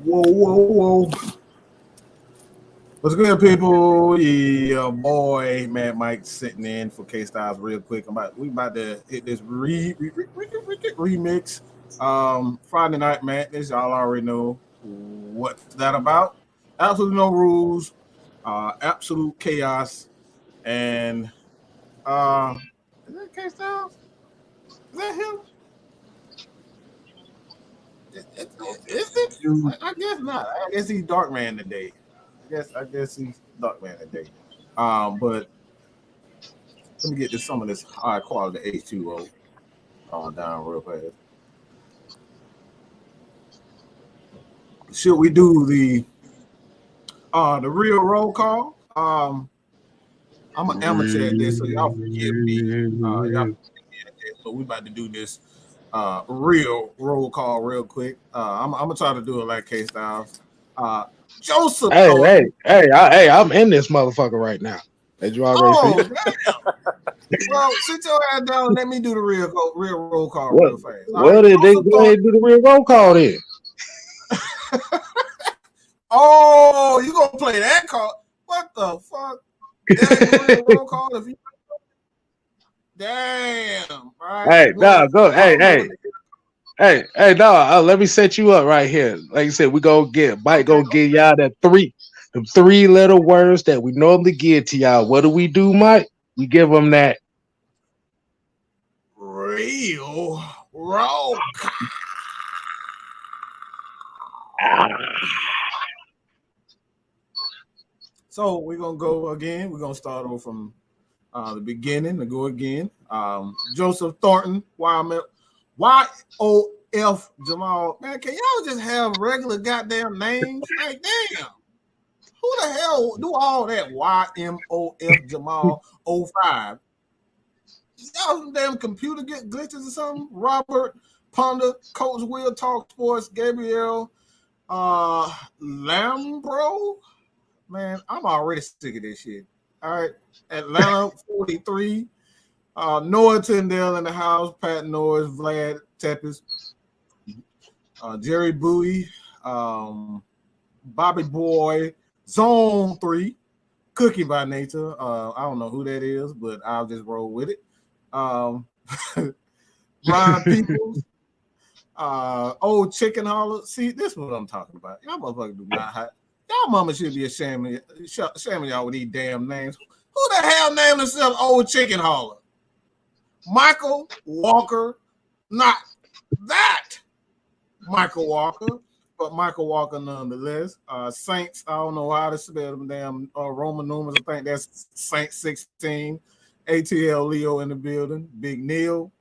Whoa. What's good, people? Yeah, boy, Mad Mike sitting in for K Styles real quick. We about to hit this remix. Friday Night Madness. Y'all already know what's that about. Absolutely no rules. Absolute chaos. And is that K Styles? Is that him? Is it? I guess not. I guess he's Dark Man today. I guess he's Dark Man today. But let me get to some of this high quality H2O down real fast. Should we do the real roll call? I'm an amateur at this, so y'all forgive me. So we about to do this real roll call real quick. I'm gonna try to do it like K Styles. Joseph. Hey, I'm in this motherfucker right now. As you already see. Well, sit your ass down and let me do the real roll call real fast. Well, they go ahead and do the real roll call then. Oh, you gonna play that call? What the fuck? Real roll call if you. Damn. Right. Hey, no, go. Hey, no. Let me set you up right here. Like you said, we go get Mike. Go get y'all the three-letter words that we normally give to y'all. What do we do, Mike? We give them that real roll call. So we're gonna go again. We're gonna start off from the beginning to go again. Joseph Thornton, YOF Jamal. Man, can y'all just have regular goddamn names? Like, damn. Who the hell do all that? YMOF Jamal 05. Y'all some damn computer get glitches or something? Robert Ponder, Coach Will Talk Sports, Gabriel Lambro. Man, I'm already sick of this shit. All right. Atlanta 43. Noah Tyndale in the house. Pat Norris, Vlad Tepes, Jerry Bowie, Bobby Boy, Zone 3, Cookie by Nature. I don't know who that is, but I'll just roll with it. Ryan Peoples, Old Chicken Holler. See, this is what I'm talking about. Y'all motherfuckers do not hide. Y'all mama should be ashamed of y'all with these damn names. Who the hell named himself Old Chicken Holler? Michael Walker, not that Michael Walker, but Michael Walker nonetheless. Saints, I don't know how to spell them damn Roman numerals. I think that's Saints 16. ATL Leo in the building. Big Neil.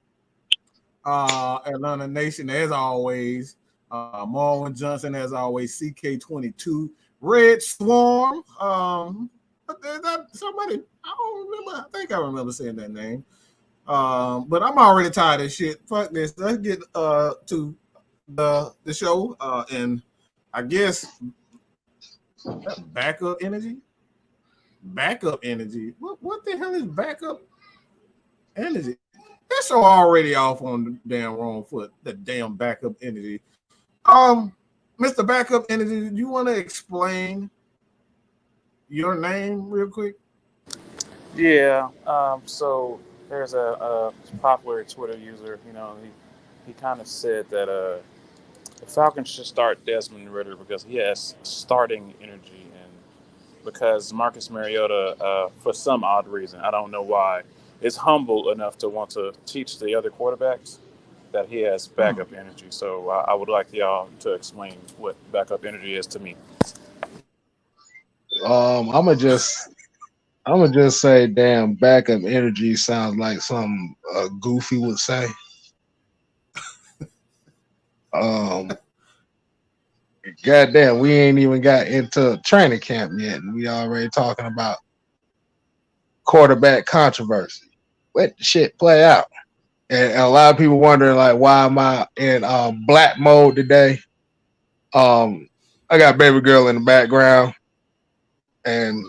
Atlanta Nation, as always. Marlon Johnson, as always. CK22. Red Swarm. That somebody, I don't remember. I think I remember saying that name. But I'm already tired of shit. Fuck this. Let's get to the show. And I guess backup energy. Backup energy. What the hell is backup energy? That show already off on the damn wrong foot. The damn backup energy. Mr. Backup Energy, do you want to explain your name real quick? Yeah. So there's a popular Twitter user. He kind of said that the Falcons should start Desmond Ritter because he has starting energy, and because Marcus Mariota, for some odd reason, I don't know why, is humble enough to want to teach the other quarterbacks that he has backup energy. So I would like y'all to explain what backup energy is to me. I'm gonna just say, damn, backup energy sounds like something Goofy would say. Goddamn, we ain't even got into training camp yet, and we already talking about quarterback controversy. Let the shit play out. And a lot of people wondering, like, why am I in black mode today? I got baby girl in the background, and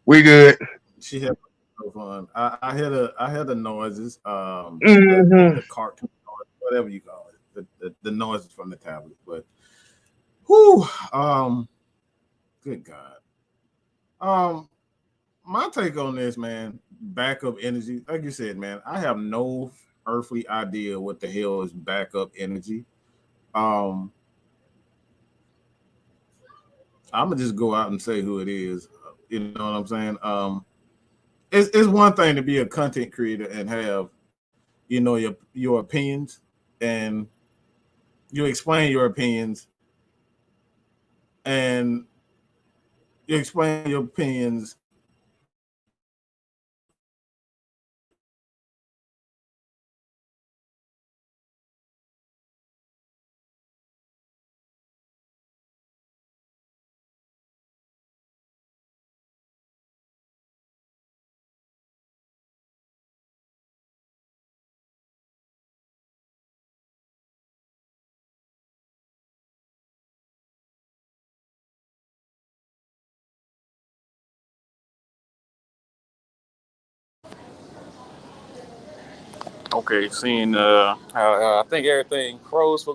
we good. She had so fun. I hear the noises, the cartoon noise, whatever you call it, the noises from the tablet. But Whew. Good God. My take on this, man, backup energy. Like you said, man, I have no earthly idea what the hell is backup energy. Um, I'm gonna just go out and say who it is. You know what I'm saying? It's one thing to be a content creator and have, your opinions, and you explain your opinions, and you explain your opinions Okay, seeing how I think everything froze for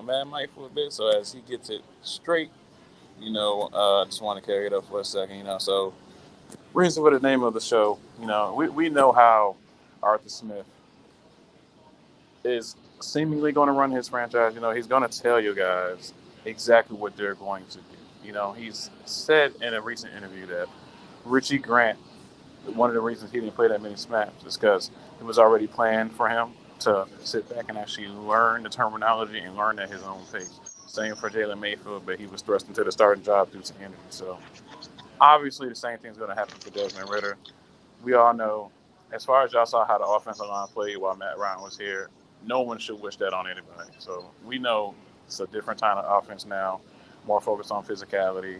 Mad Mike for a bit. So as he gets it straight, just want to carry it up for a second. So reason for the name of the show. We know how Arthur Smith is seemingly going to run his franchise. He's going to tell you guys exactly what they're going to do. He's said in a recent interview that Richie Grant, one of the reasons he didn't play that many snaps is because it was already planned for him to sit back and actually learn the terminology and learn at his own pace. Same for Jalen Mayfield, but he was thrust into the starting job due to injury. So obviously the same thing's going to happen for Desmond Ritter. We all know, as far as y'all saw how the offensive line played while Matt Ryan was here, no one should wish that on anybody. So we know it's a different kind of offense now, more focused on physicality.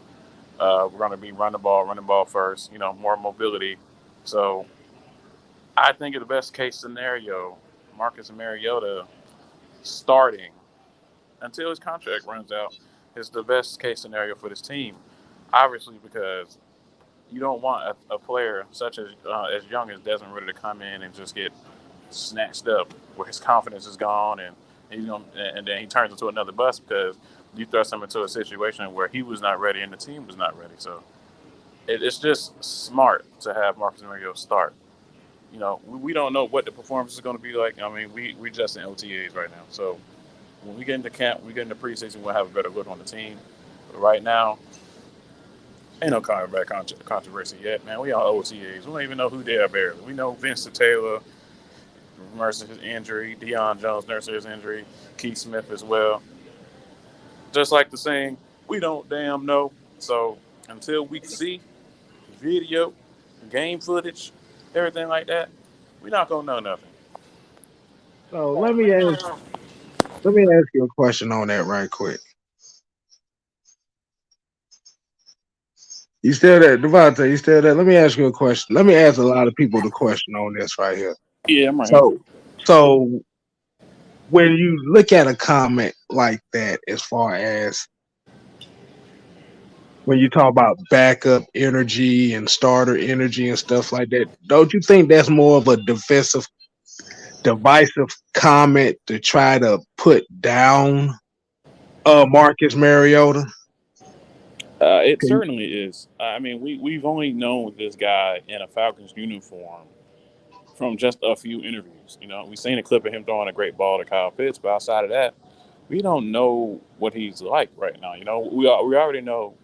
We're going to be running the ball first, more mobility. So I think in the best case scenario, Marcus Mariota starting until his contract runs out is the best case scenario for this team. Obviously, because you don't want a player such as young as Desmond Ritter to come in and just get snatched up where his confidence is gone and then he turns into another bust because you thrust him into a situation where he was not ready and the team was not ready. So it's just smart to have Marcus Mariota start. We don't know what the performance is going to be like. I mean, we just in OTAs right now. So when we get into camp, we get into preseason, we'll have a better look on the team. But right now, ain't no cornerback controversy yet, man. We on OTAs. We don't even know who they are barely. We know Vincent Taylor nurses his injury, Deion Jones nurses his injury, Keith Smith as well. Just like the saying, we don't damn know. So until we see video, game footage, everything like that, we're not gonna know nothing. So let me ask you a question on that right quick. You still there, Devontae? You still there? Let me ask you a question. Let me ask a lot of people the question on this right here. Yeah, I'm right here. So when you look at a comment like that, as far as when you talk about backup energy and starter energy and stuff like that, don't you think that's more of a divisive comment to try to put down Marcus Mariota? It certainly is. I mean, we've only known this guy in a Falcons uniform from just a few interviews. We've seen a clip of him throwing a great ball to Kyle Pitts, but outside of that, we don't know what he's like right now. We already know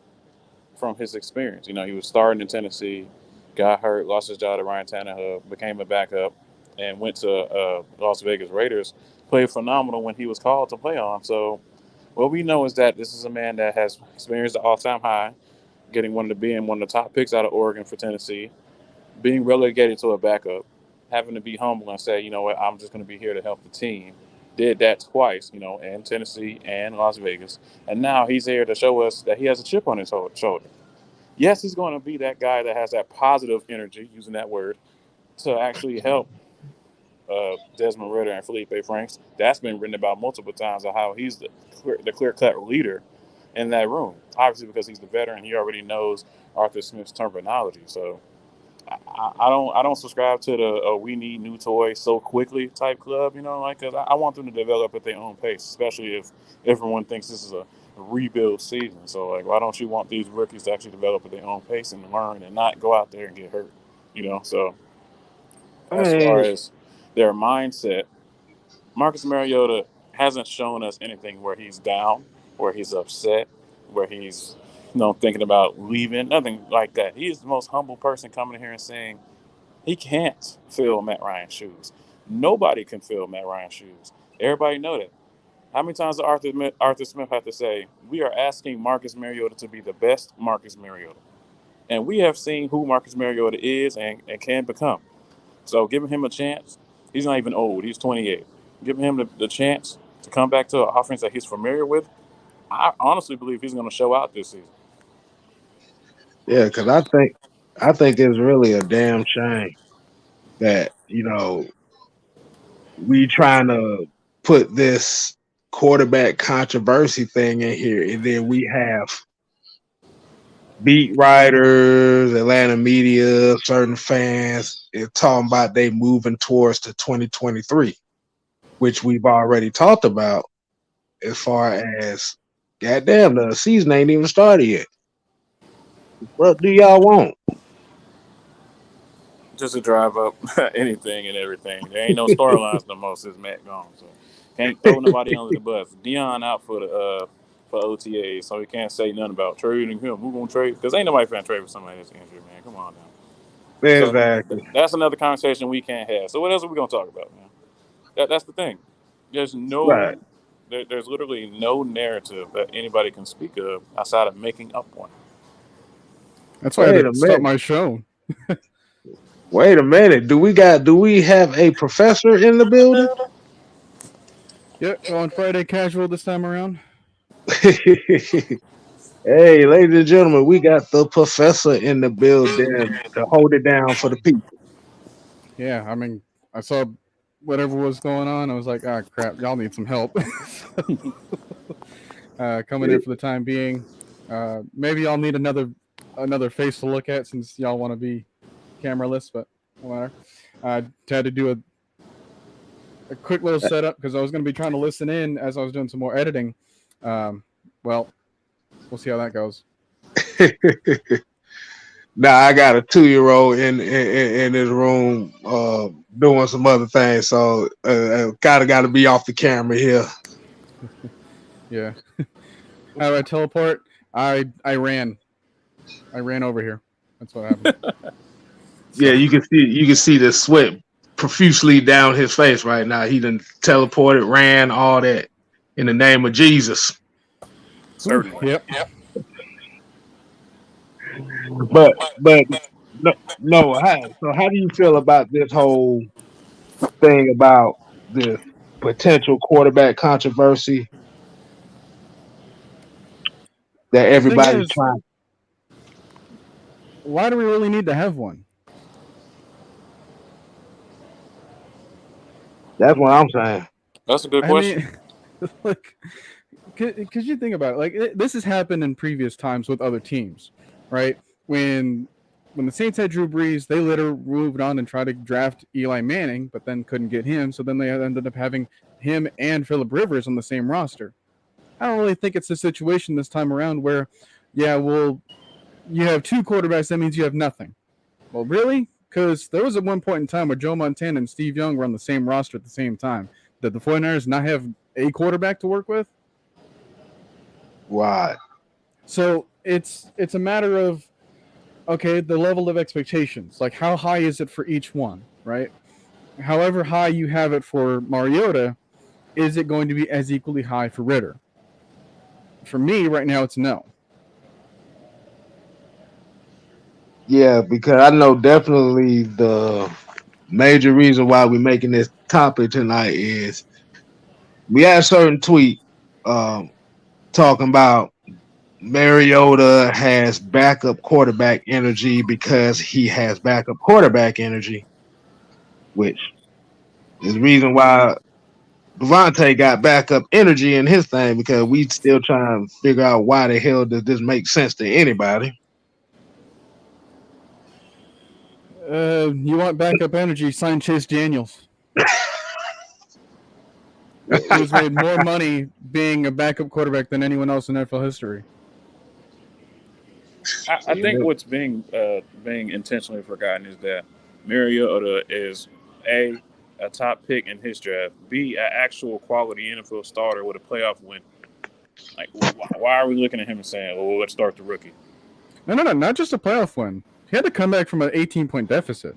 from his experience. He was starting in Tennessee, got hurt, lost his job to Ryan Tannehill, became a backup, and went to Las Vegas Raiders. Played phenomenal when he was called to play on. So what we know is that this is a man that has experienced the all-time high, getting being one of the top picks out of Oregon for Tennessee, being relegated to a backup, having to be humble and say, you know what, I'm just going to be here to help the team. Did that twice, in Tennessee and Las Vegas. And now he's here to show us that he has a chip on his shoulder. Yes, he's going to be that guy that has that positive energy, using that word, to actually help Desmond Ritter and Felipe Franks. That's been written about multiple times on how he's the clear-cut leader in that room. Obviously, because he's the veteran, he already knows Arthur Smith's terminology. So I don't subscribe to the we need new toys so quickly type club. Like, cause I want them to develop at their own pace, especially if everyone thinks this is a rebuild season. So like, why don't you want these rookies to actually develop at their own pace and learn and not go out there and get hurt? So as far Man, as their mindset, Marcus Mariota hasn't shown us anything where he's down, where he's upset, where he's thinking about leaving. Nothing like that. He is the most humble person coming in here and saying he can't fill Matt Ryan's shoes. Nobody can fill Matt Ryan's shoes. Everybody know that. How many times did Arthur Smith have to say, we are asking Marcus Mariota to be the best Marcus Mariota? And we have seen who Marcus Mariota is and can become. So giving him a chance, he's not even old. He's 28. Giving him the chance to come back to an offense that he's familiar with, I honestly believe he's going to show out this season. yeah, because I think it's really a damn shame that we trying to put this quarterback controversy thing in here, and then we have beat writers, Atlanta media, certain fans talking about they moving towards the 2023, which we've already talked about. As far as goddamn, the season ain't even started yet. What do y'all want? Just to drive up anything and everything. There ain't no storylines no more since Matt gone. So can't throw nobody under the bus. Dion out for OTA, so he can't say nothing about trading him. Who gonna trade? Because ain't nobody finna trade for somebody that's injured, man. Come on now. So Exactly. that's another conversation we can't have. So what else are we gonna talk about, man? That's the thing. There's Right. there's literally no narrative that anybody can speak of outside of making up one. That's why I Wait had a to stop minute. my show. Wait a minute. Do we have a professor in the building? Yep, going Friday casual this time around. Hey, ladies and gentlemen, we got the professor in the building to hold it down for the people. Yeah, I mean, I saw whatever was going on. I was like, ah, crap, y'all need some help. Coming in for the time being. Maybe I'll need another face to look at since y'all want to be cameraless, but no matter. Had to do a quick little setup because I was going to be trying to listen in as I was doing some more editing. Well, we'll see how that goes. Now I got a 2-year-old in his room doing some other things, so kind of got to be off the camera here. Yeah. How do I teleport? I ran. I ran over here. That's what happened. So, Yeah, you can see the sweat profusely down his face right now. He done teleported, ran, all that in the name of Jesus. Certainly. yep. But no, no. So how do you feel about this whole thing about this potential quarterback controversy that The thing everybody's is, trying? why do we really need to have one? That's what I'm saying. That's a good I question. mean, like, because you think about it, like this has happened in previous times with other teams, right? When the Saints had Drew Brees, they later moved on and tried to draft Eli Manning, but then couldn't get him. So then they ended up having him and Phillip Rivers on the same roster. I don't really think it's a situation this time around where, yeah, well, you have two quarterbacks, that means you have nothing. Well, really? Because there was at one point in time where Joe Montana and Steve Young were on the same roster at the same time. Did the 49ers not have a quarterback to work with? Right. So it's a matter of, okay, the level of expectations. Like, how high is it for each one, right? However high you have it for Mariota, is it going to be as equally high for Ritter? For me, right now, it's no. Yeah, because I know definitely the major reason why we're making this topic tonight is we had a certain tweet um, talking about Mariota has backup quarterback energy because he has backup quarterback energy, which is the reason why Devontae got backup energy in his thing because we still trying to figure out why the hell does this make sense to anybody. You want backup energy? Sign Chase Daniels. He was made more money being a backup quarterback than anyone else in NFL history. I think what's being intentionally forgotten is that Mariota is a top pick in his draft, B, an actual quality NFL starter with a playoff win. Like, why are we looking at him and saying, "Oh, let's start the rookie"? No, not just a playoff win. He had to come back from an 18-point deficit.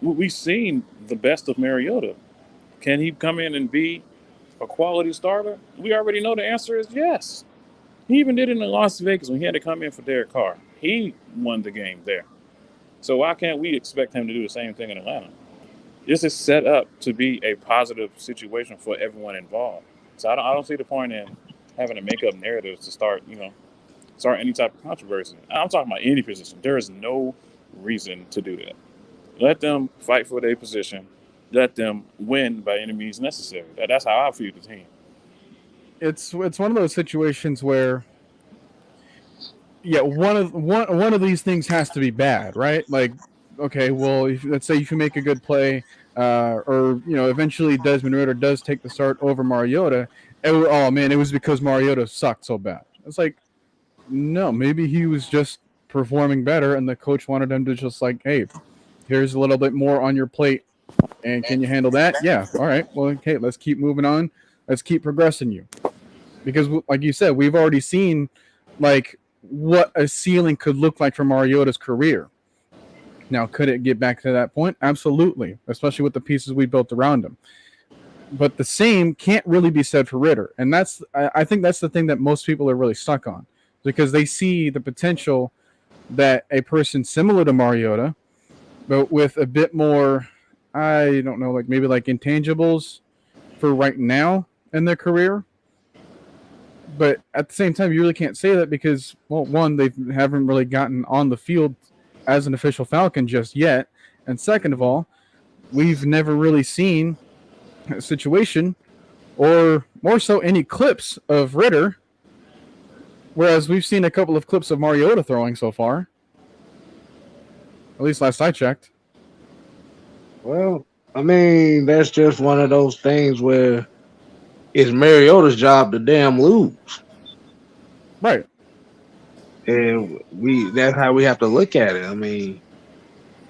We've seen the best of Mariota. Can he come in and be a quality starter? We already know the answer is yes. He even did it in Las Vegas when he had to come in for Derek Carr. He won the game there. So why can't we expect him to do the same thing in Atlanta? This is set up to be a positive situation for everyone involved. So I don't see the point in having to make up narratives to start any type of controversy. I'm talking about any position. There is no reason to do that. Let them fight for their position. Let them win by any means necessary. That's how I view the team. It's one of those situations where, yeah, one of these things has to be bad, right? Like, okay, well, let's say if you make a good play, or eventually Desmond Ridder does take the start over Mariota. Oh man, it was because Mariota sucked so bad. It's like, no, maybe he was just performing better, and the coach wanted him to just like, hey, here's a little bit more on your plate, and can you handle that? Yeah, all right. Well, okay, let's keep moving on. Let's keep progressing you, because like you said, we've already seen like what a ceiling could look like for Mariota's career. Now, could it get back to that point? Absolutely, especially with the pieces we built around him. But the same can't really be said for Ridder, and I think that's the thing that most people are really stuck on, because they see the potential that a person similar to Mariota, but with a bit more, I don't know, like maybe like intangibles for right now in their career. But at the same time, you really can't say that because, well, one, they haven't really gotten on the field as an official Falcon just yet. And second of all, we've never really seen a situation or more so any clips of Ridder, whereas we've seen a couple of clips of Mariota throwing so far. At least last I checked. Well, I mean, that's just one of those things where it's Mariota's job to damn lose. Right. And that's how we have to look at it. I mean,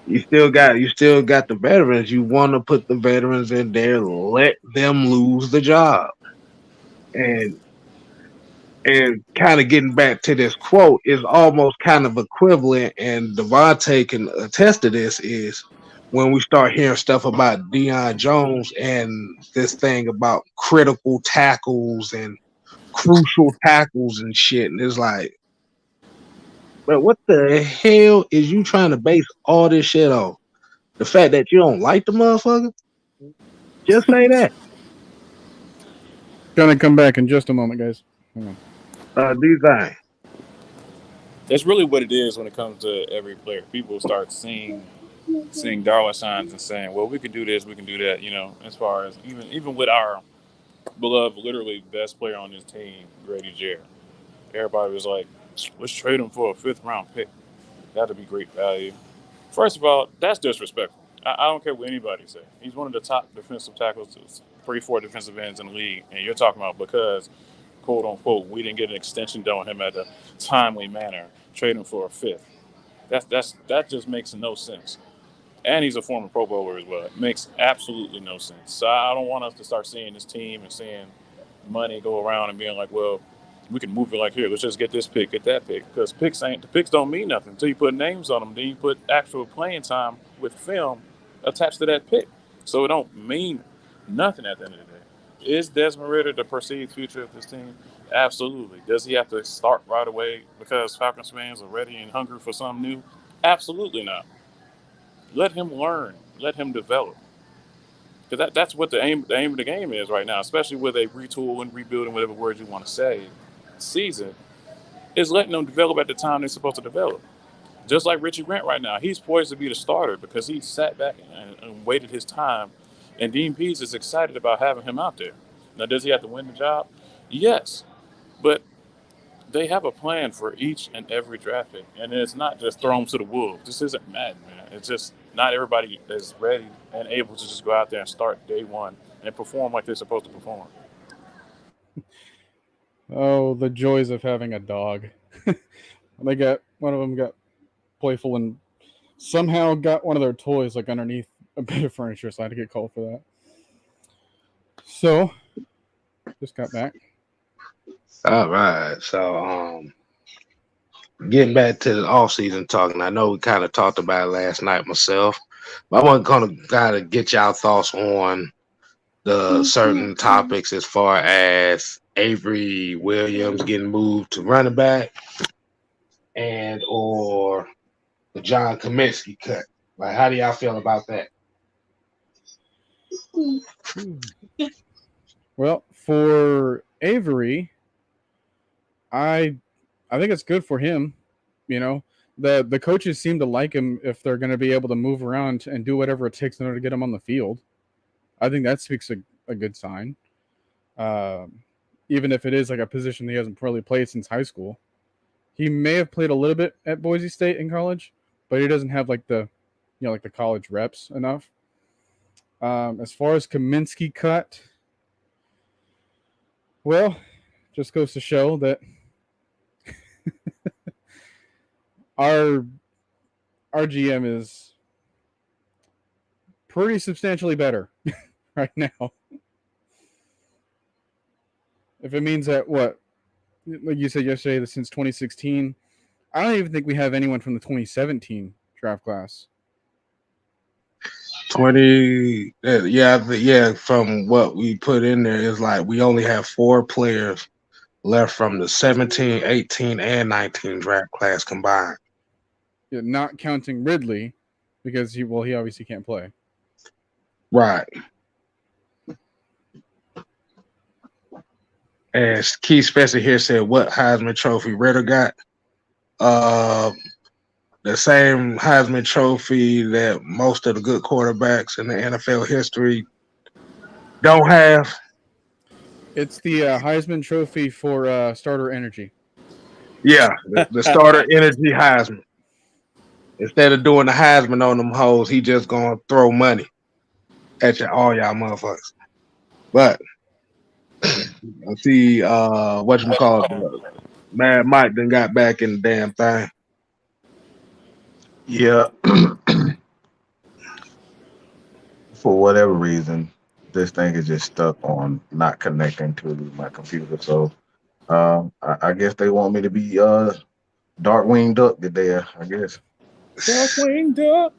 you still got the veterans. You want to put the veterans in there, let them lose the job. And kind of getting back to this quote is almost kind of equivalent, and Devontae can attest to this, is when we start hearing stuff about Deion Jones and this thing about critical tackles and crucial tackles and shit. And it's like, but what the hell is you trying to base all this shit on? The fact that you don't like the motherfucker? Just say that. Gonna come back in just a moment, guys. Hang on. Do that. That's really what it is when it comes to every player. People start seeing dollar signs and saying, well, we can do this, we can do that, as far as even with our beloved, literally best player on this team, Grady Jarrett. Everybody was like, let's trade him for a 5th-round pick. That'd be great value. First of all, that's disrespectful. I don't care what anybody says. He's one of the top defensive tackles, 3-4 defensive ends in the league, and you're talking about because, quote unquote, we didn't get an extension done on him at a timely manner, trade him for a 5th. That just makes no sense. And he's a former Pro Bowler as well. It makes absolutely no sense. So I don't want us to start seeing this team and seeing money go around and being like, well, we can move it like here. Let's just get this pick, get that pick. Because the picks don't mean nothing until you put names on them. Then you put actual playing time with film attached to that pick. So it don't mean nothing at the end of the day. Is Desmond Ridder the perceived future of this team? Absolutely. Does he have to start right away because Falcons fans are ready and hungry for something new? Absolutely not. Let him learn. Let him develop. Because that's what the aim of the game is right now, especially with a retool and rebuilding, whatever word you want to say, season, is letting them develop at the time they're supposed to develop. Just like Richie Grant right now. He's poised to be the starter because he sat back and waited his time. And Dean Pease is excited about having him out there. Now, does he have to win the job? Yes. But they have a plan for each and every draft pick. And it's not just throw them to the wolves. This isn't Madden, man. It's just not everybody is ready and able to just go out there and start day one and perform like they're supposed to perform. Oh, the joys of having a dog. One of them got playful and somehow got one of their toys like underneath a bit of furniture, so I had to get called for that. So, just got back. All right. So, getting back to the off-season talking, I know we kind of talked about it last night myself, but I want to kind of get y'all thoughts on the certain topics as far as Avery Williams getting moved to running back and or the John Kaminsky cut. Like, how do y'all feel about that? Well, for Avery, I think it's good for him. You know, the coaches seem to like him if they're going to be able to move around and do whatever it takes in order to get him on the field. I think that speaks a good sign. Even if it is like a position he hasn't really played since high school. He may have played a little bit at Boise State in college, but he doesn't have like the college reps enough. As far as Kaminsky cut, well, just goes to show that our GM is pretty substantially better right now. If it means that like you said yesterday, that since 2016, I don't even think we have anyone from the 2017 draft class. 20, yeah. From what we put in there, is like we only have 4 players left from the 17, 18, and 19 draft class combined. Yeah, not counting Ridley, because he obviously can't play. Right. And Keith Spencer here said, "What Heisman Trophy Ritter got? The same Heisman Trophy that most of the good quarterbacks in the NFL history don't have." It's the Heisman Trophy for starter energy. Yeah, the starter energy Heisman. Instead of doing the Heisman on them hoes, he just gonna throw money at all y'all motherfuckers. But I see whatchamacallit, Mad Mike then got back in the damn thing. Yeah. For whatever reason, this thing is just stuck on not connecting to my computer. So I guess they want me to be Darkwing Duck today, I guess. Darkwing Duck.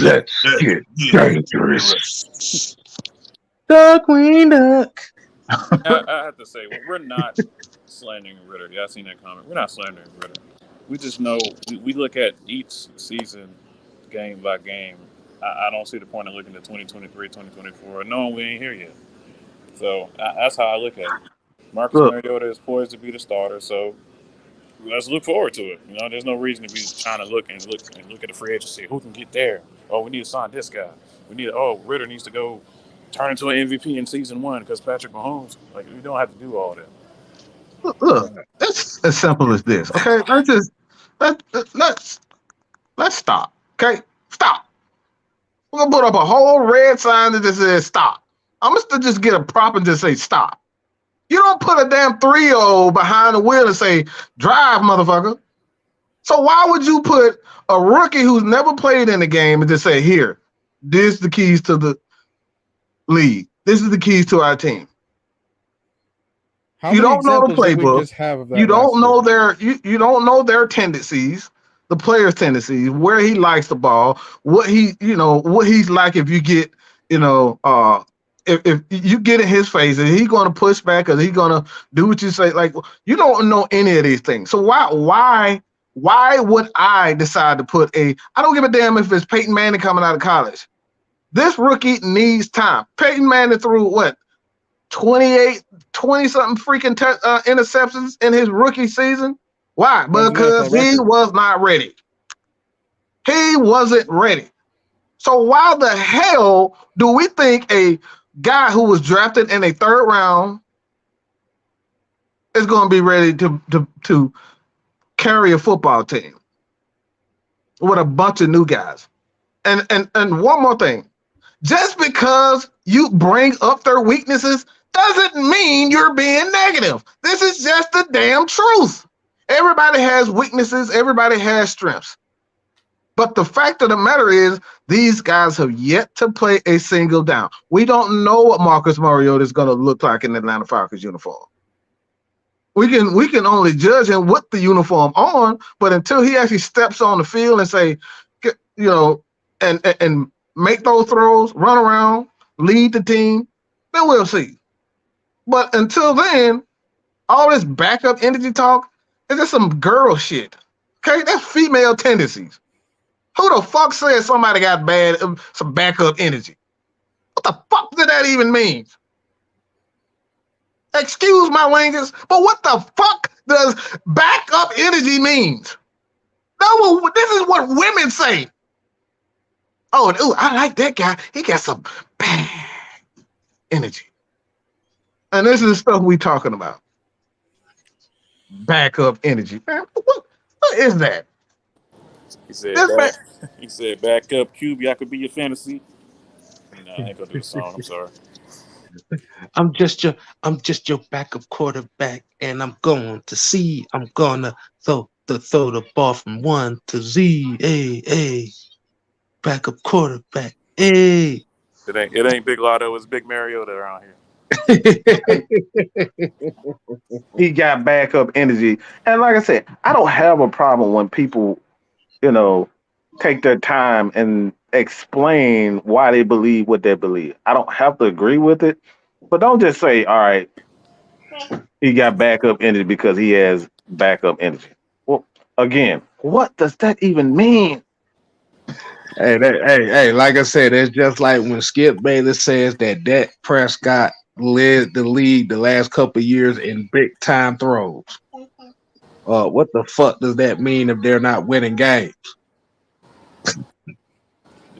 Let's get dangerous. Darkwing Duck. I have to say, we're not slandering Ritter. Y'all seen that comment? We're not slandering Ritter. We just know we look at each season game by game. I don't see the point of looking at 2023, 2024, knowing we ain't here yet. So that's how I look at it. Marcus Mariota is poised to be the starter, so let's look forward to it. You know, there's no reason to be trying to look at the free agency. Who can get there? Oh, we need to sign this guy. Ritter needs to go turn into an MVP in season 1 because Patrick Mahomes. Like, we don't have to do all that. Look, it's as simple as this. Okay, let's stop. Okay, stop. We're gonna put up a whole red sign that just says stop. I'm gonna just get a prop and just say stop. You don't put a damn 3-0 behind the wheel and say drive, motherfucker. So why would you put a rookie who's never played in the game and just say, here, this is the keys to the league. This is the keys to our team. You don't know the playbook. You don't know you don't know their tendencies, the player's tendencies, where he likes the ball, what he's like if you get, if you get in his face, is he going to push back, or is he going to do what you say? Like, you don't know any of these things. So why would I decide to put I don't give a damn if it's Peyton Manning coming out of college. This rookie needs time. Peyton Manning threw what? 20 something freaking interceptions in his rookie season. Why? Because he was not ready. He wasn't ready. So why the hell do we think a guy who was drafted in a 3rd round is going to be ready to carry a football team with a bunch of new guys? And one more thing. Just because you bring up their weaknesses doesn't mean you're being negative. This is just the damn truth. Everybody has weaknesses, everybody has strengths. But the fact of the matter is, these guys have yet to play a single down. We don't know what Marcus Mariota is going to look like in the Atlanta Falcons uniform. We can only judge him with the uniform on, but until he actually steps on the field and say, and make those throws, run around, lead the team, then we'll see. But until then, all this backup energy talk is just some girl shit. Okay, that's female tendencies. Who the fuck says somebody got some backup energy? What the fuck did that even mean? Excuse my language, but what the fuck does backup energy means? No, this is what women say. Oh, I like that guy. He got some bad energy. And this is the stuff we talking about. Backup energy. Man, what is that? He said back up, QB. I could be your fantasy. No, I ain't gonna do the song. I'm sorry. I'm just your backup quarterback, and I'm going to throw the ball from 1 to Z. Hey, backup quarterback. Hey. It ain't Big Lotto, it's Big Mariota around here. He got backup energy. And like I said, I don't have a problem when people, take their time and explain why they believe what they believe. I don't have to agree with it, but don't just say, all right, he got backup energy because he has backup energy. Well, again, what does that even mean? Hey, like I said, it's just like when Skip Bayless says that Dak Prescott led the league the last couple of years in big time throws. What the fuck does that mean if they're not winning games?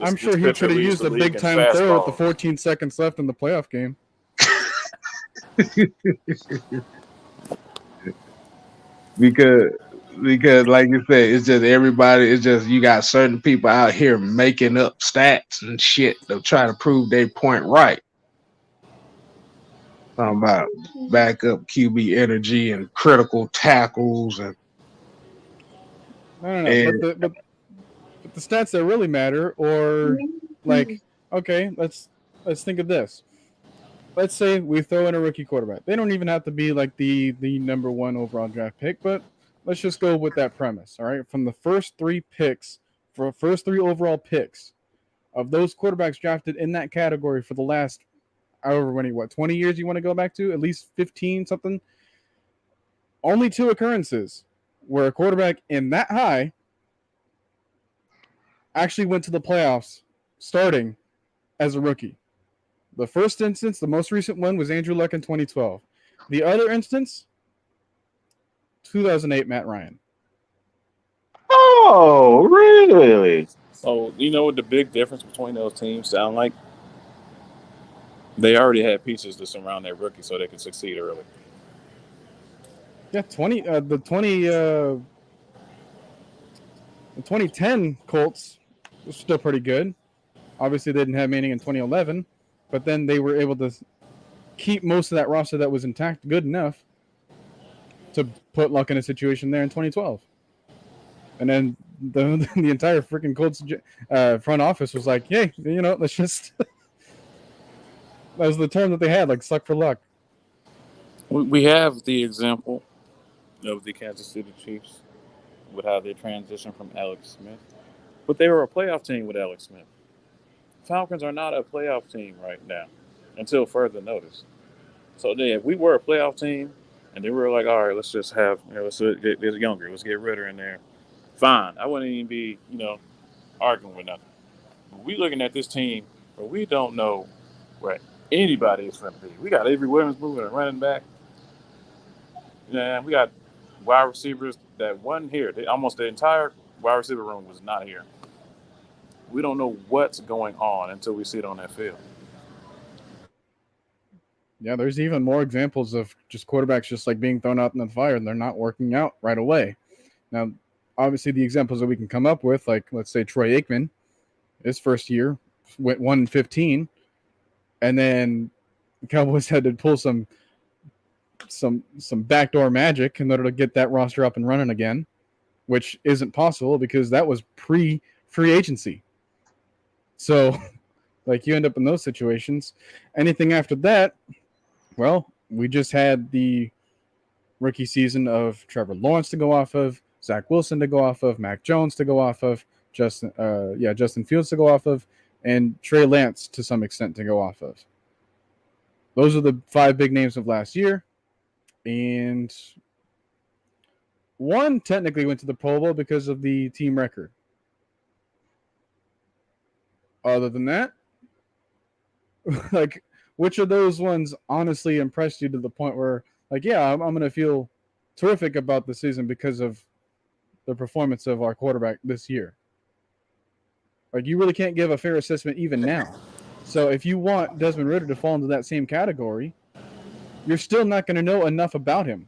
I'm sure he could have used a big time throw with the 14 seconds left in the playoff game. Because like you said, it's just everybody, it's just you got certain people out here making up stats and shit to try to prove their point right. Talking about backup QB energy and critical tackles and no. But the stats that really matter, or like, okay, let's think of this. Let's say we throw in a rookie quarterback. They don't even have to be like the number 1 overall draft pick, but let's just go with that premise. All right, from the first 3 overall picks of those quarterbacks drafted in that category for the last however many 20 years you want to go back to, at least 15 something. Only 2 occurrences where a quarterback in that high actually went to the playoffs starting as a rookie. The first instance, the most recent one, was Andrew Luck in 2012. The other instance, 2008 Matt Ryan. Oh, really? So, you know what the big difference between those teams sound like? They already had pieces to surround their rookie so they could succeed early. Yeah, the 2010 Colts was still pretty good. Obviously, they didn't have Manning in 2011, but then they were able to keep most of that roster that was intact good enough to put Luck in a situation there in 2012. And then the entire freaking Colts front office was like, hey, let's just... That was the term that they had, like suck for luck. We have the example of the Kansas City Chiefs with how they transitioned from Alex Smith. But they were a playoff team with Alex Smith. Falcons are not a playoff team right now until further notice. So then if we were a playoff team and they were like, all right, let's just have, let's get younger. Let's get Ritter in there. Fine. I wouldn't even be, arguing with nothing. But we looking at this team where we don't know where anybody is going to be. We got Avery Williams moving and running back. Yeah, we got wide receivers that wasn't here. Almost the entire wide receiver room was not here. We don't know what's going on until we see it on that field. Yeah, there's even more examples of just quarterbacks just like being thrown out in the fire and they're not working out right away. Now, obviously, the examples that we can come up with, like let's say Troy Aikman, his first year, went 1-15, and then the Cowboys had to pull some backdoor magic in order to get that roster up and running again, which isn't possible because that was pre-free agency. So, like, you end up in those situations. Anything after that, well, we just had the rookie season of Trevor Lawrence to go off of, Zach Wilson to go off of, Mac Jones to go off of, Justin Fields to go off of, and Trey Lance to some extent to go off of. Those are the 5 big names of last year. And one technically went to the Pro Bowl because of the team record. Other than that, like, which of those ones honestly impressed you to the point where, like, yeah, I'm going to feel terrific about the season because of the performance of our quarterback this year? Like, you really can't give a fair assessment even now. So if you want Desmond Ridder to fall into that same category, you're still not going to know enough about him.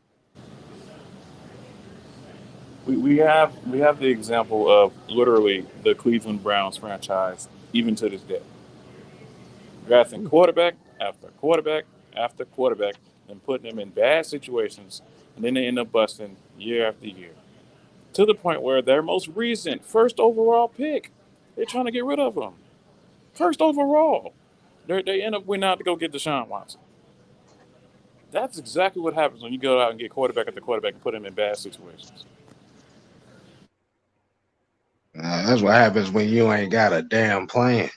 We have the example of literally the Cleveland Browns franchise, even to this day. Drafting quarterback after quarterback after quarterback and putting them in bad situations, and then they end up busting year after year. To the point where their most recent first overall pick, they're trying to get rid of him. First overall. They end up winning out to go get Deshaun Watson. That's exactly what happens when you go out and get quarterback after quarterback and put them in bad situations. That's what happens when you ain't got a damn plan.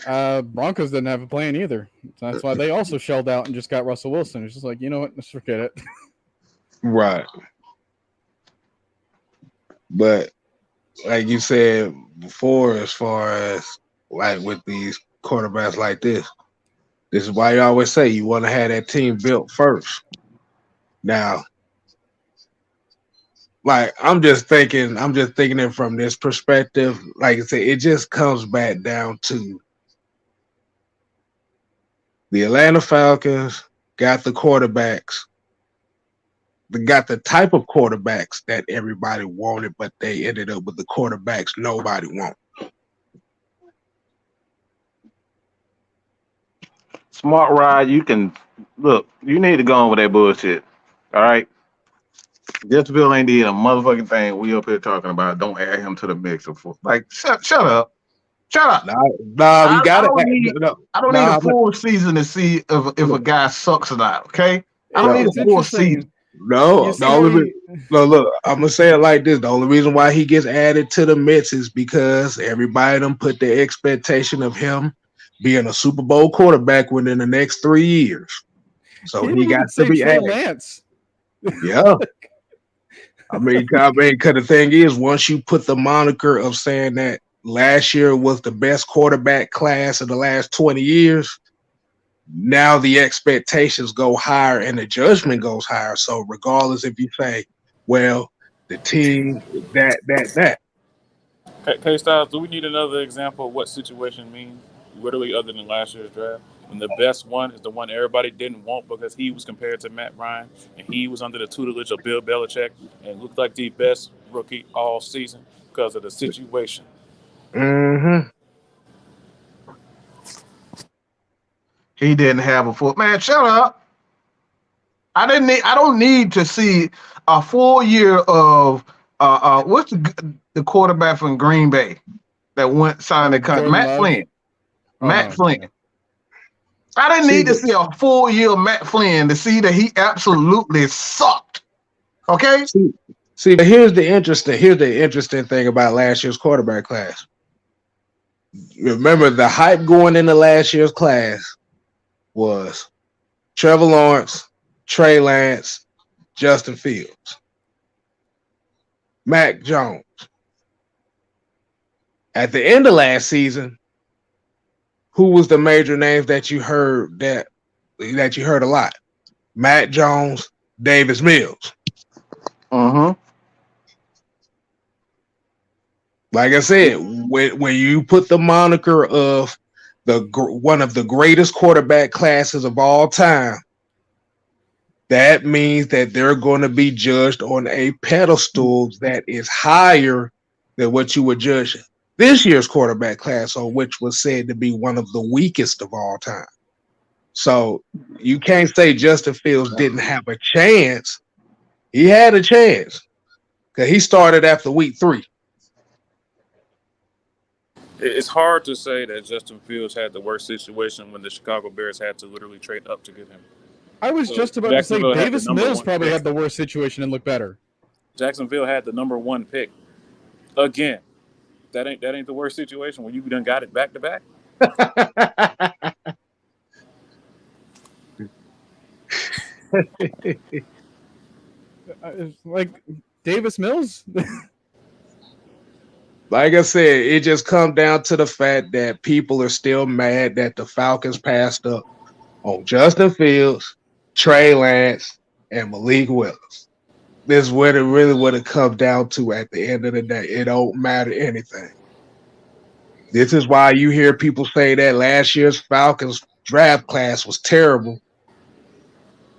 Broncos didn't have a plan either. That's why they also shelled out and just got Russell Wilson. It's just like, you know what? Let's forget it. Right. But like you said before, as far as like with these quarterbacks like this is why you always say you want to have that team built first. Now, like, I'm just thinking it from this perspective. Like I said, it just comes back down to the Atlanta Falcons got the quarterbacks. They got the type of quarterbacks that everybody wanted, but they ended up with the quarterbacks nobody wanted. Smart Ride, you can look. You need to go on with that bullshit. All right. Jeffville ain't did a motherfucking thing. We up here talking about. Don't add him to the mix. Like, shut up. Shut up. Nah, we got it. I don't need a full season to see if a guy sucks or not. Okay. I don't need a full season. No, look, I'm gonna say it like this. The only reason why he gets added to the mix is because everybody done put the expectation of him being a Super Bowl quarterback within the next 3 years. So he got to be added. Lance. Yeah. I mean, because the thing is, once you put the moniker of saying that last year was the best quarterback class of the last 20 years, now the expectations go higher and the judgment goes higher. So regardless if you say, well, the team, that. K-Styles, do we need another example of what situation means, literally other than last year's draft? When the best one is the one everybody didn't want because he was compared to Matt Ryan and he was under the tutelage of Bill Belichick and looked like the best rookie all season because of the situation. Mm-hmm. He didn't have a full man. Shut up. I don't need to see a full year of what's the quarterback from Green Bay that went signed the contract? Matt Flynn. Matt Flynn. I didn't need to see a full year of Matt Flynn to see that he absolutely sucked. Okay. See, but here's the interesting thing about last year's quarterback class. Remember, the hype going into last year's class was Trevor Lawrence, Trey Lance, Justin Fields, Mac Jones. At the end of last season, who was the major names that you heard that you heard a lot? Mac Jones, Davis Mills. Like I said, when you put the moniker of one of the greatest quarterback classes of all time, that means that they're going to be judged on a pedestal that is higher than what you would judge this year's quarterback class on, which was said to be one of the weakest of all time. So you can't say Justin Fields didn't have a chance. He had a chance because he started after week 3. It's hard to say that Justin Fields had the worst situation when the Chicago Bears had to literally trade up to get him. I was just about to say Davis Mills probably had the worst situation and looked better. Jacksonville had the number 1 pick. Again, that ain't the worst situation when you done got it back to back. Like Davis Mills. Like I said, it just comes down to the fact that people are still mad that the Falcons passed up on Justin Fields, Trey Lance, and Malik Willis. This is what it really would have come down to at the end of the day. It don't matter anything. This is why you hear people say that last year's Falcons draft class was terrible.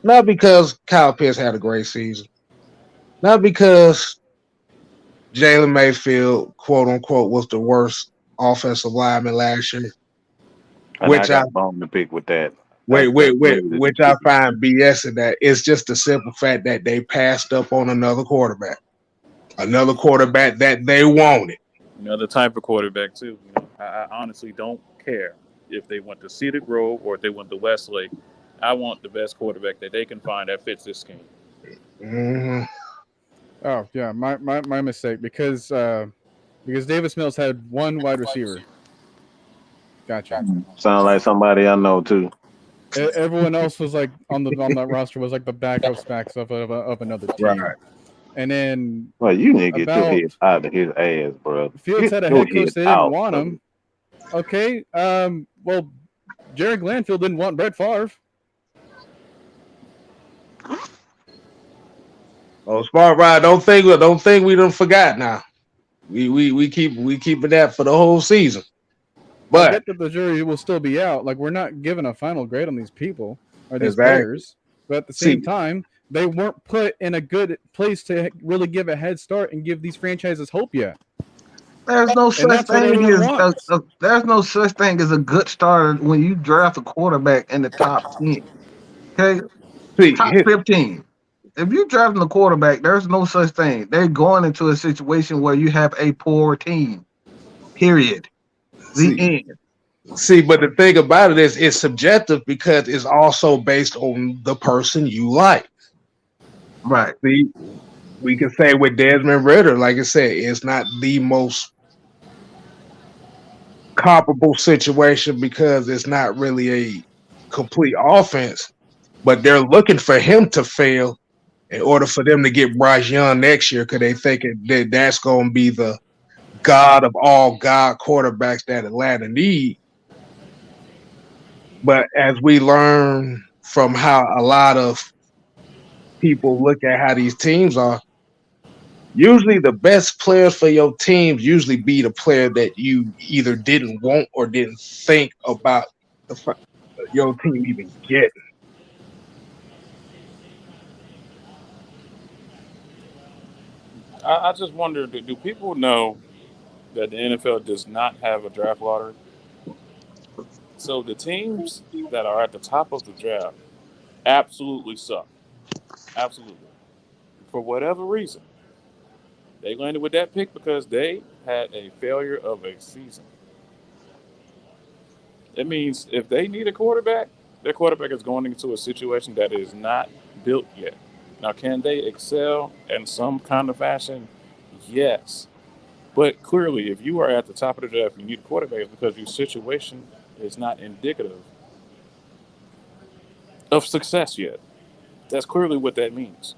Not because Kyle Pitts had a great season. Not because Jalen Mayfield, quote unquote, was the worst offensive lineman last year. And which I got bone to pick with that. Which I find BS in that. It's just the simple fact that they passed up on another quarterback that they wanted. Another type of quarterback too. You know, I honestly don't care if they went to Cedar Grove or if they went to Westlake. I want the best quarterback that they can find that fits this scheme. Mm-hmm. Oh yeah, my mistake because Davis Mills had one wide receiver. Gotcha. Sound like somebody I know too. Everyone else was like on that roster was like the backups of another team. Right. And then you need to get your head out of his ass, bro. Fields had a head coach that didn't want him. Okay. Well, Jared Glanfield didn't want Brett Favre. Oh, Smart Ride, don't think we done forgot now. We keeping that for the whole season. But I get that the jury will still be out. Like, we're not giving a final grade on these people or these players. But at the same time, they weren't put in a good place to really give a head start and give these franchises hope yet. There's no such thing as a good starter when you draft a quarterback in the top 10. Okay, top 15. If you're drafting a quarterback, there's no such thing. They're going into a situation where you have a poor team. Period. The end. See, but the thing about it is it's subjective because it's also based on the person you like. Right. See, we can say with Desmond Ridder, like I said, it's not the most comparable situation because it's not really a complete offense, but they're looking for him to fail in order for them to get Bryce Young next year because they think that's going to be the God of all God quarterbacks that Atlanta need. But as we learn from how a lot of people look at how these teams are, usually the best players for your teams usually be the player that you either didn't want or didn't think about your team even getting. I just wonder, do people know that the NFL does not have a draft lottery? So the teams that are at the top of the draft absolutely suck. Absolutely. For whatever reason. They landed with that pick because they had a failure of a season. It means if they need a quarterback, their quarterback is going into a situation that is not built yet. Now, can they excel in some kind of fashion? Yes. But clearly, if you are at the top of the draft, you need a quarterback because your situation is not indicative of success yet. That's clearly what that means.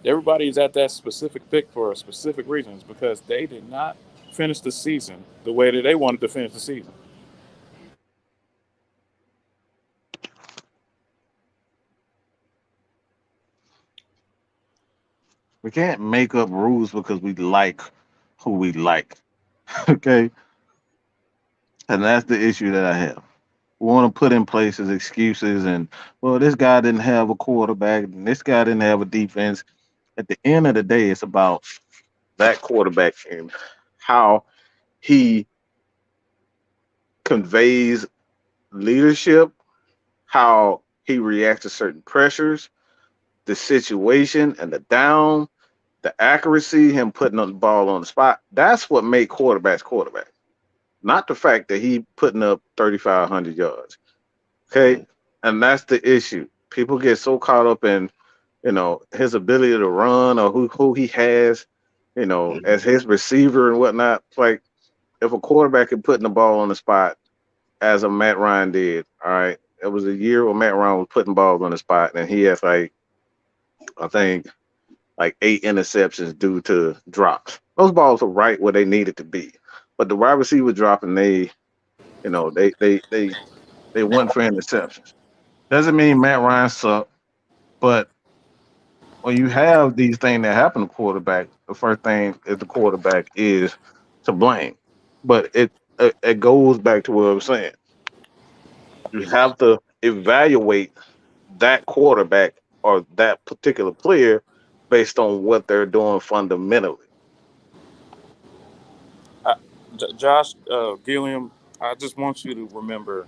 Everybody is at that specific pick for specific reasons because they did not finish the season the way that they wanted to finish the season. We can't make up rules because we like who we like. Okay? And that's the issue that I have. We want to put in places excuses and, well, this guy didn't have a quarterback and this guy didn't have a defense. At the end of the day, it's about that quarterback and how he conveys leadership, how he reacts to certain pressures, the situation and the down, the accuracy, him putting on the ball on the spot. That's what made quarterbacks quarterback. Not the fact that he putting up 3,500 yards. Okay. And that's the issue. People get so caught up in, his ability to run or who he has, as his receiver and whatnot. Like if a quarterback is putting the ball on the spot as a Matt Ryan did, all right. It was a year where Matt Ryan was putting balls on the spot and he has I think 8 interceptions due to drops. Those balls are right where they needed to be. But the wide receiver dropping, they went for interceptions. Doesn't mean Matt Ryan sucked, but when you have these things that happen to quarterback, the first thing is the quarterback is to blame. But it goes back to what I was saying. You have to evaluate that quarterback or that particular player based on what they're doing fundamentally. Josh Gilliam, I just want you to remember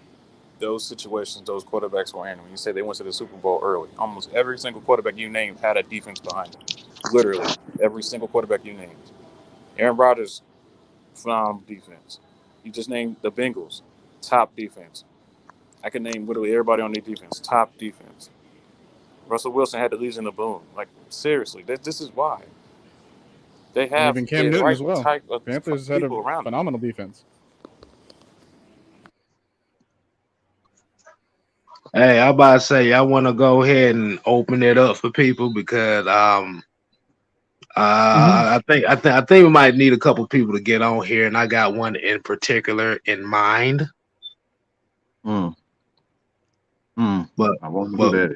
those situations those quarterbacks were in. When you say they went to the Super Bowl early, almost every single quarterback you named had a defense behind them. Literally, every single quarterback you named. Aaron Rodgers, phenomenal defense. You just named the Bengals, top defense. I can name literally everybody on their defense, top defense. Russell Wilson had the Legion of Boom. Like, seriously, this is why. They And have even Cam the Newton right as well. type of Panthers had people a around them. phenomenal defense. Hey, I'm about to say I want to go ahead and open it up for people because I think we might need a couple people to get on here, and I got one in particular in mind. Mm. But I wonder who that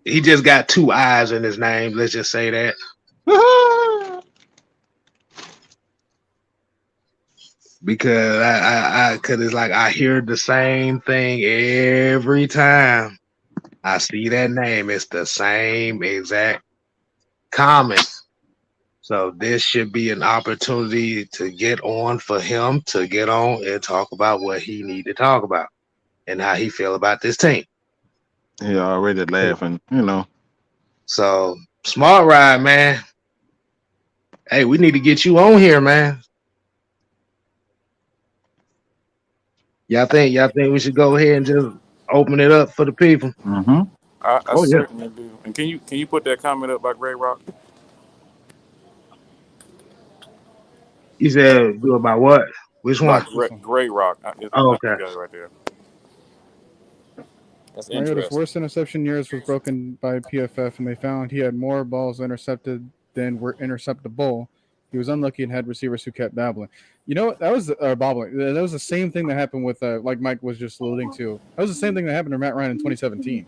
he just got 2 eyes in his name. Let's just say that. is. Because cause it's like I hear the same thing every time I see that name. It's the same exact comment. So this should be an opportunity to get on for him to get on and talk about what he need to talk about and how he feel about this team. He already laughing, So smart ride, man. Hey, we need to get you on here, man. Y'all think we should go ahead and just open it up for the people? Mm-hmm. I Oh yeah. certainly do. And can you put that comment up by Gray Rock? He said, "Do about what? Which By one?" This one. Gray Rock. Oh, I okay. got it right there. That's Mariota's interesting. worst interception years was broken by PFF, and they found he had more balls intercepted than were interceptable. He was unlucky and had receivers who kept dabbling. You know what? That was bobbling. That was the same thing that happened with, like Mike was just alluding to. That was the same thing that happened to Matt Ryan in 2017.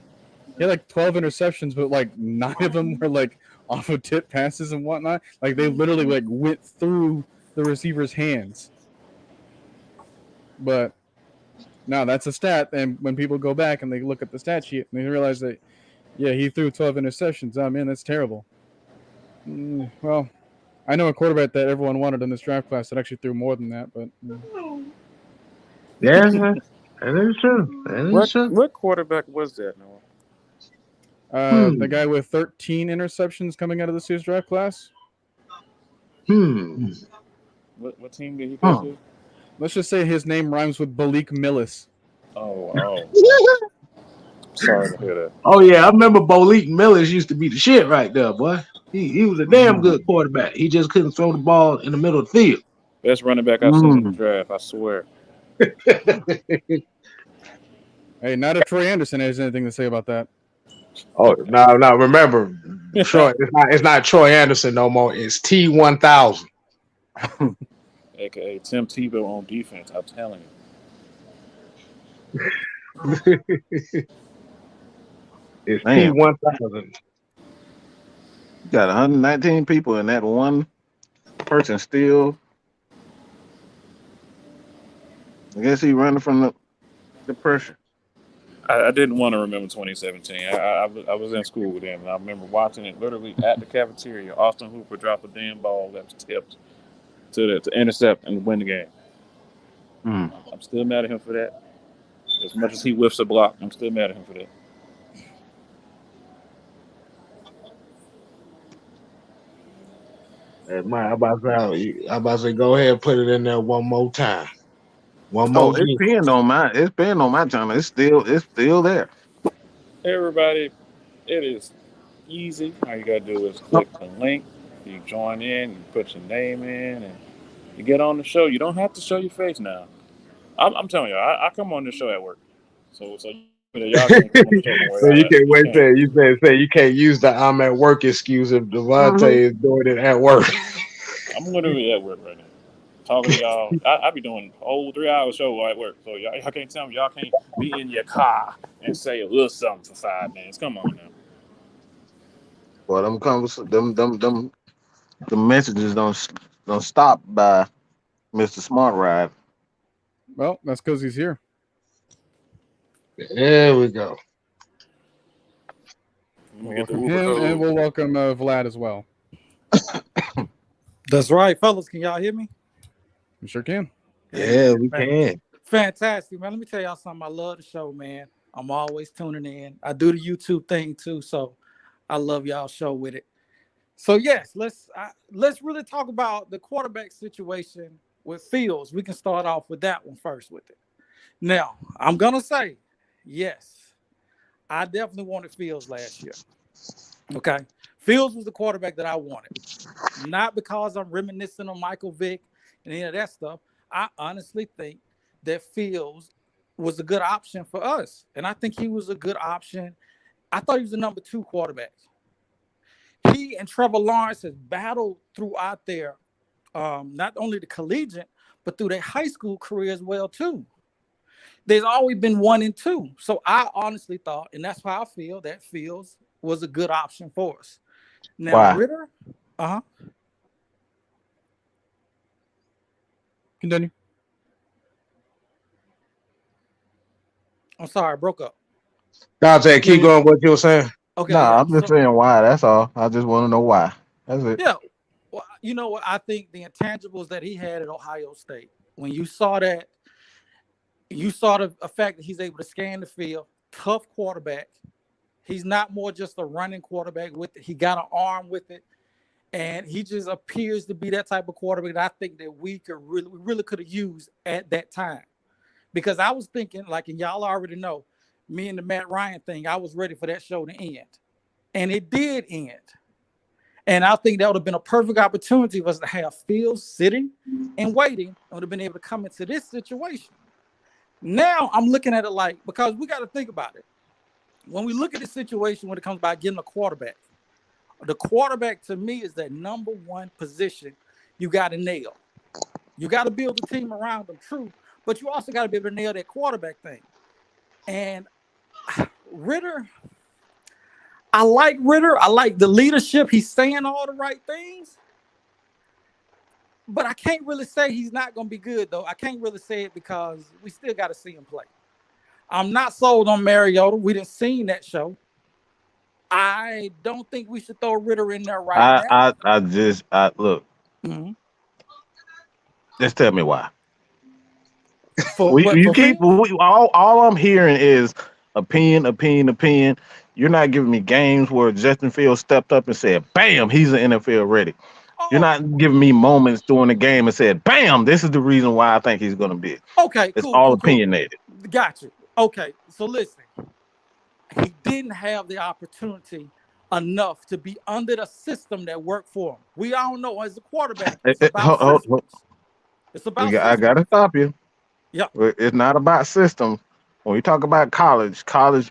He had like 12 interceptions, but like 9 of them were like off of tip passes and whatnot. Like they literally like went through the receiver's hands. But now that's a stat, and when people go back and they look at the stat sheet and they realize that, yeah, he threw 12 interceptions. Oh man, that's terrible. Well, I know a quarterback that everyone wanted in this draft class that actually threw more than that, but Yeah, that is true. That is true. What quarterback was that, Noah? the guy with 13 interceptions coming out of this year's draft class. What team did he go to? Let's just say his name rhymes with Malik Millis. Oh. Sorry to hear that. Oh yeah, I remember Malik Millis used to be the shit right there, boy. He was a damn good quarterback. He just couldn't throw the ball in the middle of the field. Best running back I've seen in the draft, I swear. Hey, not if Troy Anderson has anything to say about that. Oh no! Remember, Troy. It's not Troy Anderson no more. It's T1000. AKA Tim Tebow on defense. I'm telling you. It's T1000. You got 119 people in that one person still. I guess he running from the pressure. I didn't want to remember 2017. I was in school with him, and I remember watching it literally at the cafeteria. Austin Hooper dropped a damn ball that was tipped to intercept and win the game. Mm. I'm still mad at him for that. As much as he whiffs a block, I'm still mad at him for that. Hey, man, I'm about to say, go ahead and put it in there one more time. One Oh, more game. it's pinned on my channel. It's still there. Everybody, it is easy. All you gotta do is No, click the link. You join in, you put your name in, and you get on the show. You don't have to show your face now. I'm telling you, I come on this show at work, so y'all So can't come on the show from where y'all you at. can't You wait can't. there. You say you can't use the I'm at work excuse if Devontae mhm. is doing it at work. I'm literally at work right now, talking to y'all. I be doing a whole 3 hour show at work, so y'all can't tell me y'all can't be in your car and say a little something for 5 minutes. Come on now. Well, them the messages don't stop by Mr. Smart Ride. Well, that's because he's here. There we go. Let me We'll get the welcome Uber him, and code. we'll welcome Vlad as well. That's right, fellas. Can y'all hear me? We sure can. Yeah, we Man, can. fantastic, man. Let me tell y'all something. I love the show, man. I'm always tuning in. I do the YouTube thing too, so I love y'all show with it. So yes, let's really talk about the quarterback situation with Fields. We can start off with that one first with it. Now, I'm gonna say, yes, I definitely wanted Fields last year. Okay, Fields was the quarterback that I wanted. Not because I'm reminiscing on Michael Vick and any of that stuff. I honestly think that Fields was a good option for us. And I think he was a good option. I thought he was the number 2 quarterback. He and Trevor Lawrence has battled throughout their not only the collegiate, but through their high school career as well, too. There's always been 1 and 2. So I honestly thought, and that's how I feel, that Fields was a good option for us. Now, Why? Ritter, Continue. I'm sorry, I broke up. Dante, keep going what you were saying. No, Okay, yeah. I'm just So saying why. That's all. I just want to know why. That's it. yeah, well, you know what? I think the intangibles that he had at Ohio State, when you saw that, you saw the fact that he's able to scan the field, tough quarterback. He's not more just a running quarterback with it. He got an arm with it. And he just appears to be that type of quarterback that I think that we really could have used at that time. Because I was thinking, like, and y'all already know, me and the Matt Ryan thing, I was ready for that show to end. And it did end. And I think that would have been a perfect opportunity for us to have Fields sitting and waiting and would have been able to come into this situation. Now I'm looking at it like, because we got to think about it. When we look at the situation when it comes by getting a quarterback, the quarterback to me is that number 1 position you got to nail. You got to build a team around them, true, but you also got to be able to nail that quarterback thing. And Ritter, I like Ritter. I like the leadership. He's saying all the right things. But I can't really say he's not going to be good, though. I can't really say it because we still got to see him play. I'm not sold on Mariota. We didn't see that show. I don't think we should throw Ritter in there right now. I look. Mm-hmm. Just tell me why. For We what? you For keep Fields? all I'm hearing is opinion. You're not giving me games where Justin Fields stepped up and said, "Bam, he's an NFL ready." You're Oh, not giving me moments during the game and said, "Bam, this is the reason why I think he's going to be." okay, It's cool. all opinionated. Got you. Okay, so listen, he didn't have the opportunity enough to be under the system that worked for him. We all know as a quarterback, it's about Hold. systems. It's about I got to systems. stop you. Yeah. It's not about systems. When we talk about college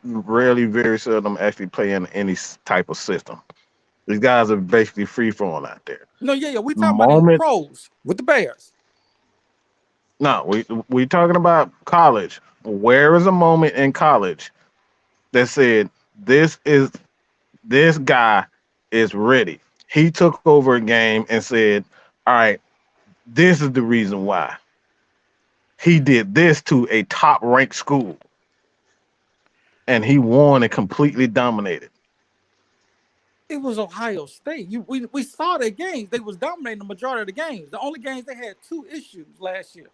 rarely, very seldom actually play in any type of system. These guys are basically free flowing out there. No, yeah. We talking about in the Moment. pros with the Bears. No, we talking about college. Where is a moment in college that said this guy is ready? He took over a game and said, "All right, this is the reason why he did this to a top ranked school." and he won and completely dominated. It was Ohio State. We saw their games. They was dominating the majority of the games. The only games they had 2 issues last year,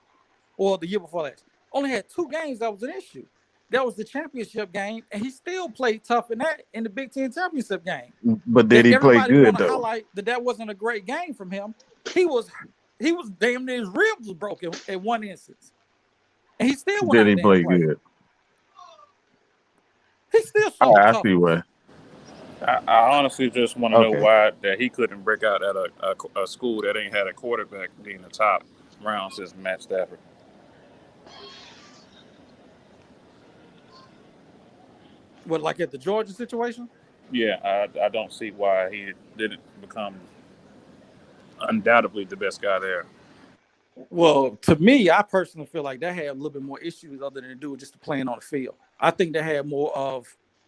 or the year before last. Only had 2 games that was an issue. That was the championship game, and he still played tough in the Big Ten championship game. But did he play good though? Highlight that wasn't a great game from him. He was damn near his ribs was broken in one instance, and he still went did he play good? He still showed I tough. see why. I honestly just want to know why that he couldn't break out at a school that ain't had a quarterback being the top round since Matt Stafford. What, like at the Georgia situation? Yeah, I don't see why he didn't become undoubtedly the best guy there. Well, to me, I personally feel like that had a little bit more issues other than to do with just playing on the field. I think they had more of,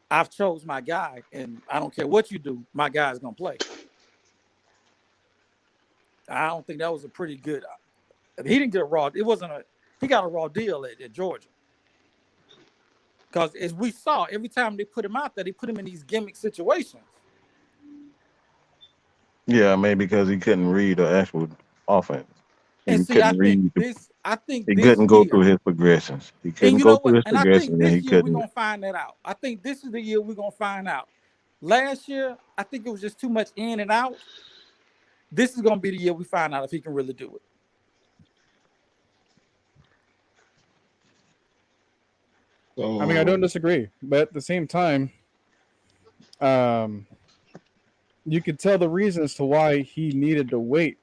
I've chose my guy, and I don't care what you do, my guy's gonna play. I don't think that was a pretty good. He didn't get a raw. It wasn't a. He got a raw deal at Georgia. Because as we saw, every time they put him out there, they put him in these gimmick situations. Yeah, maybe because he couldn't read the actual offense. And see, I think he couldn't go through his progressions. He couldn't go through his progressions, and he couldn't. We're gonna find that out. I think this is the year we're gonna find out. Last year, I think it was just too much in and out. This is gonna be the year we find out if he can really do it. I mean, I don't disagree, but at the same time, you could tell the reason as to why he needed to wait,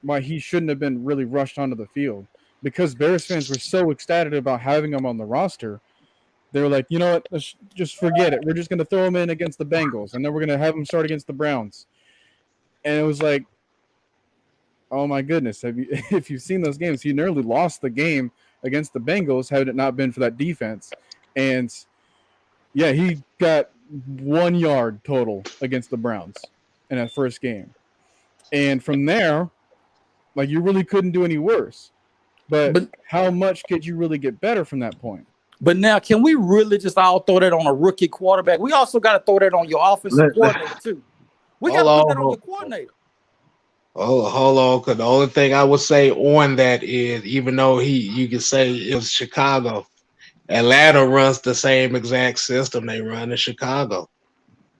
why he shouldn't have been really rushed onto the field, because Bears fans were so ecstatic about having him on the roster. They were like, you know what, let's just forget it. We're just going to throw him in against the Bengals, and then we're going to have him start against the Browns. And it was like, oh my goodness, if you've seen those games, he nearly lost the game against the Bengals had it not been for that defense. And yeah, he got 1 yard total against the Browns in that first game. And from there, like, you really couldn't do any worse. But how much could you really get better from that point? But now, can we really just all throw that on a rookie quarterback? We also got to throw that on your offensive coordinator too. We got to put that on your coordinator. Hold on, because the only thing I would say on that is, even though you could say it was Chicago, Atlanta runs the same exact system they run in Chicago.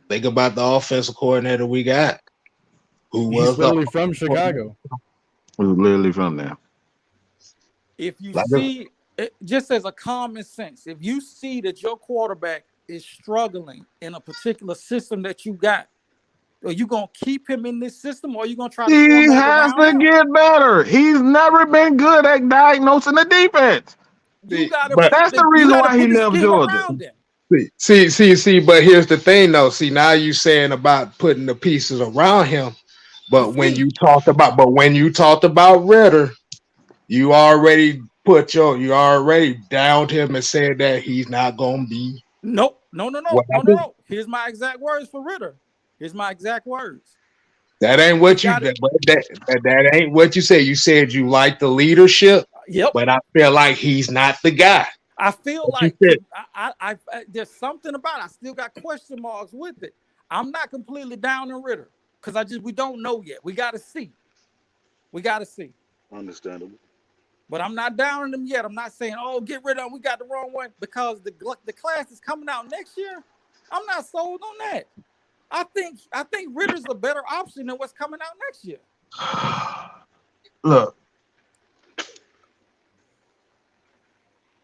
Think about the offensive coordinator we got, He's literally from Chicago. Who's literally from there. If you see, just as a common sense, if you see that your quarterback is struggling in a particular system that you got, are you going to keep him in this system, or are you going to try to? He has to get better. He's never been good at diagnosing the defense. But that's the reason why he left Georgia. See, but here's the thing, though. See, now you saying about putting the pieces around him, but when you talked about Ritter, you already downed him and said that he's not going to be. No. Here's my exact words for Ritter. Here's my exact words. That ain't what that ain't what you said. You said you like the leadership. Yep. But I feel like he's not the guy. I feel like I there's something about it. I still got question marks with it. I'm not completely down on Ritter because we don't know yet. We got to see. Understandable. But I'm not down on him yet. I'm not saying, oh, get rid of him. We got the wrong one, because the class is coming out next year. I'm not sold on that. I think Ritter's a better option than what's coming out next year. Look,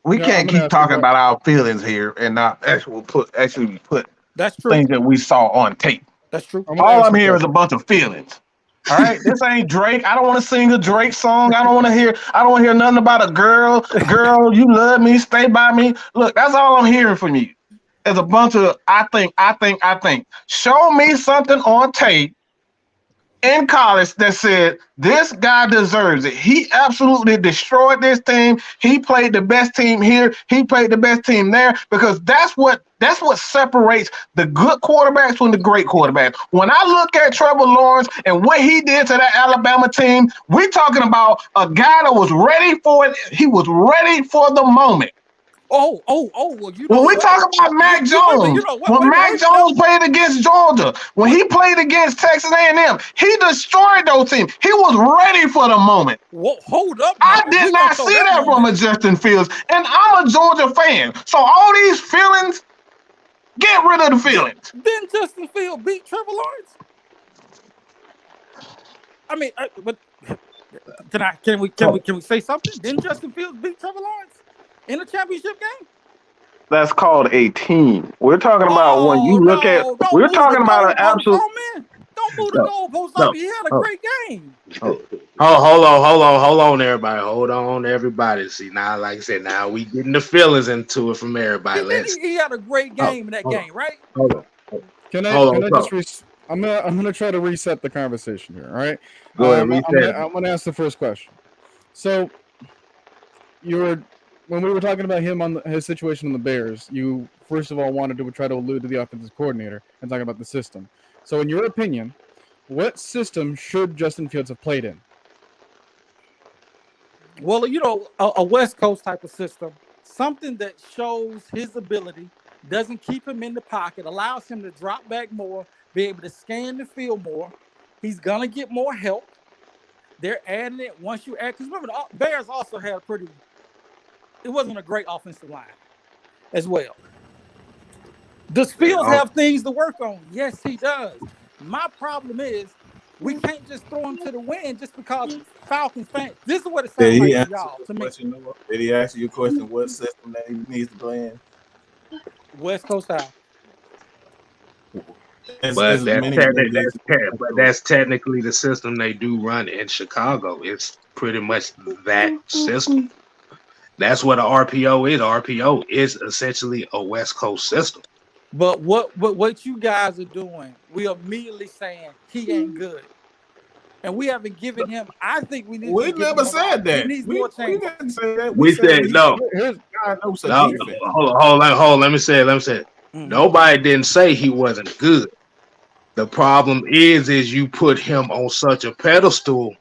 we can't keep talking about our feelings here and not actually put That's true. things that we saw on tape. That's true. All I'm hearing is a bunch of feelings. All right, this ain't Drake. I don't want to sing a Drake song. I don't want to hear nothing about a girl. Girl, you love me, stay by me. Look, that's all I'm hearing from you. There's a bunch of I think. Show me something on tape in college that said this guy deserves it. He absolutely destroyed this team. He played the best team here. He played the best team there, because that's what separates the good quarterbacks from the great quarterbacks. When I look at Trevor Lawrence and what he did to that Alabama team, we're talking about a guy that was ready for it. He was ready for the moment. Well, you know When we what? talk about Mac Jones, when Mac Jones played against Georgia, when he played against Texas A&M, he destroyed those teams. He was ready for the moment. Whoa, hold up I now. did We gonna not throw see that from moment. a Justin Fields, and I'm a Georgia fan. So all these feelings, get rid of the feelings. Didn't Justin Field beat Trevor Lawrence? I mean, but can we say something? Didn't Justin Fields beat Trevor Lawrence in a championship game? That's called a team. We're talking about when you Oh look at. no! Don't We're move the talking about an goalposts absolute. on man. Don't move the No, goalposts no, on me. He had a no. great game. Hold on, everybody. Hold on, everybody. See now, like I said, now we getting the feelings into it from everybody. He had a great game in that game, right? hold on. Can I Hold on, just I'm gonna try to reset the conversation here. All right. Go ahead, I'm gonna ask the first question. So when we were talking about him on his situation on the Bears, you first of all wanted to try to allude to the offensive coordinator and talking about the system. So in your opinion, what system should Justin Fields have played in? Well, you know, a West Coast type of system, something that shows his ability, doesn't keep him in the pocket, allows him to drop back more, be able to scan the field more. He's gonna get more help. They're adding it once you add, because remember the Bears also had it wasn't a great offensive line as well. Does Fields have things to work on? Yes, he does. My problem is we can't just throw him to the wind just because Falcons fans. This is what it sounds like to y'all. To me, did he ask you a question? What system that he needs to play in? West Coast style. But that's technically the system they do run in Chicago. It's pretty much that system. That's what an RPO is. RPO is essentially a West Coast system. But what you guys are doing, we are immediately saying he ain't good. And we haven't given him. I think we need. We never said that. He needs more change. We didn't say that. We said no. Hold on. Let me say it. Mm-hmm. Nobody didn't say he wasn't good. The problem is you put him on such a pedestal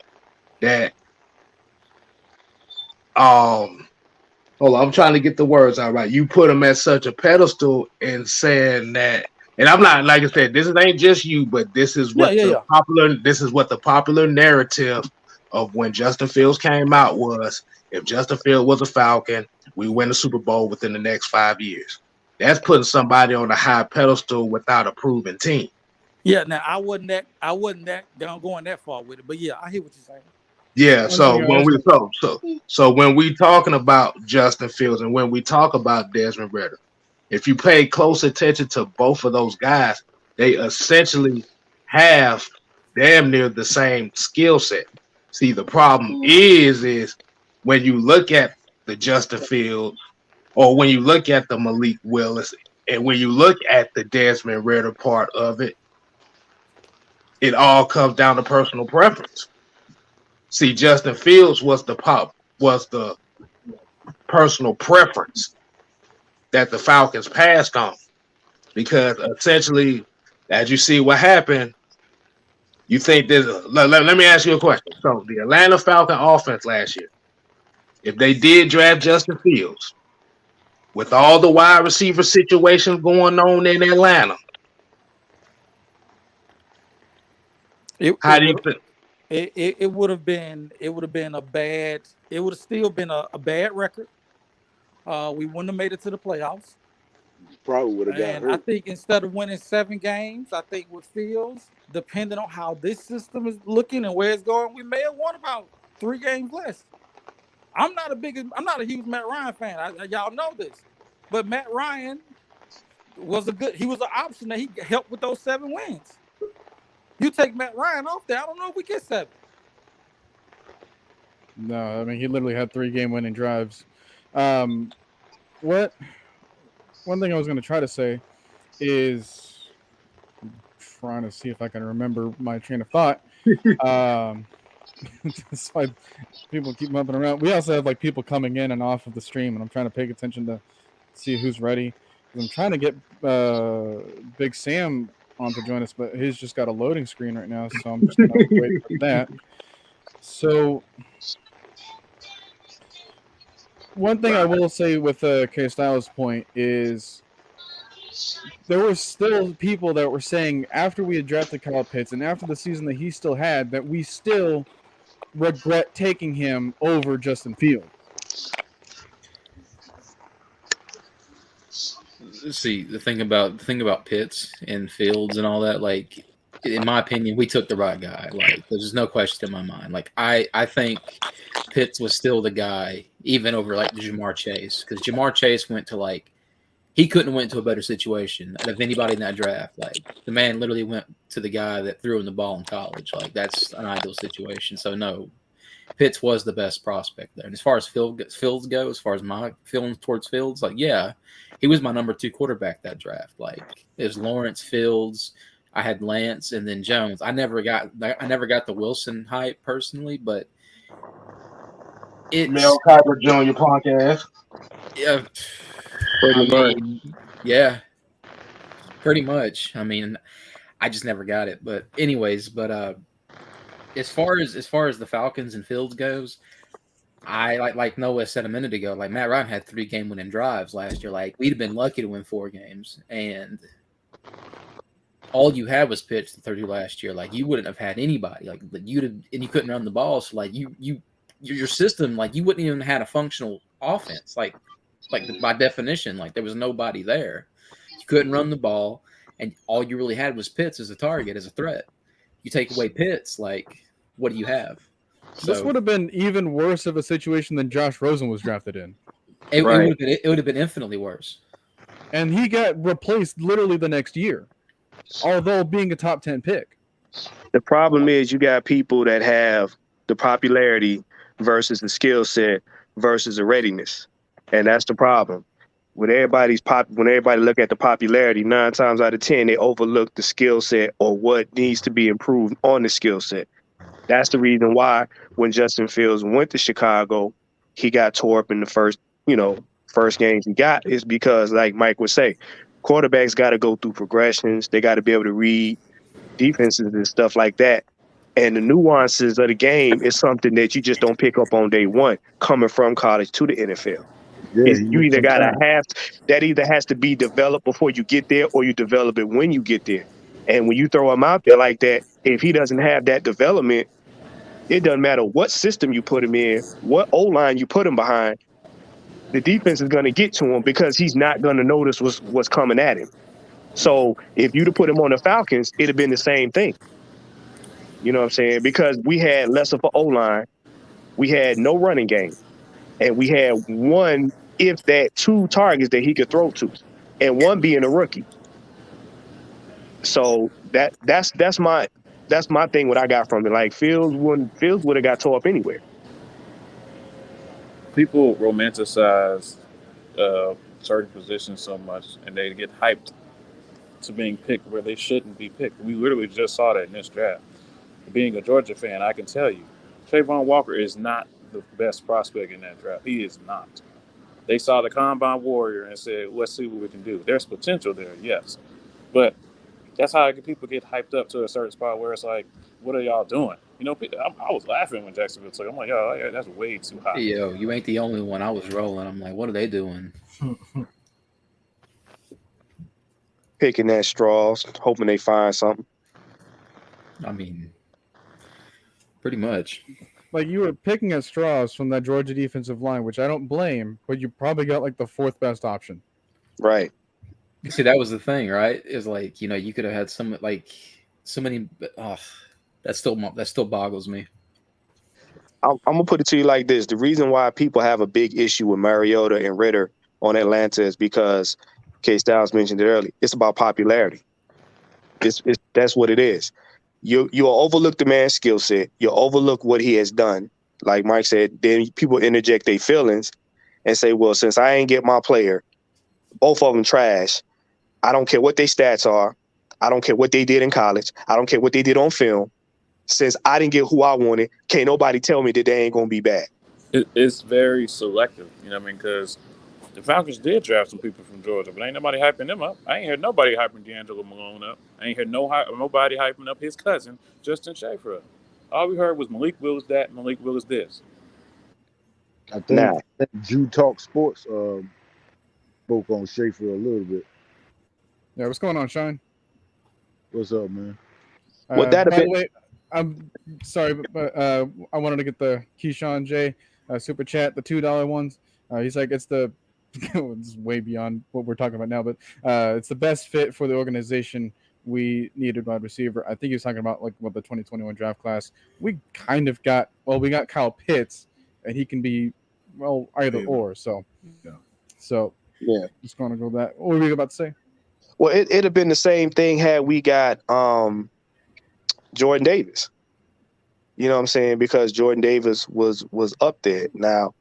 that hold on, I'm trying to get the words out right. You put him at such a pedestal and saying that, and I'm not, like I said, this ain't just you, but this is what the popular narrative of when Justin Fields came out was. If Justin Fields was a Falcon, we win the Super Bowl within the next 5 years. That's putting somebody on a high pedestal without a proven team. Yeah, now I wasn't going that far with it, but yeah, I hear what you're saying. Yeah, so when we talking about Justin Fields and when we talk about Desmond Ridder, if you pay close attention to both of those guys, they essentially have damn near the same skill set. See, the problem is when you look at the Justin Fields or when you look at the Malik Willis and when you look at the Desmond Ridder part of it, it all comes down to personal preference. See, Justin Fields was the personal preference that the Falcons passed on, because essentially, as you see what happened, you think there's let me ask you a question. So the Atlanta Falcon offense last year, if they did draft Justin Fields, with all the wide receiver situations going on in Atlanta, how do you think? It would have still been a bad record. We wouldn't have made it to the playoffs. Probably would have got hurt. I think instead of winning 7 games, I think with Fields, depending on how this system is looking and where it's going, we may have won about 3 games less. I'm not a huge Matt Ryan fan. Y'all know this, but Matt Ryan was an option that he helped with those 7 wins. You take Matt Ryan off there, I don't know if we get 7. No, I mean, he literally had 3 game-winning drives. One thing I was going to try to say is, I'm trying to see if I can remember my train of thought. That's why people keep bumping around. We also have like people coming in and off of the stream, and I'm trying to pay attention to see who's ready. I'm trying to get Big Sam on to join us, but he's just got a loading screen right now, so I'm just going to wait for that. So One thing I will say with K Styles' point is there were still people that were saying after we had drafted Kyle Pitts and after the season that he still had that we still regret taking him over Justin Fields. See, the thing about Pitts and Fields and all that, like, in my opinion, we took the right guy. Like, there's no question in my mind. Like, I think Pitts was still the guy, even over like Jamar Chase, because Jamar Chase went to like he couldn't have went to a better situation out of anybody in that draft. Like, the man literally went to the guy that threw him the ball in college. Like, that's an ideal situation. So no, Pitts was the best prospect there. And as far as Fields go, as far as my feelings towards Fields, like, yeah, he was my number 2 quarterback that draft. Like, it was Lawrence, Fields. I had Lance and then Jones. I never got the Wilson hype personally, but it's Mel Kiper Jr. punk ass. yeah. Pretty much. Yeah, pretty much. I mean, I just never got it. But anyways, as far as the Falcons and Fields goes, I like Noah said a minute ago, like Matt Ryan had 3 game-winning drives last year. Like, we'd have been lucky to win 4 games, and all you had was Pitts to 30 last year. Like, you wouldn't have had anybody. Like, and you couldn't run the ball. So like your system, like, you wouldn't even had a functional offense. Like by definition, like, there was nobody there. You couldn't run the ball, and all you really had was Pitts as a target, as a threat. You take away Pitts, like, what do you have? This would have been even worse of a situation than Josh Rosen was drafted in. It would have been infinitely worse. And he got replaced literally the next year, although being a top 10 pick. The problem is you got people that have the popularity versus the skill set versus the readiness. And that's the problem. When everybody look at the popularity, 9 times out of 10, they overlook the skill set or what needs to be improved on the skill set. That's the reason why when Justin Fields went to Chicago, he got tore up in the first games he got, is because, like Mike would say, quarterbacks got to go through progressions. They got to be able to read defenses and stuff like that. And the nuances of the game is something that you just don't pick up on day one, coming from college to the NFL. Yeah, You either gotta that either has to be developed before you get there, or you develop it when you get there. And when you throw him out there like that, if he doesn't have that development, it doesn't matter what system you put him in, what O-line you put him behind, the defense is going to get to him because he's not going to notice what's coming at him. So if you'd have put him on the Falcons, it'd have been the same thing. You know what I'm saying? Because we had less of an O-line, we had no running game, and we had 1, if that 2 targets that he could throw to, and 1 being a rookie. So that's my thing. What I got from it, like Fields would have got tore up anywhere. People romanticize certain positions so much, and they get hyped to being picked where they shouldn't be picked. We literally just saw that in this draft. Being a Georgia fan, I can tell you, Trayvon Walker is not the best prospect in that draft. He is not. They saw the Combine Warrior and said, let's see what we can do. There's potential there, yes. But that's how people get hyped up to a certain spot where it's like, what are y'all doing? You know, I was laughing when Jacksonville took. I'm like, yo, that's way too high. Yo, you ain't the only one. I was rolling. I'm like, what are they doing? Picking at straws, hoping they find something. I mean, pretty much. Like, you were picking at straws from that Georgia defensive line, which I don't blame, but you probably got like the 4th best option. Right. See, that was the thing, right? Is like, you know, you could have had so many. That still boggles me. I'm gonna put it to you like this: the reason why people have a big issue with Mariota and Ritter on Atlanta is because K. Styles mentioned it earlier. It's about popularity. That's what it is. You'll overlook the man's skill set. You'll overlook what he has done. Like Mike said, then people interject their feelings and say, well, since I ain't get my player, both of them trash. I don't care what their stats are. I don't care what they did in college. I don't care what they did on film. Since I didn't get who I wanted, can't nobody tell me that they ain't going to be bad. It's very selective, you know what I mean? Because the Falcons did draft some people from Georgia, but ain't nobody hyping them up. I ain't heard nobody hyping D'Angelo Malone up. I ain't heard nobody hyping up his cousin, Justin Schaefer up. All we heard was Malik Willis that, Malik Willis this. I think Now, Jew Talk Sports spoke on Schaefer a little bit. Yeah, what's going on, Shine? What's up, man? would that have By the been? way, I'm sorry, but I wanted to get the Keyshawn J super chat, the $2 ones. He's like, it's the it's way beyond what we're talking about now, but it's the best fit for the organization. We needed wide receiver. I think he was talking about like what the 2021 draft class. We kind of got we got Kyle Pitts, and he can be either or. So Yeah. so Yeah. just gonna go that. What were you about to say? Well, it'd have been the same thing had we got Jordan Davis. You know what I'm saying? Because Jordan Davis was up there. Now,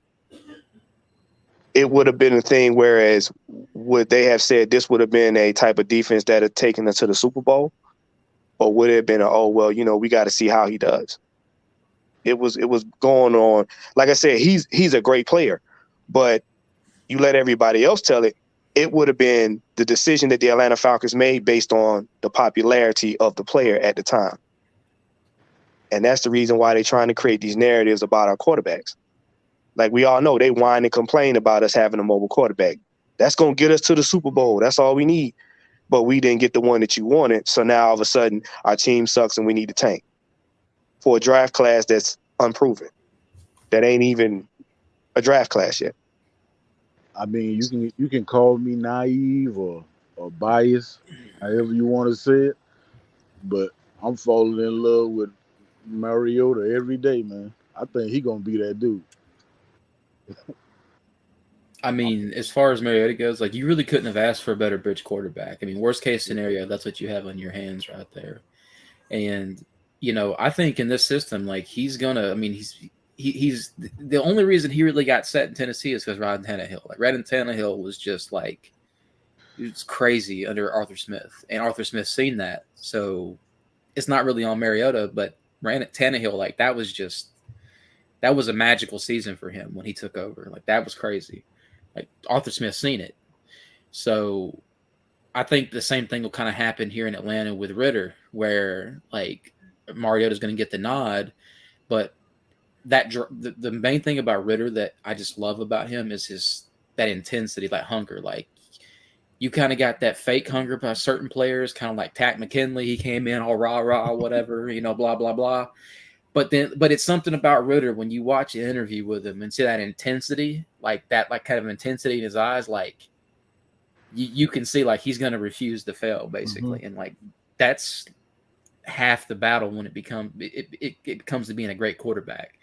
it would have been a thing, whereas would they have said this would have been a type of defense that had taken us to the Super Bowl? Or would it have been we got to see how he does? It was going on. Like I said, he's a great player, but you let everybody else tell it. It would have been the decision that the Atlanta Falcons made based on the popularity of the player at the time. And that's the reason why they're trying to create these narratives about our quarterbacks. Like we all know, they whine and complain about us having a mobile quarterback. That's going to get us to the Super Bowl. That's all we need. But we didn't get the one that you wanted. So now all of a sudden our team sucks and we need to tank for a draft class that's unproven. That ain't even a draft class yet. I mean, you can call me naive or biased, however you want to say it, but I'm falling in love with Mariota every day, man. I think he gonna be that dude. I mean, as far as Mariota goes, like you really couldn't have asked for a better bridge quarterback. I mean, worst case scenario, that's what you have on your hands right there. And I think in this system, like he's gonna. I mean, he's the only reason he really got set in Tennessee is because Ryan Tannehill. Like Ryan Tannehill was just like it's crazy under Arthur Smith, and Arthur Smith seen that. So it's not really on Mariota, but Ryan Tannehill, like that was a magical season for him when he took over. Like that was crazy. Like Arthur Smith seen it. So I think the same thing will kind of happen here in Atlanta with Ritter, where like Mariota's going to get the nod, but the main thing about Ritter that I just love about him is that intensity, that hunger. Like you kind of got that fake hunger by certain players, kind of like Tack McKinley. He came in all rah whatever, blah blah blah. But it's something about Ritter when you watch an interview with him and see that intensity, like that, like kind of intensity in his eyes, like you can see like he's going to refuse to fail basically. And like, that's half the battle when it comes to being a great quarterback.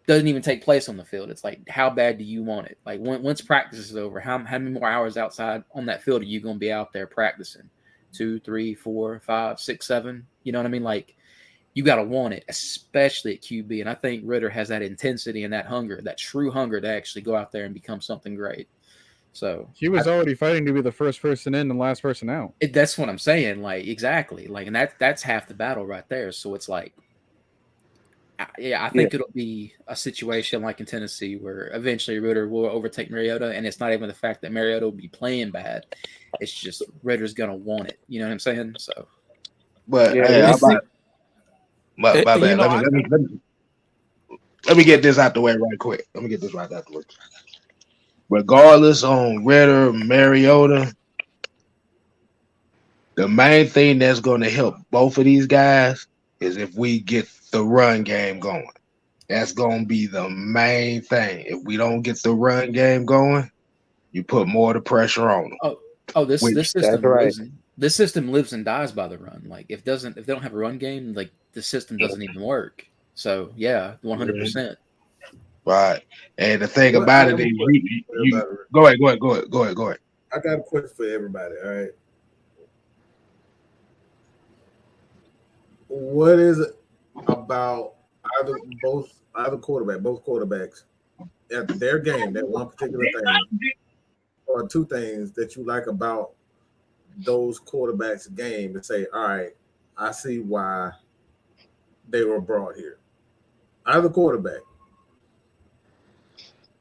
Doesn't even take place on the field. It's like, how bad do you want it? Like once practice is over, how many more hours outside on that field are you going to be out there practicing? 2, 3, 4, 5, 6, 7. You know what I mean? Like, you got to want it, especially at QB. And I think Ritter has that intensity and that hunger, that true hunger to actually go out there and become something great. So he was already fighting to be the first person in and last person out. That's what I'm saying. Like, exactly. Like, and that's half the battle right there. So it's like, I think it'll be a situation like in Tennessee where eventually Ritter will overtake Mariota. And it's not even the fact that Mariota will be playing bad. It's just Ritter's going to want it. You know what I'm saying? So, but Yeah, hey, yeah. my bad. Let me get this out the way right quick. Let me get this right out the way. Regardless on Ritter, Mariota, the main thing that's going to help both of these guys is if we get the run game going. That's going to be the main thing. If we don't get the run game going, you put more of the pressure on them. This system That's right. this system lives and dies by the run. Like if they don't have a run game, like the system doesn't even work. So yeah, 100%. Right. And the thing What- about I it have a is, question for you everybody. go ahead. I got a question for everybody. All right. What is it about both quarterbacks at their game, that one particular thing, or two things that you like about those quarterbacks' game to say, all right, I see why they were brought here. Either quarterback.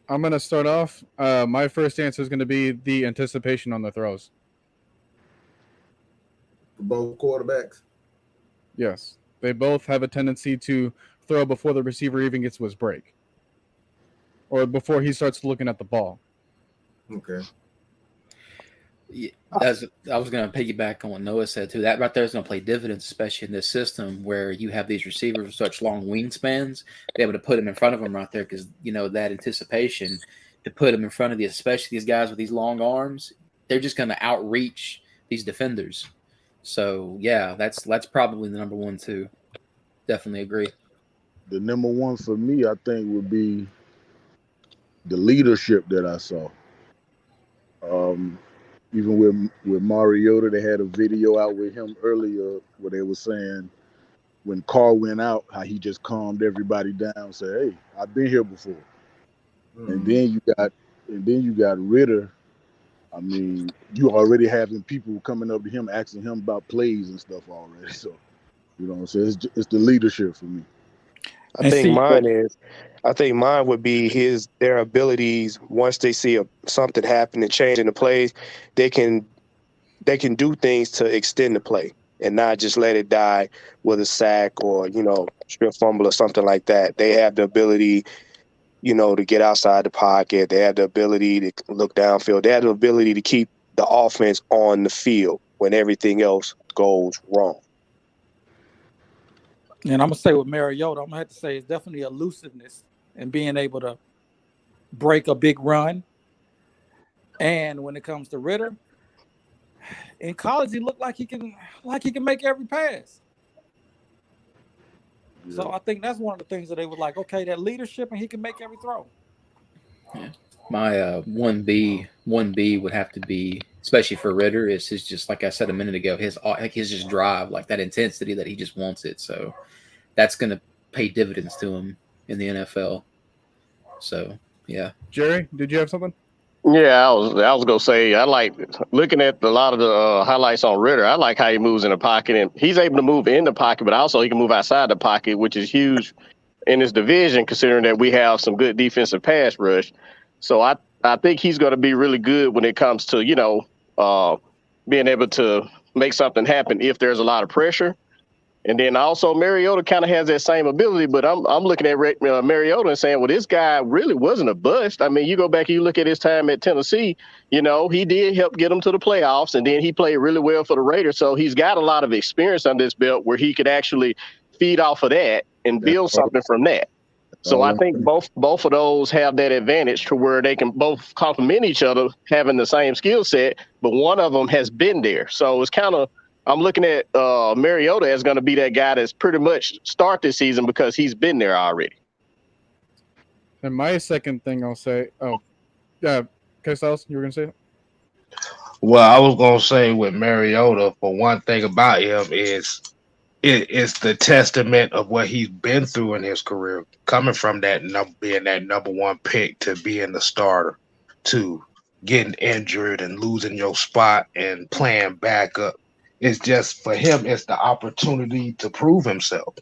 I'm going to start off. My first answer is going to be the anticipation on the throws. For both quarterbacks. Yes. They both have a tendency to throw before the receiver even gets to his break. or before he starts looking at the ball. Okay. Yeah, I was going to piggyback on what Noah said too. That right there is going to play dividends, especially in this system where you have these receivers with such long wingspans. Be able to put them in front of them right there because that anticipation to put them in front of especially these guys with these long arms. They're just going to outreach these defenders. So yeah, that's probably the number one too. Definitely agree. The number one for me, I think, would be the leadership that I saw. Even with Mariota, they had a video out with him earlier where they were saying when Carr went out, how he just calmed everybody down, said, "Hey, I've been here before." And then you got Ritter. I mean, you already having people coming up to him asking him about plays and stuff already. So, you know what I'm saying? It's the leadership for me. I think mine would be their abilities. Once they see something happen and change in the plays, they can do things to extend the play and not just let it die with a sack or strip fumble or something like that. They have the ability, to get outside the pocket. They have the ability to look downfield. They have the ability to keep the offense on the field when everything else goes wrong. And I'm gonna say with Mariota, I'm gonna have to say it's definitely elusiveness and being able to break a big run. And when it comes to Ritter, in college he looked like he can make every pass. Yeah. So I think that's one of the things that they were like, okay, that leadership and he can make every throw. Yeah. My 1B would have to be, especially for Ritter, is his, just like I said a minute ago, his just drive, like that intensity that he just wants it. So that's going to pay dividends to him in the NFL. So, yeah. Jerry, did you have something? Yeah, I was gonna say I like looking at a lot of the highlights on Ritter. I like how he moves in the pocket, and he's able to move in the pocket, but also he can move outside the pocket, which is huge in this division, considering that we have some good defensive pass rush. So I think he's going to be really good when it comes to being able to make something happen if there's a lot of pressure. And then also Mariota kind of has that same ability, but I'm looking at Mariota and saying, well, this guy really wasn't a bust. I mean, you go back and you look at his time at Tennessee, he did help get them to the playoffs, and then he played really well for the Raiders. So he's got a lot of experience on this belt where he could actually feed off of that and build something from that. So I think both of those have that advantage to where they can both complement each other, having the same skill set, but one of them has been there. So it's kind of, I'm looking at Mariota as going to be that guy that's pretty much start this season because he's been there already. And my second thing I'll say, Styles, you were going to say it? Well, I was going to say with Mariota, for one thing about him is it's the testament of what he's been through in his career, coming from being that number one pick to being the starter, to getting injured and losing your spot and playing backup. It's just for him, it's the opportunity to prove himself.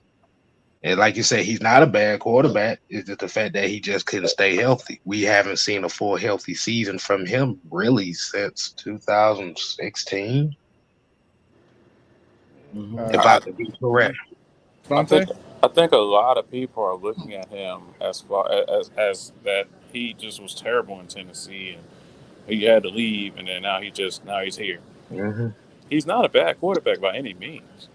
And like you say, he's not a bad quarterback. It's just the fact that he just couldn't stay healthy. We haven't seen a full healthy season from him really since 2016. If I could be correct. I think a lot of people are looking at him as far as that he just was terrible in Tennessee and he had to leave, and then now he's here. Mm-hmm. He's not a bad quarterback by any means.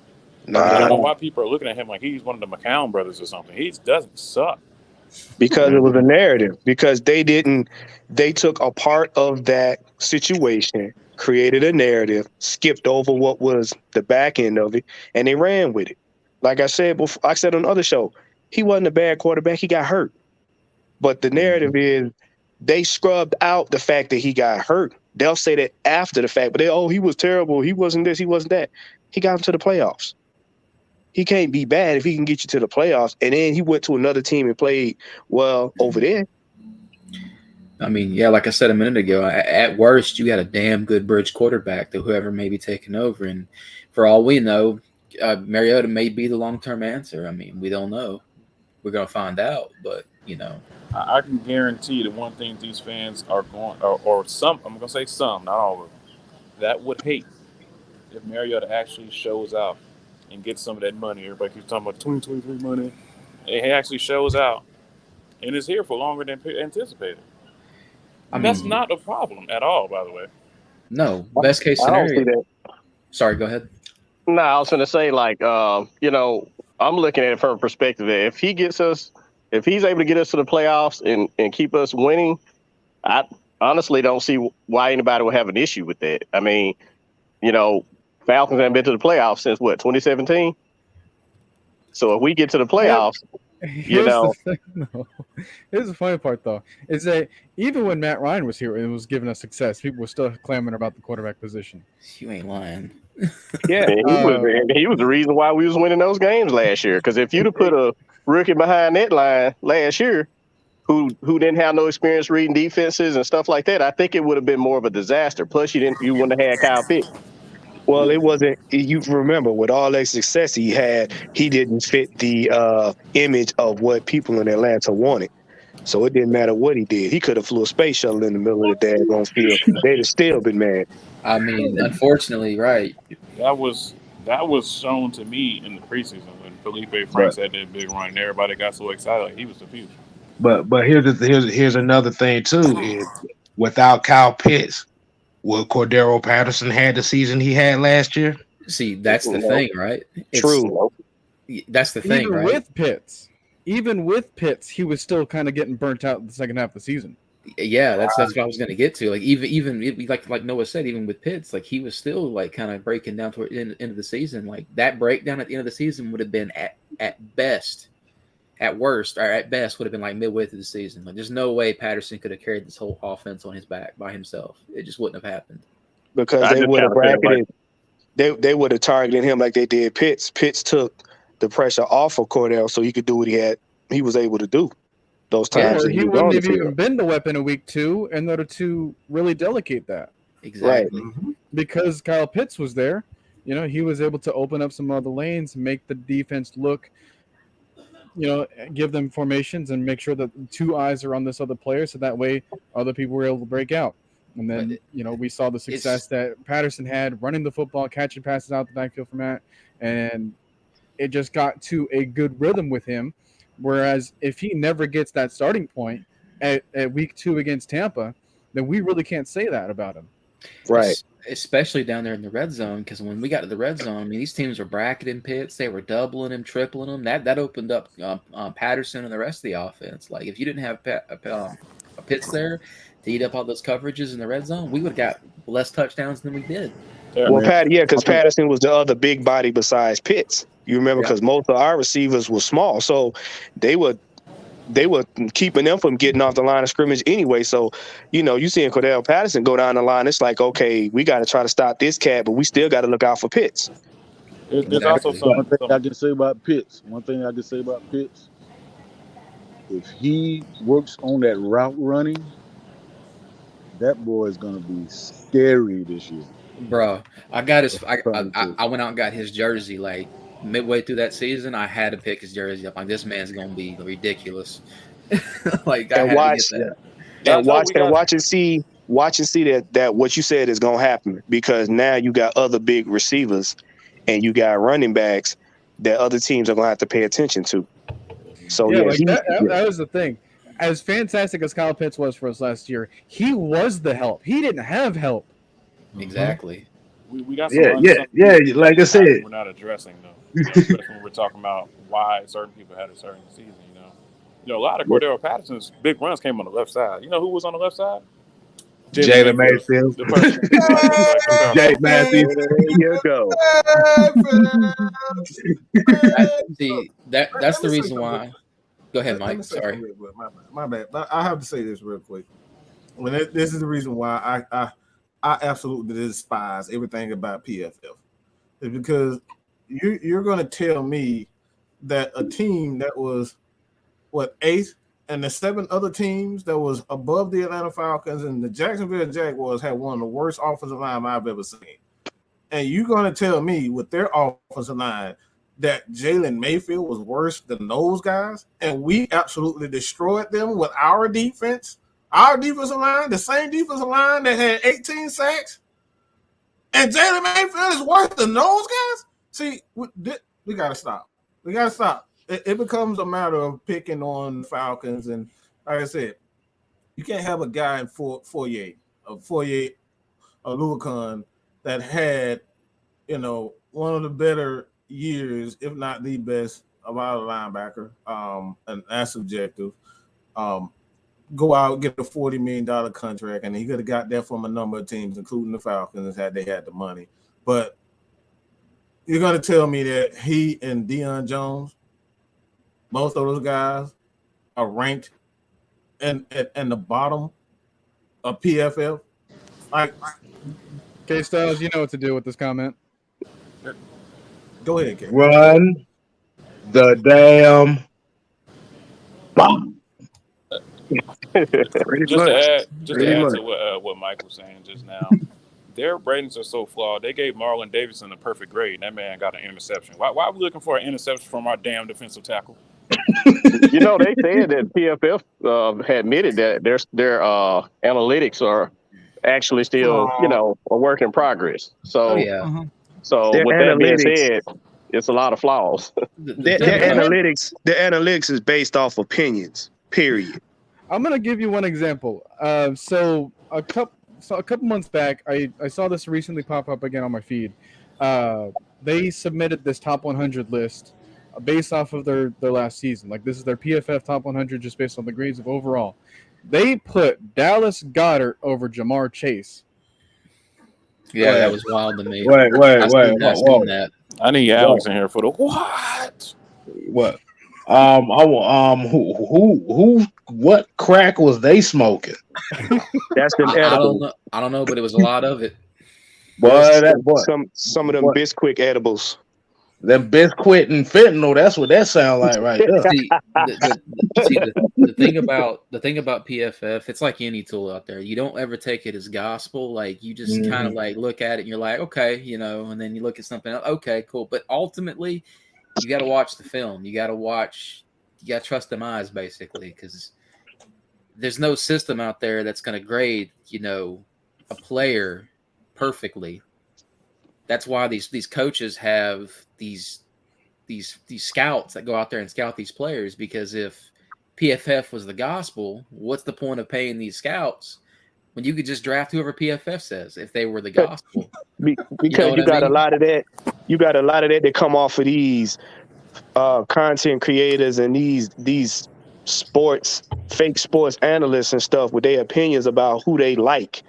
I don't know why people are looking at him like he's one of the McCown brothers or something. He doesn't suck. Because it was a narrative. Because they took a part of that situation, created a narrative, skipped over what was the back end of it, and they ran with it. Like I said before, I said on the other show, he wasn't a bad quarterback. He got hurt. But the narrative is they scrubbed out the fact that he got hurt. They'll say that after the fact, but he was terrible. He wasn't this, he wasn't that. He got him to the playoffs. He can't be bad if he can get you to the playoffs. And then he went to another team and played well over there. I mean, yeah, like I said a minute ago, at worst, you got a damn good bridge quarterback to whoever may be taking over. And for all we know, Mariota may be the long-term answer. I mean, we don't know. We're going to find out, but, I can guarantee the one thing these fans are going, or some, I'm going to say some, not all of them, that would hate if Mariota actually shows out and gets some of that money. Everybody keeps talking about 2023 money. He actually shows out and it's here for longer than anticipated. I That's mean, not a problem at all, by the way. no. Best case I don't see scenario. that. Sorry, go ahead. No, I was going to say, like, I'm looking at it from a perspective that if he's able to get us to the playoffs and keep us winning, I honestly don't see why anybody would have an issue with that. I mean, Falcons haven't been to the playoffs since what, 2017? So if we get to the playoffs, Here's the thing, though. Here's the funny part, though, is that even when Matt Ryan was here and was giving us success, people were still clamoring about the quarterback position. You ain't lying. Yeah, and he was the reason why we was winning those games last year. Because if you'd have put a rookie behind that line last year, who didn't have no experience reading defenses and stuff like that, I think it would have been more of a disaster. Plus, you wouldn't have had Kyle Pitts. Well, it wasn't. You remember, with all that success he had, he didn't fit the image of what people in Atlanta wanted. So it didn't matter what he did. He could have flew a space shuttle in the middle of the daggone field. They'd have still been mad. I mean, unfortunately, right. That was shown to me in the preseason when Felipe Franks had that big run and everybody got so excited like he was the future. But here's another thing too. Is without Kyle Pitts, would Cordero Patterson had the season he had last year? See, that's the thing, right? True. That's the thing, even right? Even with Pitts, he was still kind of getting burnt out in the second half of the season. Yeah, that's what I was going to get to. Like even like Noah said, even with Pitts, like he was still like kind of breaking down toward the end of the season. Like that breakdown at the end of the season would have been at best, at worst, or at best would have been like midway through the season. Like there's no way Patterson could have carried this whole offense on his back by himself. It just wouldn't have happened. Because they would have bracketed. They would have targeted him like they did Pitts. Pitts took the pressure off of Cordell so he could do what he was able to do those times. Yeah, he wouldn't have even been the weapon in week 2 in order to really delegate that. Exactly. Right. Because Kyle Pitts was there. He was able to open up some other lanes, make the defense look, give them formations and make sure that 2 eyes are on this other player. So that way other people were able to break out. And then, we saw the success that Patterson had running the football, catching passes out the backfield from Matt. And it just got to a good rhythm with him. Whereas if he never gets that starting point at week 2 against Tampa, then we really can't say that about him. Right. Especially down there in the red zone, because when we got to the red zone, I mean, these teams were bracketing Pitts. They were doubling him, tripling him. That opened up Patterson and the rest of the offense. Like, if you didn't have Pitts there to eat up all those coverages in the red zone, we would have got less touchdowns than we did. Well, because Patterson was the other big body besides Pitts. You remember, because most of our receivers were small, so they were keeping them from getting off the line of scrimmage anyway. So, you seeing Cordell Patterson go down the line, it's like, okay, we got to try to stop this cat, but we still got to look out for Pitts. There's also one thing I can say about Pitts. If he works on that route running, that boy is gonna be scary this year. Bro, I got his. I went out and got his jersey like midway through that season. I had to pick his jersey up. Like, this man's gonna be ridiculous. Like, I had to get that. Watch and see that what you said is gonna happen, because now you got other big receivers and you got running backs that other teams are gonna have to pay attention to. So that was the thing. As fantastic as Kyle Pitts was for us last year, he was the help. He didn't have help. Exactly. We got some like I said, we're not addressing though. Especially when we're talking about why certain people had a certain season. A lot of Cordero Patterson's big runs came on the left side. You know who was on the left side? Jalen Mayfield. Jake Matthews. There you go. See, that's the reason why. Go ahead, Mike. Sorry. My bad. But I have to say this real quick. This is the reason why I absolutely despise everything about PFF. It's because you're going to tell me that a team that was, 8th, and the 7 other teams that was above the Atlanta Falcons and the Jacksonville Jaguars had one of the worst offensive line I've ever seen. And you're going to tell me with their offensive line that Jalen Mayfield was worse than those guys, and we absolutely destroyed them with our defense, our defensive line, the same defensive line that had 18 sacks, and Jalen Mayfield is worse than those guys? See, we got to stop. We got to stop. it becomes a matter of picking on the Falcons, and like I said, you can't have a guy in Fourier, Oluokun, that had, one of the better years, if not the best, of our linebacker, and that's subjective. Go out, get a $40 million contract, and he could have got that from a number of teams, including the Falcons, had they had the money. But you're going to tell me that he and Deion Jones, both of those guys, are ranked in the bottom of PFF? Like, K-Styles, you know what to do with this comment. Go ahead, K. Run the damn ball. Just to add to what Mike was saying just now, their ratings are so flawed. They gave Marlon Davidson a perfect grade, and that man got an interception. Why are we looking for an interception from our damn defensive tackle? You know, they said that PFF had admitted that their analytics are actually still, a work in progress. So, so Their with that being analytics- said, it's a lot of flaws. Their analytics is based off opinions. Period. I'm gonna give you one example. So a couple months back, I saw this recently pop up again on my feed. They submitted this top 100 list based off of their last season. Like, this is their PFF top 100 just based on the grades of overall. They put Dallas Goedert over Jamar Chase. Yeah, that was wild to me. Wait. That. I need Alex in here for the what? What? What crack was they smoking? That's the edible. I don't know, but it was a lot of it. Some of them Bisquick edibles. Them Bisquick and fentanyl. That's what that sound like right there. The thing about PFF, it's like any tool out there. You don't ever take it as gospel. Like, you just kind of like look at it and you're like, okay, and then you look at something else. Okay, cool. But ultimately, you got to watch the film. You got to trust them eyes, basically, because there's no system out there that's going to grade, a player perfectly. That's why these coaches have these scouts that go out there and scout these players, because if PFF was the gospel, what's the point of paying these scouts when you could just draft whoever PFF says if they were the gospel? Because you got a lot of that. You got a lot of that that come off of these content creators and these fake sports analysts and stuff with their opinions about who they like.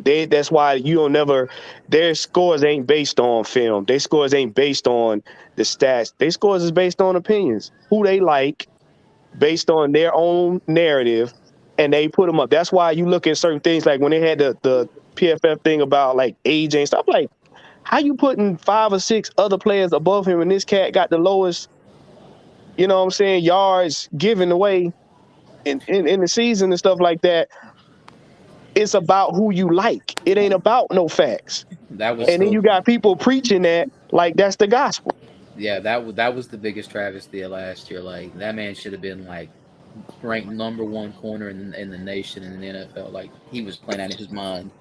That's why you don't never. Their scores ain't based on film. Their scores ain't based on the stats. Their scores is based on opinions, who they like, based on their own narrative, and they put them up. That's why you look at certain things, like when they had the PFF thing about like age and stuff. Like, how you putting 5 or 6 other players above him, and this cat got the lowest, yards given away in the season and stuff like that. It's about who you like. It ain't about no facts. Then you got people preaching that like that's the gospel. Yeah, that was the biggest travesty of last year. Like, that man should have been like ranked number 1 corner in the nation in the NFL. Like, he was playing out of his mind.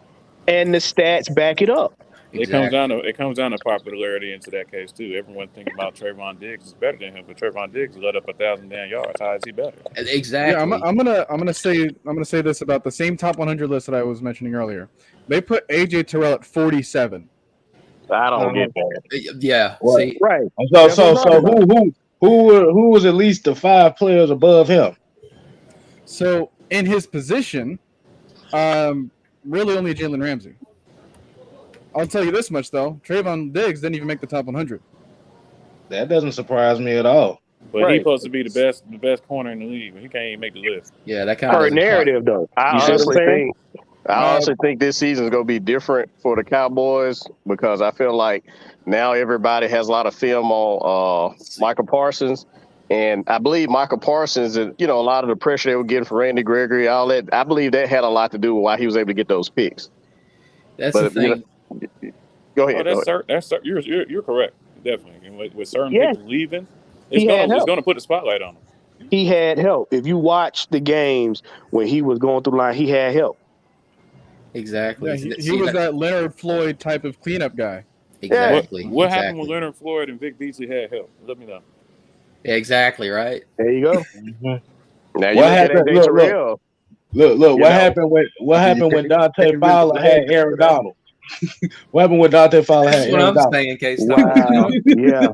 And the stats back it up. Exactly. It comes down to popularity into that case too. Everyone thinking about Trayvon Diggs is better than him, but Trayvon Diggs let up 1,000 damn yards. How is he better? Exactly. Yeah, I'm gonna say this about the same top 100 list that I was mentioning earlier. They put AJ Terrell at 47. I don't get that. Yeah. Well, See, right. So who was at least the 5 players above him? So in his position, really only Jalen Ramsey. I'll tell you this much though: Trayvon Diggs didn't even make the top 100. That doesn't surprise me at all. But he's supposed to be the best corner in the league, but he can't even make the list. Yeah, that kind Per of narrative though. I honestly think this season is going to be different for the Cowboys, because I feel like now everybody has a lot of film on Michael Parsons. And I believe Michael Parsons, and a lot of the pressure they were getting from Randy Gregory, all that, I believe that had a lot to do with why he was able to get those picks. That's the thing. Go ahead. You're correct, definitely. And with certain people leaving, it's going to put the spotlight on him. He had help. If you watch the games when he was going through the line, he had help. Exactly. Yeah, he was that Leonard Floyd type of cleanup guy. Exactly. What happened when Leonard Floyd and Vic Beasley had help? Let me know. Exactly, right? There you go. Mhm. Now you What look at happened? AJ Look, Terrell. look. You know, What You happened when Dante can't really Fowler blame had him Aaron for that. Donald? What happened when Dante Fowler This had is what Aaron I'm Donald? saying, K-Star. wow. Yeah.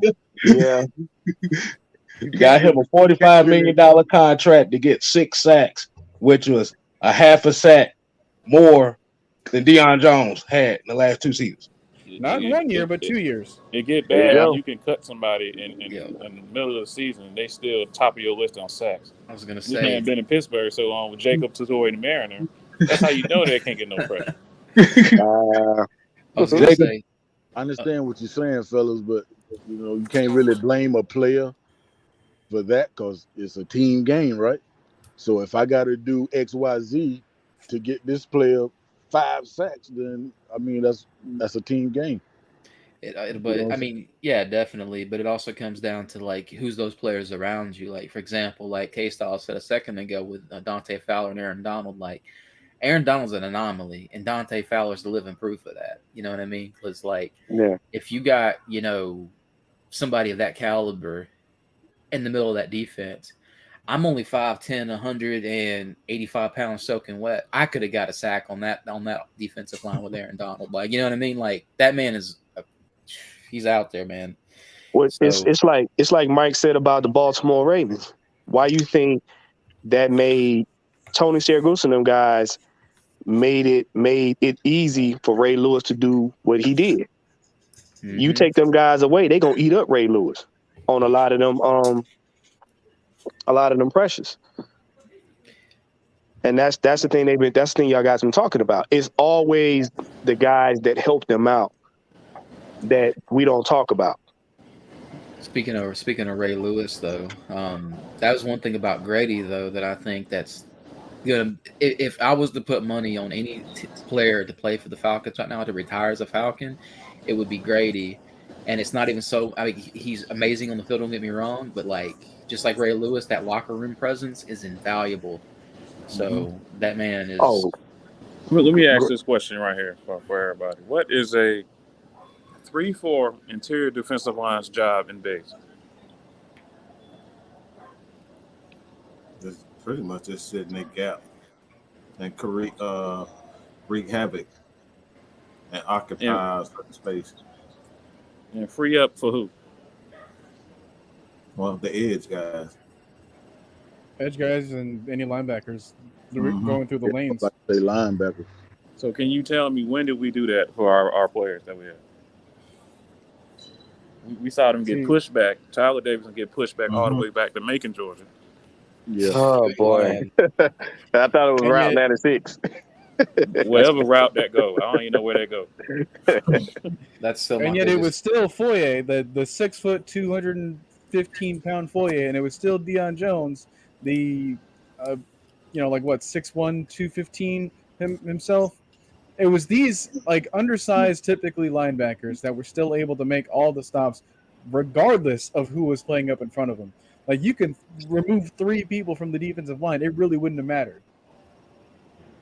Yeah. You Got can't him really, a $45 million contract to get 6 sacks, which was a half a sack more than Deion Jones had in the last 2 seasons. Not in 1 year, but 2 years. It get There you bad when go. you can cut somebody Yeah, in the middle of the season and they still top of your list on sacks. I was gonna This man say. been in Pittsburgh so long with Jacob Tatoy and the Mariner. That's how you know they can't get no pressure. Uh, I was gonna Jacob, say. I understand what you're saying, fellas, but you can't really blame a player for that because it's a team game, right? So if I got to do X, Y, Z to get this player 5 sacks, then I mean that's a team game. You know But what I I'm saying? mean, yeah, definitely. But it also comes down to like who's those players around you. Like for example, like K-Style said a second ago with Dante Fowler and Aaron Donald. Like Aaron Donald's an anomaly, and Dante Fowler's the living proof of that. You know what I mean? Because like yeah. if you got somebody of that caliber in the middle of that defense. I'm only 5'10", 185 pounds soaking wet. I could have got a sack on that defensive line with Aaron Donald. Like, you know what I mean? Like that man he's out there, man. Well, So it's like Mike said about the Baltimore Ravens. Why you think that made Tony Siragusa and them guys made it easy for Ray Lewis to do what he did? You take them guys away, they gonna eat up Ray Lewis on a lot of them pressures. And that's the thing that's the thing y'all guys been talking about. It's always the guys that help them out that we don't talk about. speaking of Ray Lewis, though, that was one thing about Grady, though, that I think that's gonna. If I was to put money on any player to play for the Falcons right now to retire as a Falcon, it would be Grady. And it's not even so. I mean, he's amazing on the field. Don't get me wrong, but like just like Ray Lewis, that locker room presence is invaluable. So that man is. Oh, Let me ask this question right here for everybody. What is a 3-4 interior defensive line's job in base? It's pretty much just sit in that gap and wreak havoc and occupy certain space. And free up for who? Well, the edge guys. Edge guys and any linebackers going through the lanes. Like they linebacker. So can you tell me when did we do that for our players that we have? We saw them get pushed back. Tyler Davidson get pushed back all the way back to Macon, Georgia. Yeah. oh boy. I thought it was Route 96. Wherever route that go, I don't even know where that go. That's still. And yet it was still Foye, the 6 foot 215-pound Foye, and it was still Deion Jones, the 6'1", 215 himself. It was these like undersized, typically linebackers that were still able to make all the stops, regardless of who was playing up in front of them. Like you can remove 3 people from the defensive line, it really wouldn't have mattered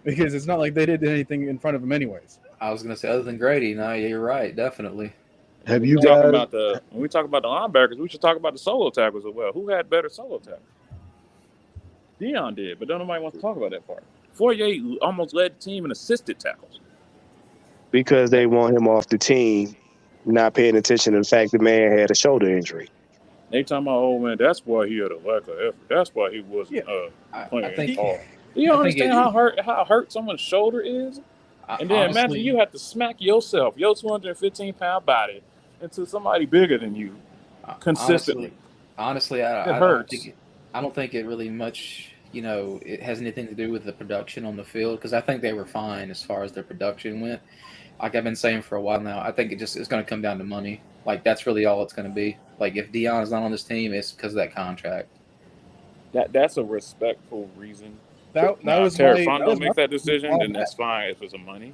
because it's not like they did anything in front of them anyways. I was gonna say other than Grady. No, yeah, you're right, definitely. Have When you we talk guys? about when we talk about the linebackers, we should talk about the solo tackles as well. Who had better solo tackles? Deion did, but nobody wants to talk about that part. Fourier almost led the team in assisted tackles. Because they want him off the team, not paying attention to the fact the man had a shoulder injury. They talking about, oh man, that's why he had a lack of effort. That's why he wasn't playing hard. Do you understand how hurt someone's shoulder is? And then imagine you have to smack yourself, your 215-pound body, into somebody bigger than you consistently. Honestly, it hurts. I don't think it really much. It has anything to do with the production on the field because I think they were fine as far as their production went. Like I've been saying for a while now, I think it's going to come down to money. Like that's really all it's going to be. Like if Deion is not on this team, it's because of that contract. That's a respectful reason. That was Terry Fondo makes that decision, then that's fine if it's a money.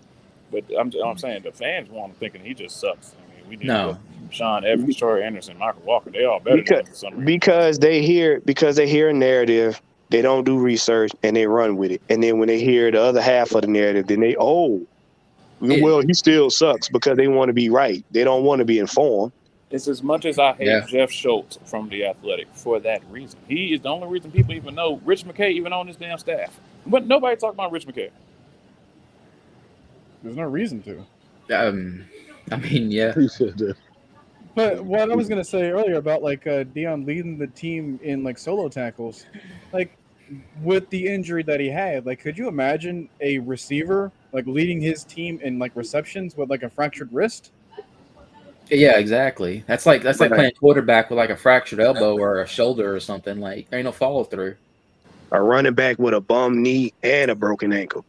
But I'm saying the fans want him thinking he just sucks. I mean, we need Sean Evans, Troy Anderson, Michael Walker. They all better than him for some reason. Because they hear a narrative, they don't do research and they run with it. And then when they hear the other half of the narrative, then they well, he still sucks because they want to be right. They don't want to be informed. It's as much as I hate Yeah. Jeff Schultz from The Athletic for that reason. He is the only reason people even know Rich McKay even on his damn staff. But nobody talks about Rich McKay. There's no reason to. I mean, yeah. He said that. But what I was gonna say earlier about like Dion leading the team in like solo tackles, like with the injury that he had, like could you imagine a receiver like leading his team in like receptions with like a fractured wrist? Yeah, exactly. That's like Right. playing quarterback with like a fractured elbow or a shoulder or something. Like there ain't no follow through. A running back with a bum knee and a broken ankle.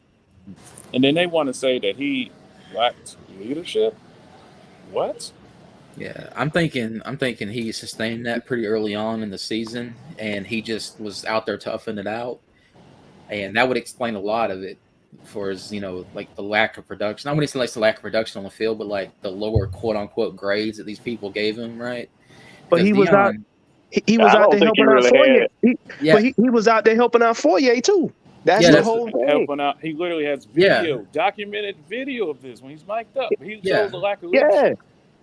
And then they want to say that he lacked leadership. What? Yeah, I'm thinking he sustained that pretty early on in the season, and he just was out there toughing it out, and that would explain a lot of it for his, like the lack of production. I wouldn't say like the lack of production on the field, but like the lower quote unquote grades that these people gave him, right? But he was out. He was I out don't there think he helping out really Fourier. had. But he was out there helping out Fourier too. That's Yeah, the that's whole thing. Helping out. He literally has video, documented video of this when he's mic'd up. He shows a lack of Yeah, leadership.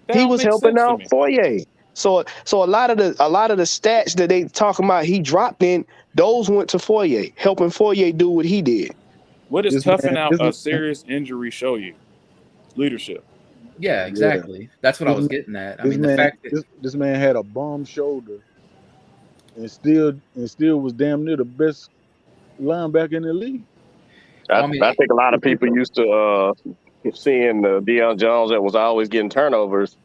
That he don't was make helping sense to out me. Fourier. So a lot of the stats that they talking about he dropped in, those went to Fourier, helping Fourier do what he did. What does This toughing man- out this a man- serious injury show you? Leadership. Yeah, exactly. That's what I This was man- getting at. I This mean, man, the fact that this man had a bum shoulder, and still was damn near the best linebacker in the league. I think a lot of people used to seeing Deion Jones that was always getting turnovers,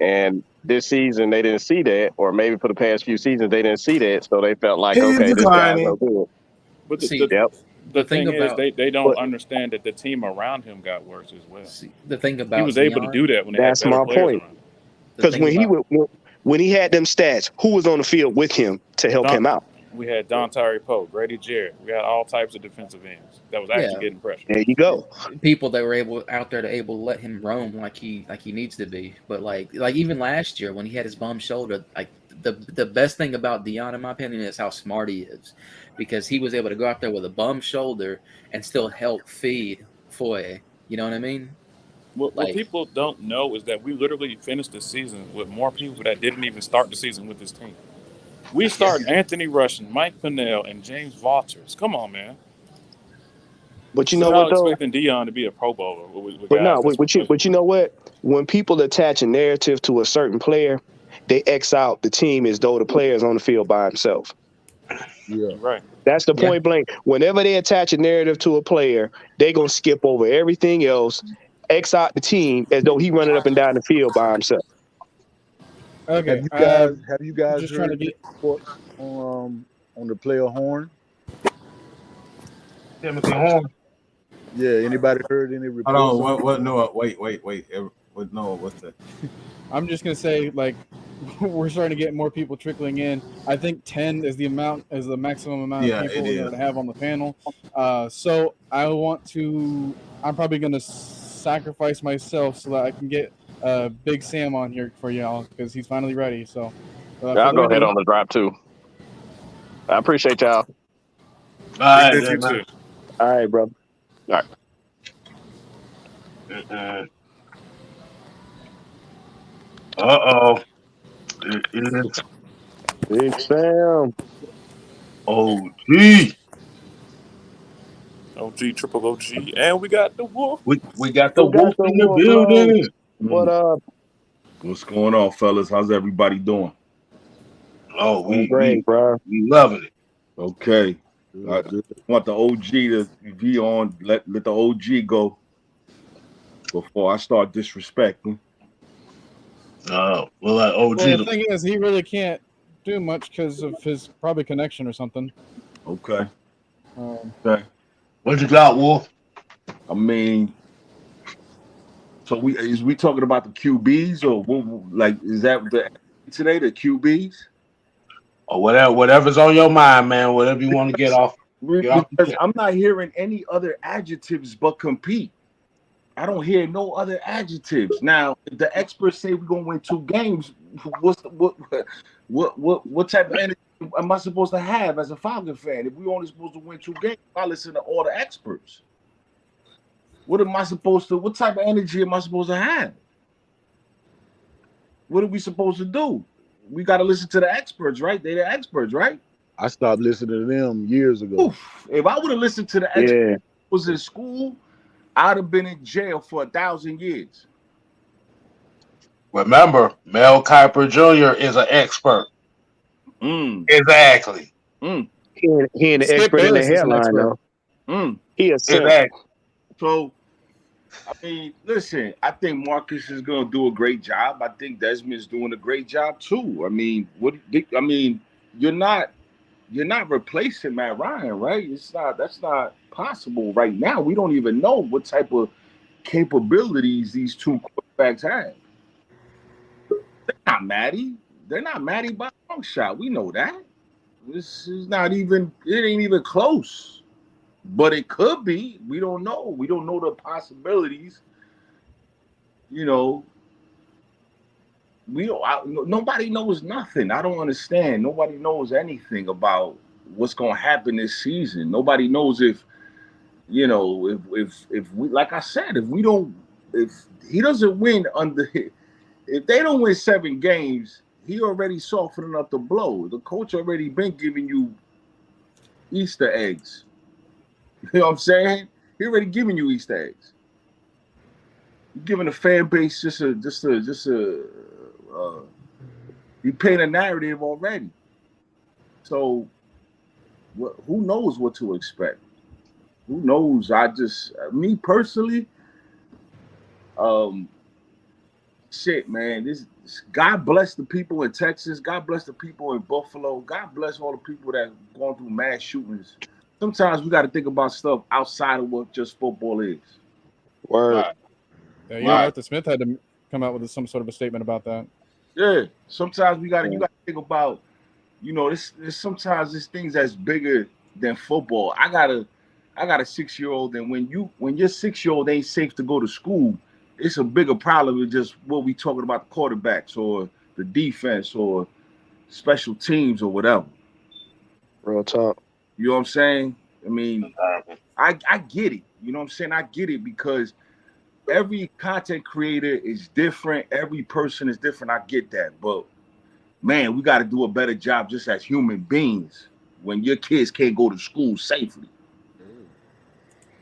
and this season they didn't see that, or maybe for the past few seasons they didn't see that, so they felt like, He's okay, this guy's declining. no good. But See, the thing is, about- they don't understand that the team around him got worse as well. the thing about He was able to Deion- do that when they had That's better my players point. around him. Because when he had them stats, who was on the field with him to help him out? We had Don Tyree Poe, Grady Jarrett. We had all types of defensive ends that was actually Yeah. getting pressure. There you go. People that were able to let him roam like he needs to be. But like even last year when he had his bum shoulder, like the best thing about Deion, in my opinion, is how smart he is, because he was able to go out there with a bum shoulder and still help feed Foye. You know what I mean? What people don't know is that we literally finished the season with more people that didn't even start the season with this team. We start Anthony Rushing, Mike Pinnell, and James Walters. Come on, man. But you So know y'all what though? expecting Deion to be a Pro Bowler with But guys no, that's but you know what? When people attach a narrative to a certain player, they X out the team as though the player is on the field by himself. Yeah, right. That's the point blank. Whenever they attach a narrative to a player, they're gonna skip over everything else, X out the team as though he running up and down the field by himself. Okay. Have you guys just trying heard to get reports on the player Horn? Timothy Horn. Yeah, anybody heard any reports? Hold on, what? No, wait. No, what's that? I'm just gonna say, like, we're starting to get more people trickling in. I think 10 is the maximum amount Yeah, of people it we're is. gonna have on the panel. So I'm probably gonna sacrifice myself so that I can get Big Sam on here for y'all because he's finally ready. So I'll go ahead on the drop too. I appreciate y'all. All right, You man. too. All right, brother. All right. Uh-oh. It is Big Sam. OG. OG, triple OG, and we got the Wolf. We got the wolf in the building. What up? Want going on, fellas? How's everybody doing? Oh, we great, bro. We loving it. Okay. I want the OG to be on. Let the OG go before I start disrespecting. Oh, well, like OG. Well, the thing is, he really can't do much because of his probably connection or something. Okay. Okay. What you got, Wolf? I mean, so we talking about the QBs or what, like is that the today the QBs or whatever's on your mind, man? Whatever you want to get off. Because I'm not hearing any other adjectives but compete. I don't hear no other adjectives. Now, if the experts say we're gonna win 2 games, what type of energy am I supposed to have as a Falcon fan? If we're only supposed to win 2 games, I listen to all the experts. What type of energy am I supposed to have? What are we supposed to do? We got to listen to the experts, right? They're the experts, right? I stopped listening to them years ago. Oof. If I would have listened to the experts was in school, I'd have been in jail for 1,000 years. Remember, Mel Kiper Jr. is an expert. Exactly. He ain't an Skip expert in the Bayless is an hairline expert. though. He a simp. Exactly. So, I mean, listen, I think Marcus is going to do a great job. I think Desmond's doing a great job too. I mean, you're not replacing Matt Ryan, right? That's not possible right now. We don't even know what type of capabilities these two quarterbacks have. They're not Matty. They're not Matty by a long shot. We know that. This is not even, it ain't even close. But it could be. We don't know. We don't know the possibilities. You know, nobody knows nothing. I don't understand. Nobody knows anything about what's going to happen this season. Nobody knows if we, like I said, if he doesn't win if they don't win 7 games, he already softening up the blow. The coach already been giving you Easter eggs. You know what I'm saying? He already giving you Easter eggs. You're giving the fan base he paint a narrative already. So who knows what to expect? Who knows? Me personally, shit, man. This God bless the people in Texas. God bless the people in Buffalo. God bless all the people that have gone through mass shootings. Sometimes we got to think about stuff outside of what just football is. Word. Yeah, Arthur Smith had to come out with some sort of a statement about that. Yeah. Sometimes you got to think about, this sometimes there's things that's bigger than football. I got a 6-year-old, and when your 6-year-old ain't safe to go to school, it's a bigger problem than just what we talking about, the quarterbacks or the defense or special teams or whatever. Real talk. You know what I'm saying? I mean, I get it. You know what I'm saying? I get it because every content creator is different. Every person is different. I get that. But, man, we got to do a better job just as human beings when your kids can't go to school safely.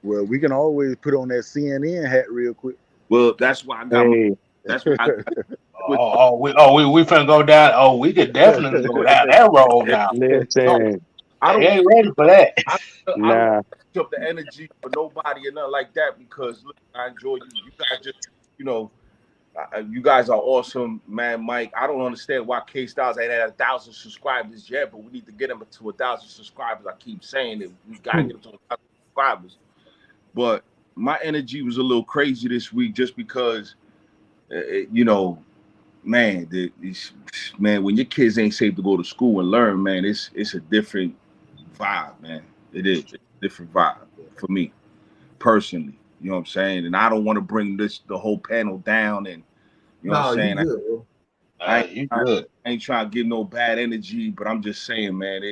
Well, we can always put on that CNN hat real quick. Well, that's why I got that's why I we finna go down. Oh, we could definitely go down that road now. Listen. I ain't ready for that. I don't up the energy for nobody and nothing like that because look, I enjoy you. You guys just, you guys are awesome, man. Mike, I don't understand why K Styles ain't at 1,000 subscribers yet, but we need to get him to 1,000 subscribers. I keep saying it. We gotta get him to 1,000 subscribers. But my energy was a little crazy this week just because, man, when your kids ain't safe to go to school and learn, man, it's a different vibe, man. It is a different vibe for me personally. You know what I'm saying? And I don't want to bring the whole panel down, and you know what I'm saying. I ain't trying to give no bad energy, but I'm just saying, man.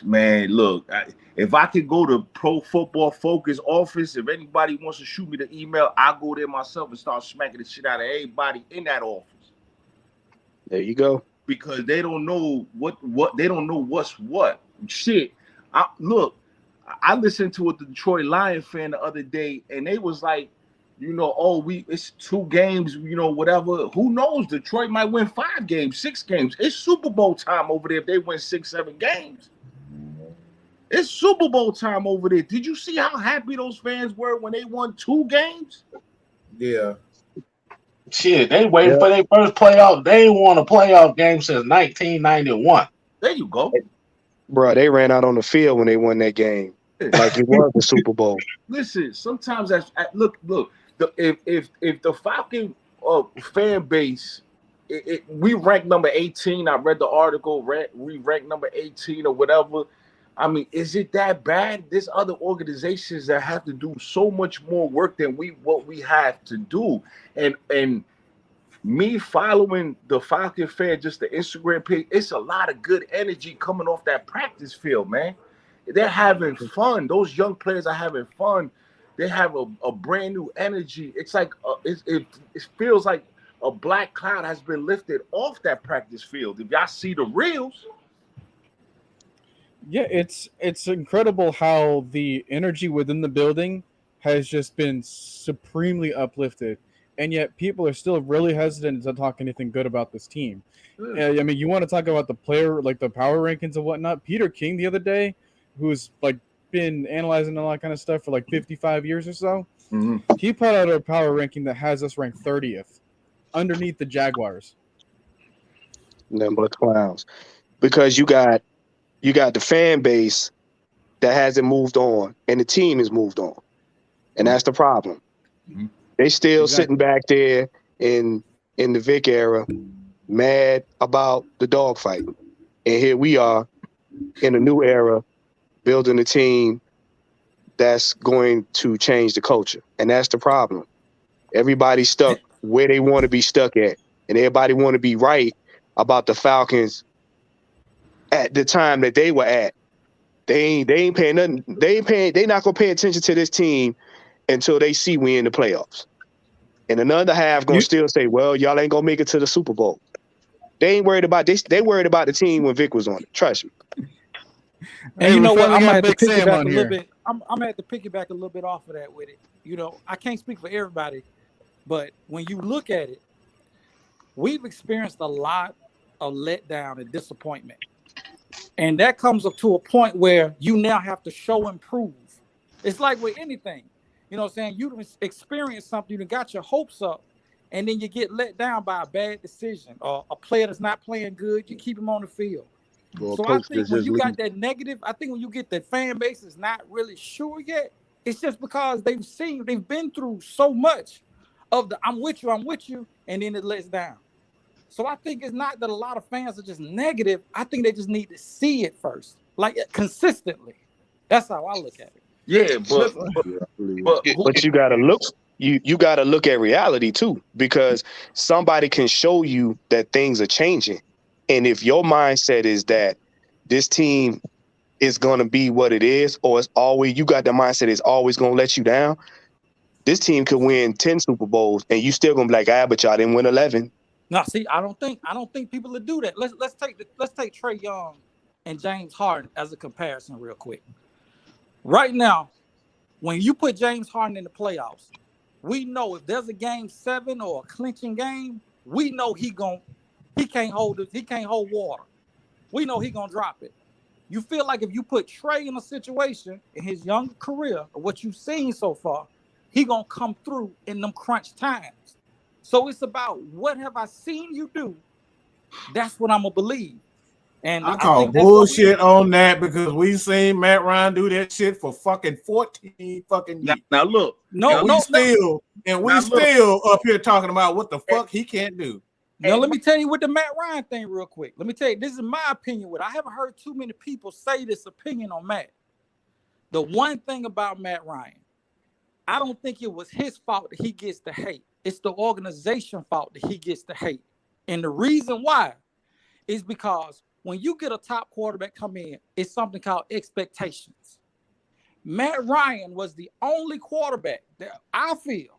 Man, look, if I could go to Pro Football Focus office, if anybody wants to shoot me the email, I'll go there myself and start smacking the shit out of everybody in that office. There you go. Because they don't know what they don't know what's what. Shit. I listened to a Detroit Lion fan the other day, and they was like, it's 2 games, whatever. Who knows? Detroit might win 5 games, 6 games. It's Super Bowl time over there if they win 6, 7 games. It's Super Bowl time over there. Did you see how happy those fans were when they won 2 games? Yeah. Shit, they waiting for their first playoff. They ain't won a playoff game since 1991. There you go. Bro, they ran out on the field when they won that game. Like it was the Super Bowl. Listen, sometimes look. If the Falcon fan base, we rank number 18. I read the article. We rank number 18 or whatever. I mean, is it that bad? There's other organizations that have to do so much more work than what we have to do. And me following the Falcon fan, just the Instagram page, it's a lot of good energy coming off that practice field, man. They're having fun. Those young players are having fun. They have a brand new energy. It's like it feels like a black cloud has been lifted off that practice field. If y'all see the reels. Yeah, it's incredible how the energy within the building has just been supremely uplifted, and yet people are still really hesitant to talk anything good about this team. I mean, you want to talk about the player, like the power rankings and whatnot. Peter King the other day, who's like been analyzing all that kind of stuff for like 55 years or so, he put out a power ranking that has us ranked 30th, underneath the Jaguars. Nothing but clowns, because you got the fan base that hasn't moved on, and the team has moved on, and that's the problem. They still sitting back there in the Vick era, mad about the dogfight, and here we are in a new era, building a team that's going to change the culture, and that's the problem. Everybody's stuck where they want to be stuck at, and everybody want to be right about the Falcons at the time that they were at. They ain't paying nothing. They not gonna pay attention to this team until they see we in the playoffs. And another half gonna still say, well, y'all ain't gonna make it to the Super Bowl. They ain't worried about this. They worried about the team when Vick was on it. Trust me. And you know what? I'm gonna have to Big Sam piggyback a on little here. bit. I'm gonna have to piggyback a little bit off of that with it. You know, I can't speak for everybody, but when you look at it, we've experienced a lot of letdown and disappointment. And that comes up to a point where you now have to show and prove. It's like with anything. You know what I'm saying? You've experienced something, you got your hopes up, and then you get let down by a bad decision or a player that's not playing good, you keep him on the field. Or So I think when you got that negative, I think when you get the fan base is not really sure yet, it's just because they've been through so much of the I'm with you, and then it lets down. So I think it's not that a lot of fans are just negative. I think they just need to see it first, like consistently. That's how I look at it. Yeah, but you gotta look. You gotta look at reality too, because somebody can show you that things are changing, and if your mindset is that this team is gonna be what it is, or it's always you got the mindset it's always gonna let you down. This team could win 10 Super Bowls, and you still gonna be like, but y'all didn't win 11. No, see, I don't think people would do that. Let's take Trey Young and James Harden as a comparison real quick. Right now, when you put James Harden in the playoffs, we know if there's a game 7 or a clinching game, we know he can't hold water. We know he gonna drop it. You feel like if you put Trey in a situation in his young career, or what you've seen so far, he gonna come through in them crunch times. So it's about what have I seen you do? That's what I'm gonna believe. And I call bullshit on that because we seen Matt Ryan do that shit for fucking 14 fucking years. Now look, we still up here talking about what the fuck he can't do. Now let me tell you with the Matt Ryan thing real quick. Let me tell you, this is my opinion with it. I haven't heard too many people say this opinion on Matt. The one thing about Matt Ryan, I don't think it was his fault that he gets the hate. It's the organization fault that he gets the hate. And the reason why is because when you get a top quarterback come in, it's something called expectations. Matt Ryan was the only quarterback that I feel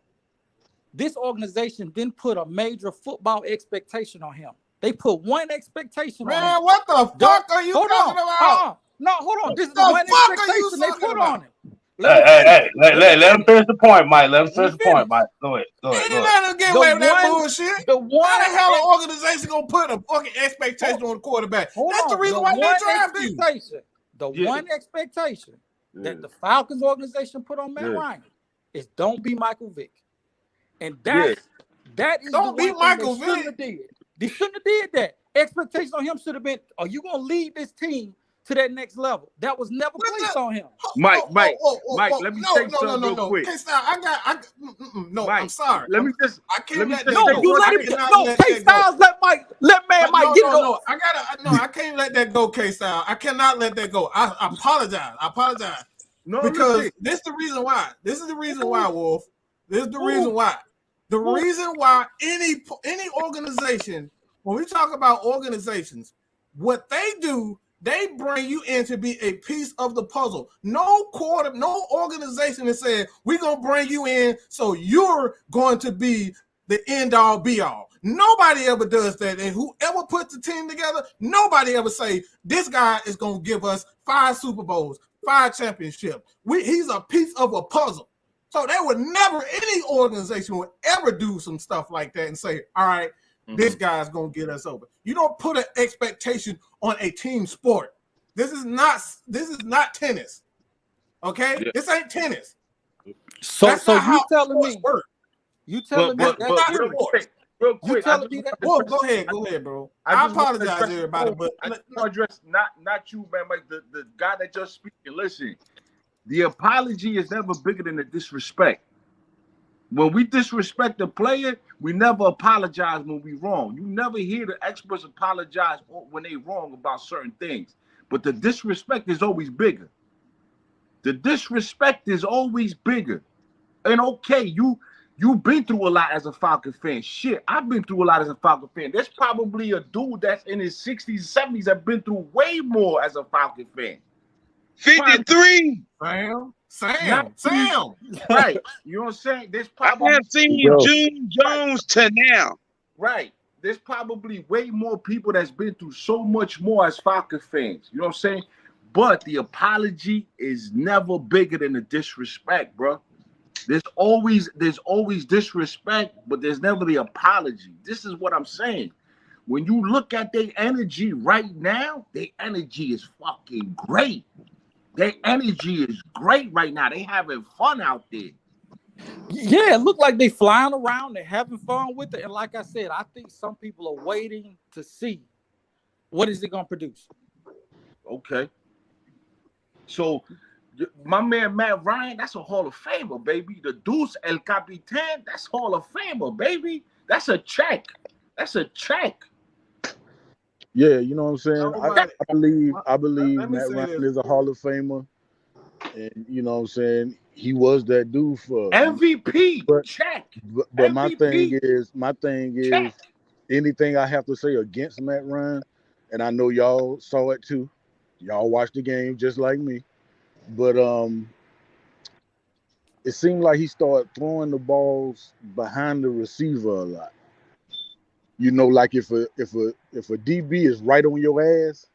this organization didn't put a major football expectation on him. They put one expectation on him. Man, what the fuck are you talking about? No, hold on. This is the one expectation they put on him. Let him finish the point, Mike. Let him finish the point, Mike. Go ahead. Let him get away with that bullshit. How the hell an organization gonna put a fucking expectation on the quarterback? That's the reason why they draft you. One expectation that the Falcons organization put on Matt Ryan is don't be Michael Vick. And that is don't be Michael Vick. They shouldn't have did that. Expectations on him should have been, are you gonna lead this team to that next level? That was never placed on him. Mike, let me say something real quick. No, Mike, I'm sorry. Let me just. I can't let K-Styles let Mike get it over. I can't let that go, K-Style. I cannot let that go. I apologize. No, because this is the reason why. This is the reason why, Wolf. This is the reason why. The reason why any organization, when we talk about organizations, what they do, they bring you in to be a piece of the puzzle. No organization is saying we're gonna bring you in so you're going to be the end all be all. Nobody ever does that. And whoever puts the team together, nobody ever say, this guy is going to give us 5 Super Bowls, 5 championships. He's a piece of a puzzle. So there would never, any organization would ever do some stuff like that and say, all right, this guy's going to get us over. You don't put an expectation on a team sport. This is not tennis. Okay? Yeah. This ain't tennis. So you telling me work. You telling me that's real quick. You telling me that? Well, go ahead, bro. I apologize, everybody, but I just want to address not you, man, like the guy that just speaking. Listen, the apology is never bigger than the disrespect. When we disrespect the player, we never apologize when we wrong. You never hear the experts apologize when they wrong about certain things. But the disrespect is always bigger. The disrespect is always bigger. And okay, you've been through a lot as a Falcon fan. Shit, I've been through a lot as a Falcon fan. There's probably a dude that's in his 60s, 70s that been through way more as a Falcon fan. 53. Sam. Right. You know what I'm saying? There's probably I have seen June Jones to now. Right. There's probably way more people that's been through so much more as Falcon fans. You know what I'm saying? But the apology is never bigger than the disrespect, bro. There's always disrespect, but there's never the apology. This is what I'm saying. When you look at their energy right now, their energy is fucking great. Their energy is great right now. They having fun out there. Yeah, it look like they flying around. They're having fun with it. And like I said, I think some people are waiting to see what is it going to produce. Okay. So my man Matt Ryan, that's a Hall of Famer, baby. The Deuce El Capitan, that's Hall of Famer, baby. That's a check. That's a check. Yeah, you know what I'm saying? I believe Matt Ryan is a Hall of Famer. And you know what I'm saying? He was that dude for MVP. Check. But MVP, my thing is check. Anything I have to say against Matt Ryan, and I know y'all saw it too. Y'all watched the game just like me. But it seemed like he started throwing the balls behind the receiver a lot. You know, like if a DB is right on your ass,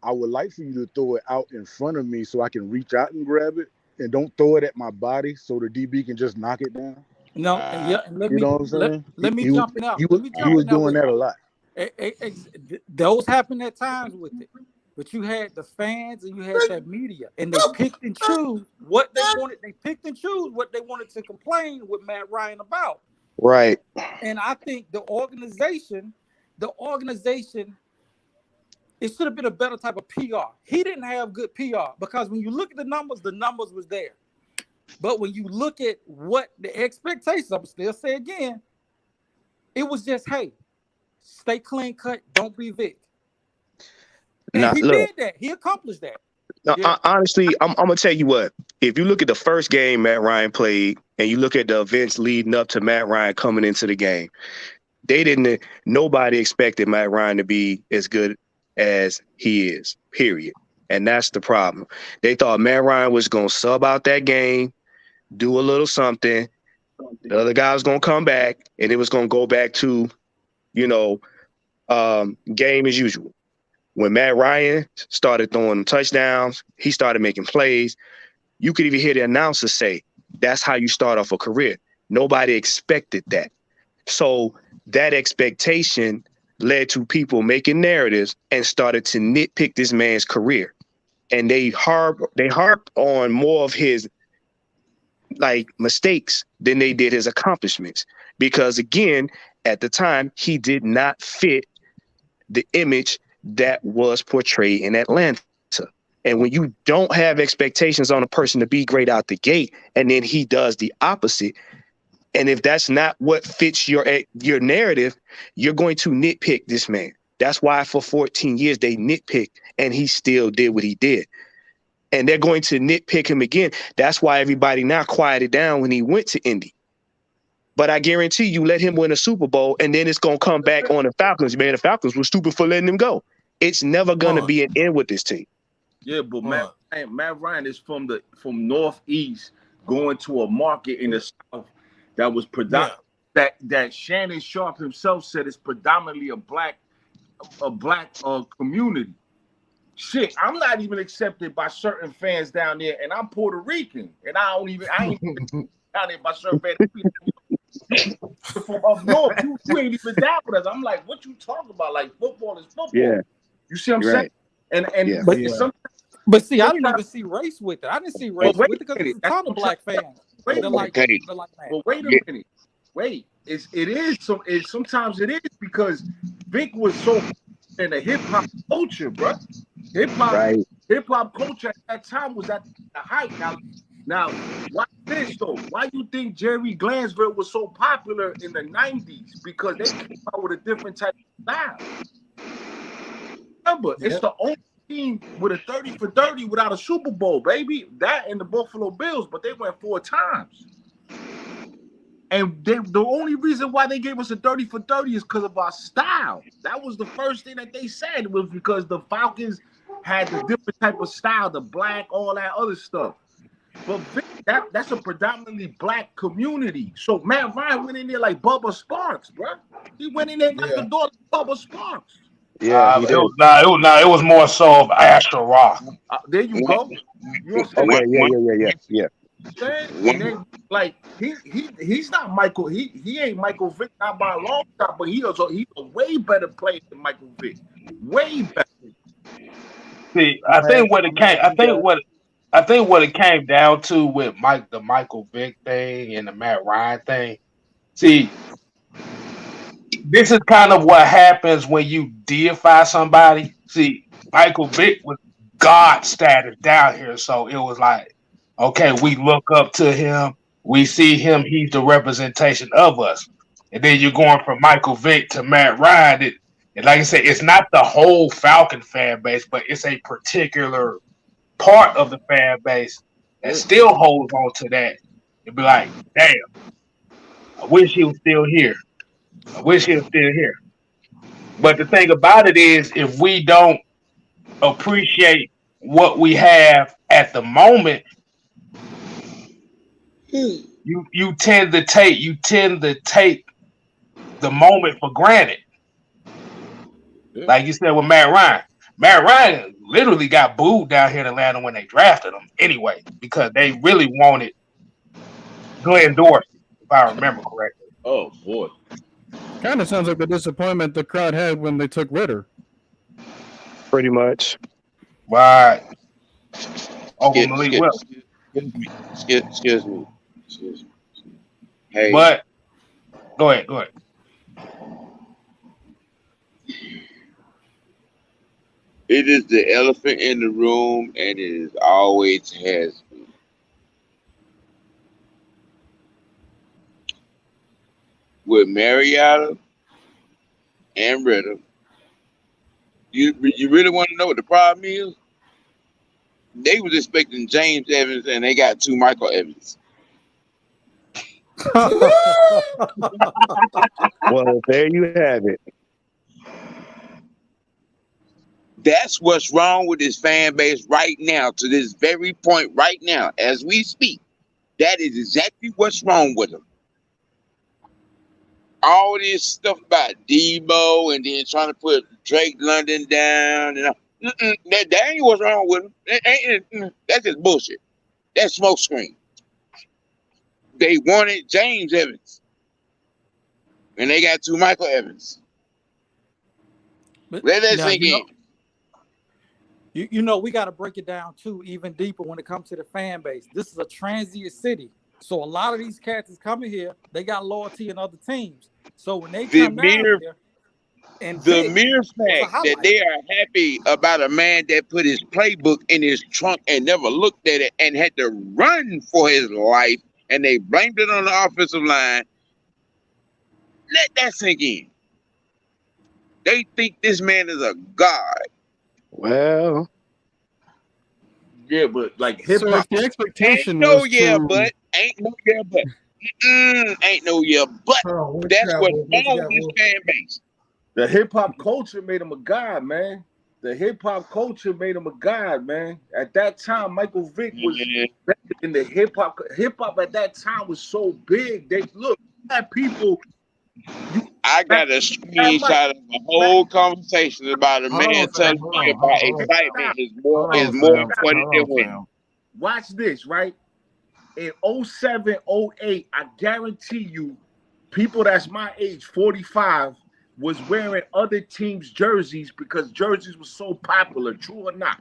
I would like for you to throw it out in front of me so I can reach out and grab it, and don't throw it at my body so the DB can just knock it down. No, yeah, you know what I'm saying? Let me jump in out. He was doing that a lot. Those happen at times with it. But you had the fans and you had that media, and they picked and chose what they wanted. They picked and chose what they wanted to complain with Matt Ryan about. Right. And I think the organization, it should have been a better type of PR. He didn't have good PR because when you look at the numbers was there. But when you look at what the expectations, I'm still say again, it was just, hey, stay clean cut, don't be Vick. And he did that. He accomplished that. No, yeah. Honestly, I'm gonna tell you what. If you look at the first game Matt Ryan played, and you look at the events leading up to Matt Ryan coming into the game, nobody expected Matt Ryan to be as good as he is. Period. And that's the problem. They thought Matt Ryan was gonna sub out that game, do a little something. The other guy was gonna come back, and it was gonna go back to, game as usual. When Matt Ryan started throwing touchdowns, he started making plays. You could even hear the announcer say, that's how you start off a career. Nobody expected that. So that expectation led to people making narratives and started to nitpick this man's career. And they harp on more of his mistakes than they did his accomplishments. Because again, at the time, he did not fit the image that was portrayed in Atlanta. And when you don't have expectations on a person to be great out the gate, and then he does the opposite, and if that's not what fits your narrative, you're going to nitpick this man. That's why for 14 years they nitpicked, and he still did what he did. And they're going to nitpick him again. That's why everybody now quieted down when he went to Indy. But I guarantee you, let him win a Super Bowl, and then it's going to come back on the Falcons. Man, the Falcons were stupid for letting him go. It's never going to be an end with this team. Yeah, but Matt Ryan is from Northeast going to a market in the South that was predominant. that Shannon Sharp himself said is predominantly a black community. Shit, I'm not even accepted by certain fans down there, and I'm Puerto Rican, and I ain't even down there by certain fans. From up north, you ain't even down with us. I'm like, what you talking about? Like, football is football. Yeah. You see what I'm saying? And Yeah. But see, I didn't even see race with it. I didn't see race with it because there's a ton of black fans. Wait They're like, okay. they're like that. Well, wait a minute. Wait, sometimes it is because Vick was so in the hip hop culture, bro. Hip hop culture at that time was at the height. Now, why this though? Why you think Jerry Glansville was so popular in the 90s? Because they came out with a different type of style. Remember, it's the only team with a 30 for 30 without a Super Bowl, baby. That and the Buffalo Bills, but they went 4 times. And the only reason why they gave us a 30 for 30 is because of our style. That was the first thing that they said, was because the Falcons had the different type of style, the black, all that other stuff. But that's a predominantly black community. So Matt Ryan went in there like Bubba Sparks, bro. He went in there like the daughter of Bubba Sparks. Yeah, it was more so of Asher Roth. There you go. You know what I'm Okay, yeah. And then, like he's not Michael. He ain't Michael Vick, not by a long shot, but he's a way better player than Michael Vick. Way better. See, I think what it came down to with the Michael Vick thing and the Matt Ryan thing. See, this is kind of what happens when you deify somebody. See, Michael Vick was God status down here, so it was like, okay, we look up to him, we see him, he's the representation of us. And then you're going from Michael Vick to Matt Ryan. And like I said, it's not the whole Falcon fan base, but it's a particular part of the fan base that still holds on to that. And be like, damn, I wish he was still here. But the thing about it is, if we don't appreciate what we have at the moment, you tend to take the moment for granted. Like you said with Matt Ryan. Matt Ryan literally got booed down here in Atlanta when they drafted him anyway, because they really wanted Glenn Dorsey, if I remember correctly. Oh boy. Kind of sounds like the disappointment the crowd had when they took Ritter. Pretty much. Right. Over Malik Willis. Excuse me. Hey. But go ahead. It is the elephant in the room, and it is always has been. With Mariota and Ritter, you really want to know what the problem is? They was expecting James Evans, and they got 2 Michael Evans. Well, there you have it. That's what's wrong with this fan base right now, to this very point right now, as we speak. That is exactly what's wrong with them. All this stuff about Debo and then trying to put Drake London down, and that ain't what's wrong with them. That's just bullshit. That's smoke screen. They wanted James Evans, and they got 2 Michael Evans. Let that sink in. You know, we got to break it down too, even deeper when it comes to the fan base. This is a transient city. So a lot of these cats is coming here. They got loyalty in other teams. So when they come down here, and the mere fact that they are happy about a man that put his playbook in his trunk and never looked at it and had to run for his life, and they blamed it on the offensive line. Let that sink in. They think this man is a god. Well, yeah, but like hip hop, the expectation ain't no was yeah, to... but ain't no yeah, but ain't no yeah, but that's what's wrong with this fan base. The hip hop culture made him a god, man. The hip hop culture made him a god, man. At that time, Michael Vick was in the hip hop. Hip hop at that time was so big. had people. I got a screenshot of a whole conversation about a man telling me about excitement is more important than winning. Watch this, right? In 07, 08, I guarantee you, people that's my age, 45, was wearing other teams' jerseys because jerseys were so popular. True or not?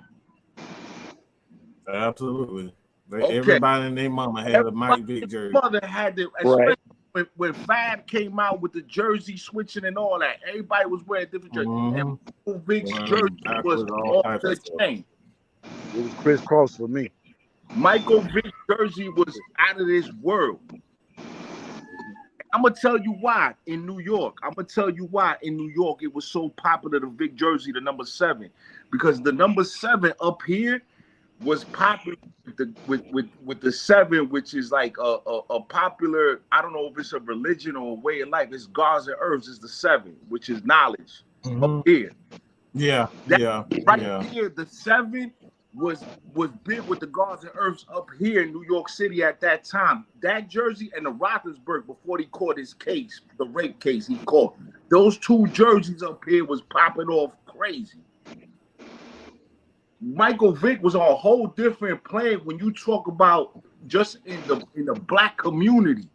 Absolutely. Everybody and their mama had a Mike Vick jersey. Mother had to, especially when Fab came out with the jersey switching and all that. Everybody was wearing different jerseys. And Michael Vick's jersey was off the chain. It was crisscross for me. Michael Vick's jersey was out of this world. I'm gonna tell you why in New York. It was so popular, the Vick jersey, the number 7, because the number 7 up here was popular with the 7, which is like a popular. I don't know if it's a religion or a way of life. It's gods and herbs is the 7, which is knowledge up here. Here, the 7 was big with the gods and herbs up here in New York City at that time. That jersey and the Roethlisberger, before he caught his case, the rape case he caught, those 2 jerseys up here was popping off crazy. Michael Vick was on a whole different plane when you talk about just in the black community,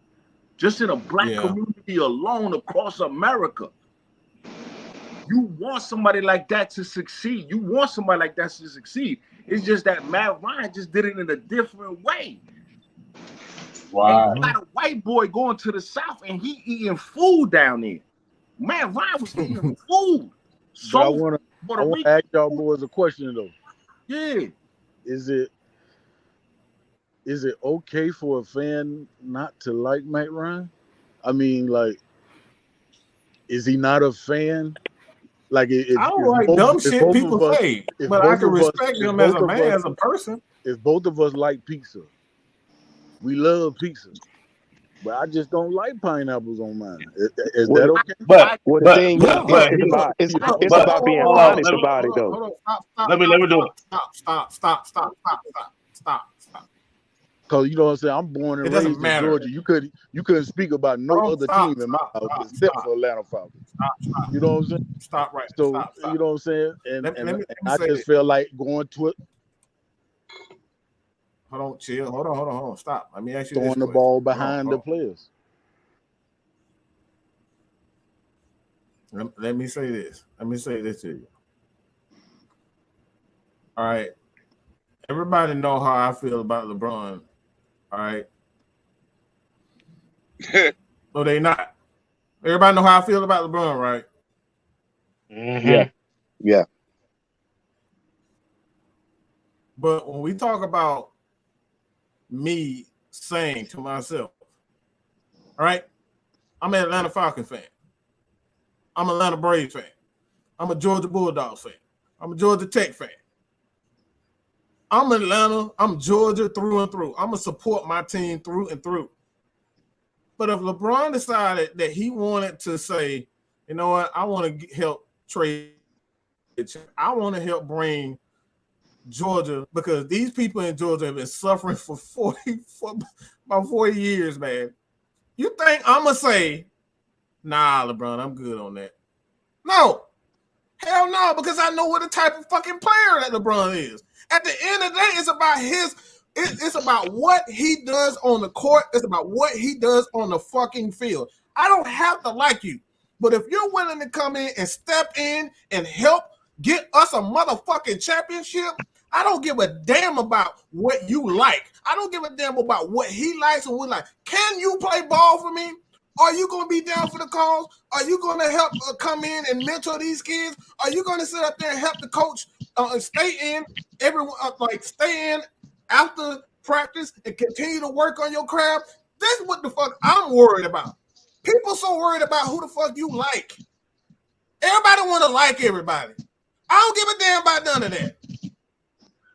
just in a black community alone across America. You want somebody like that to succeed. It's just that Matt Ryan just did it in a different way. Wow. And you got a white boy going to the South and he eating food down there. Matt Ryan was eating food. So I want to ask y'all boys a question though. Yeah. Is it okay for a fan not to like Matt Ryan? I mean, like, is he not a fan? Like, I don't like dumb shit people say, but I can respect him as a man, as a person. If both of us like pizza, we love pizza, but I just don't like pineapples on mine. Is that okay? But the thing is, it's about being honest about it, though. Let me do it. Stop. Because you know what I'm saying, I'm born and raised in Georgia. You couldn't speak about no other team in my house except for Atlanta Falcons. You know what I'm saying? Stop right. So stop. you know what I'm saying, and let me I just feel like going to it. Hold on, chill. Hold on. Stop. Let me ask you throwing the ball behind the players. Let me say this. To you. All right. Everybody know how I feel about LeBron. All right. No, they not. Everybody know how I feel about LeBron, right? Mm-hmm. Yeah. But when we talk about me saying to myself, all right, I'm an Atlanta Falcons fan. I'm an Atlanta Braves fan. I'm a Georgia Bulldogs fan. I'm a Georgia Tech fan. I'm Atlanta. I'm Georgia through and through. I'm going to support my team through and through. But if LeBron decided that he wanted to say, you know what, I want to help trade, I want to help bring Georgia, because these people in Georgia have been suffering for about 40 years, man. You think I'm going to say, nah, LeBron, I'm good on that? No. Hell no, because I know what the type of fucking player that LeBron is. At the end of the day, it's about what he does on the court. It's about what he does on the fucking field. I don't have to like you, but if you're willing to come in and step in and help get us a motherfucking championship, I don't give a damn about what you like. I don't give a damn about what he likes and we like. Can you play ball for me? Are you going to be down for the cause? Are you going to help come in and mentor these kids? Are you going to sit up there and help the coach stay in after practice and continue to work on your craft? That's what the fuck I'm worried about. People so worried about who the fuck you like. Everybody want to like everybody. I don't give a damn about none of that.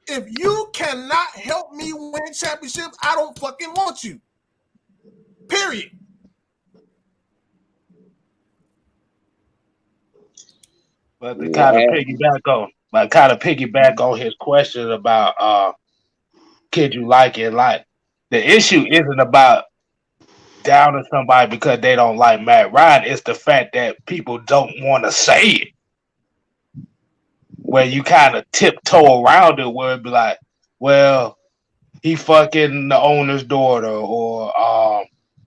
If you cannot help me win championships, I don't fucking want you. Period. But to kind of piggyback on his question about kid you like it, like the issue isn't about downing somebody because they don't like Matt Ryan. It's the fact that people don't want to say it. Where you kind of tiptoe around it, where it'd be like, well, he fucking the owner's daughter, or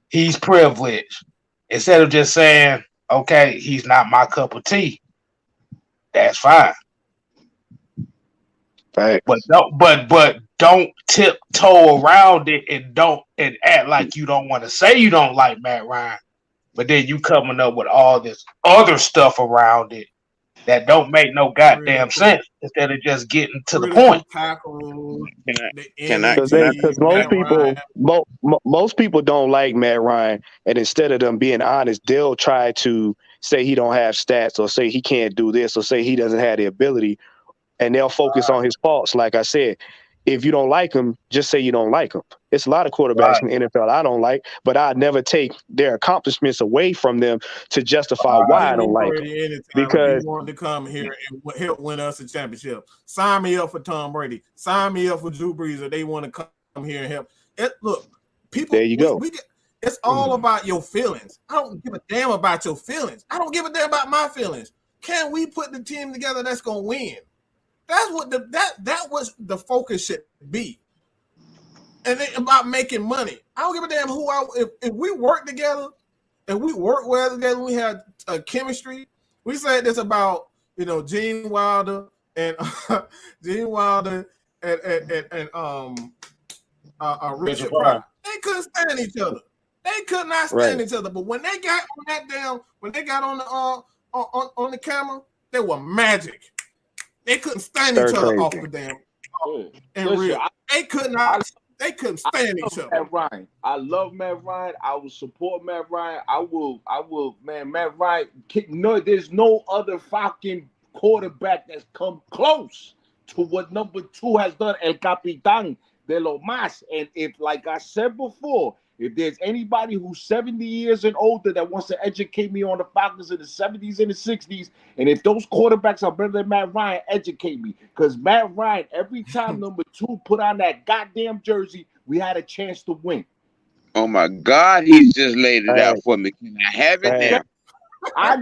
he's privileged. Instead of just saying, okay, he's not my cup of tea. That's fine. Right. But don't tiptoe around it and act like you don't want to say you don't like Matt Ryan, but then you coming up with all this other stuff around it that don't make no goddamn sense instead of just getting to the point. Because most people don't like Matt Ryan, and instead of them being honest, they'll try to say he don't have stats, or say he can't do this, or say he doesn't have the ability, and they'll focus on his faults. Like I said, if you don't like him, just say you don't like him. It's a lot of quarterbacks in the NFL I don't like, but I'd never take their accomplishments away from them to justify why I don't like them. Because he wanted to come here and help win us a championship. Sign me up for Tom Brady. Sign me up for Drew Brees. If they want to come here and help. Look, people. There you go. It's all about your feelings. I don't give a damn about your feelings. I don't give a damn about my feelings. Can we put the team together that's gonna win? That's what that was the focus should be. And then about making money. I don't give a damn if we work together, if we work well together, we have a chemistry. We said this about Gene Wilder and Richard Pryor. They couldn't stand each other. They could not stand each other. But when they got on the camera, they were magic. They couldn't stand each other off the damn. They couldn't stand each other. Matt Ryan. I love Matt Ryan. I will support Matt Ryan. I will, man, Matt Ryan. No, there's no other Falcon quarterback that's come close to what number 2 has done, El Capitán de lo Mas. And if, like I said before, if there's anybody who's 70 years and older that wants to educate me on the Falcons in the 70s and the 60s, and if those quarterbacks are better than Matt Ryan, educate me. Because Matt Ryan, every time number 2 put on that goddamn jersey, we had a chance to win. Oh my God, he's just laid it out for me. Can I have it now? I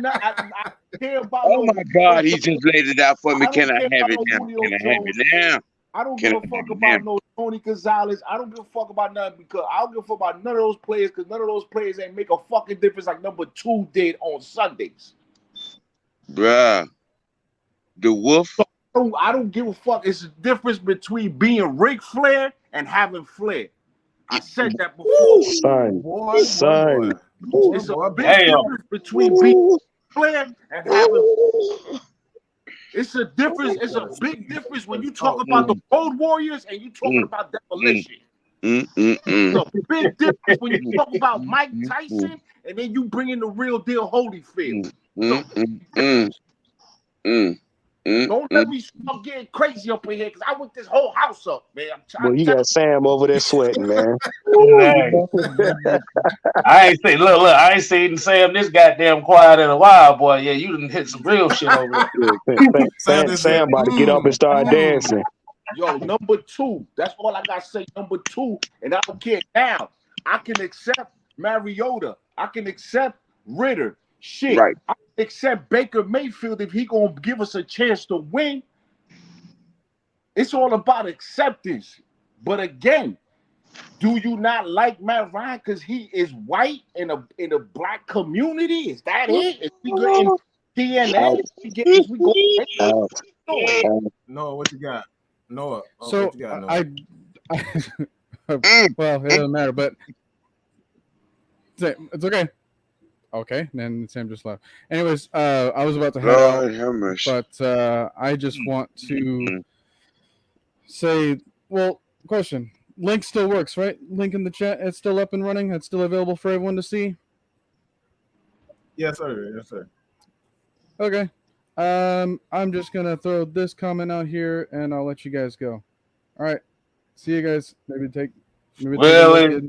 care about. Oh my God, he just laid it out for me. Can I have it now? Can I have it now? I don't give a fuck about no Tony Gonzalez. I don't give a fuck about nothing, because I don't give a fuck about none of those players, because none of those players ain't make a fucking difference like number 2 did on Sundays. Bruh. The Wolf. So I don't give a fuck. It's the difference between being Ric Flair and having flair. I said that before. Son. It's a big difference between being Flair and having. It's a difference. It's a big difference when you talk about the Road Warriors and you talking about demolition. It's a big difference when you talk about Mike Tyson and then you bring in the real deal Holyfield. Don't let me start getting crazy up in here, because I want this whole house up, man. I'm trying. Well, you got Sam over there sweating, man. I ain't seen look. I ain't seen Sam this goddamn quiet in a while, boy. Yeah, you done hit some real shit over there. Sam about to get up and start dancing. Yo, number 2. That's all I gotta say. Number 2, and I don't care now. I can accept Mariota. I can accept Ritter. Shit. Right. I can accept Baker Mayfield if he gonna give us a chance to win. It's all about acceptance. But again, do you not like Matt Ryan because he is white in a black community? Is that it? Is we getting DNA? Is we going? Noah, what you got? Noah. So what you got, Noah? Well, it doesn't matter, but it's okay. Okay, then Sam just left. Anyways, I was about to head out, but I just want to say, well, question. Link still works, right? Link in the chat. It's still up and running. It's still available for everyone to see. Yes, sir. Yes, sir. Okay. I'm just gonna throw this comment out here, and I'll let you guys go. All right. See you guys. Maybe take the really.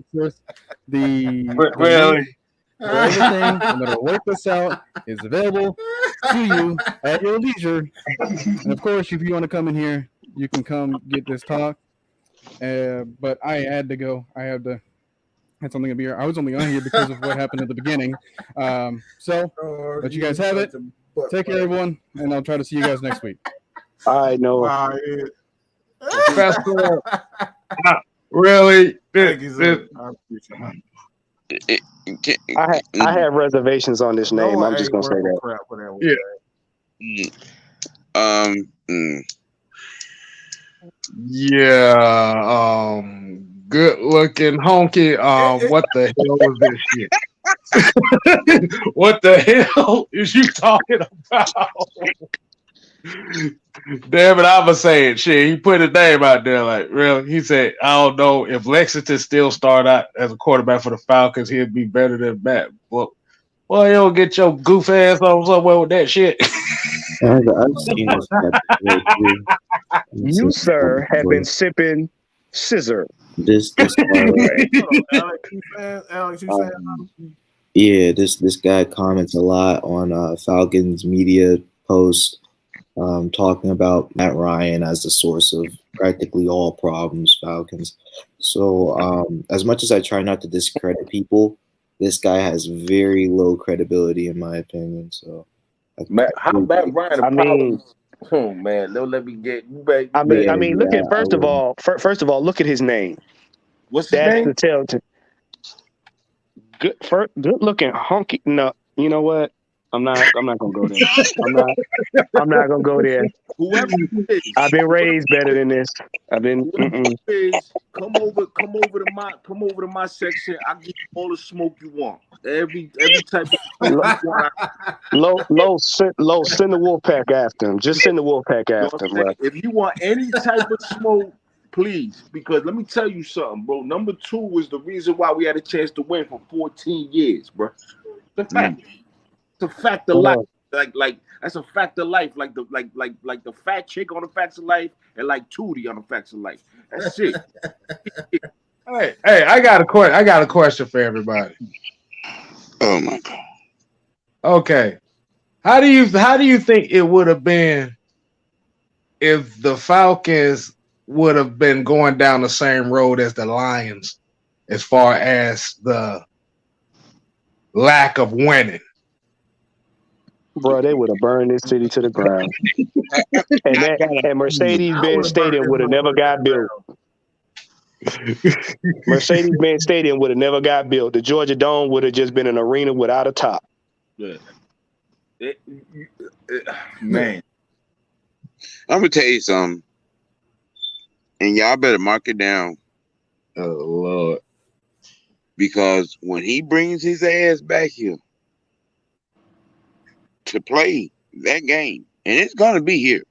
Everything, I'm gonna work this out, is available to you at your leisure. And of course, if you want to come in here, you can come get this talk. But I had to go. I have to That's only gonna be. I was only on here because of what happened at the beginning. So let you guys have it. Take care, everyone, and I'll try to see you guys next week. All right, Noah. Professor, really? Thank you, sir. I have reservations on this name. I'm just gonna say that. Crap, whatever. Yeah. Good looking honky. What the hell was this shit? What the hell is you talking about? Damn it, I'ma say it. Shit, he put his name out there like, really? He said, I don't know if Lexington still start out as a quarterback for the Falcons, he'd be better than Matt. Well, you don't get your goof ass on somewhere with that shit. I've seen this. You, sir, have been sipping scissor. This Alex, you saying? Yeah, this guy comments a lot on Falcons media posts, talking about Matt Ryan as the source of practically all problems Falcons. So as much as I try not to discredit people, this guy has very low credibility in my opinion. So how Matt Ryan? Oh man, don't let me get you back. I mean, look at first of all, look at his name. What's his name? That's the telltale. Good looking honky. No, you know what? I'm not gonna go there. I'm not gonna go there. Whoever it is, I've been raised better than this. I've been. Come over to my section. I'll give you all the smoke you want. Every type of low. Send the wolf pack after him. Just send the wolf pack after him. Right? If you want any type of smoke, please, because let me tell you something, bro. Number 2 was the reason why we had a chance to win for 14 years, bro. The fact. It's a fact of life. Like that's a fact of life. Like the fat chick on the facts of life, and like Tootie on the facts of life. That's it. Hey, I got a question for everybody. Oh my god. Okay, how do you think it would have been if the Falcons would have been going down the same road as the Lions, as far as the lack of winning? Bro, they would have burned this city to the ground. and Mercedes-Benz Stadium would have never got built. Mercedes-Benz Stadium would have never got built. The Georgia Dome would have just been an arena without a top. Yeah. Man. I'm gonna tell you something, and y'all better mark it down. Oh Lord. Because when he brings his ass back here to play that game, and it's gonna be here.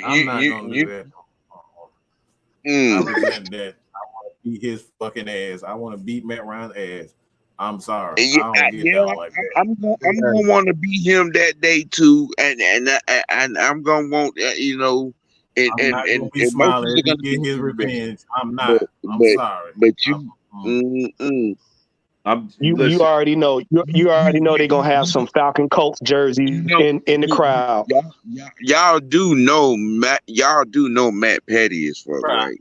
I'm not gonna do that. I resent that. I want to beat his fucking ass. I want to beat Matt Ryan's ass. I'm sorry. I don't get down like that. I'm gonna want to beat him that day too, and I'm gonna want I'm not gonna be smiling if he get his revenge. I'm not. I'm sorry. But you. You already know. You already know they're gonna have some Falcon Colts jerseys in the crowd. Y'all do know Matt. Y'all do know Matt Petty is for right.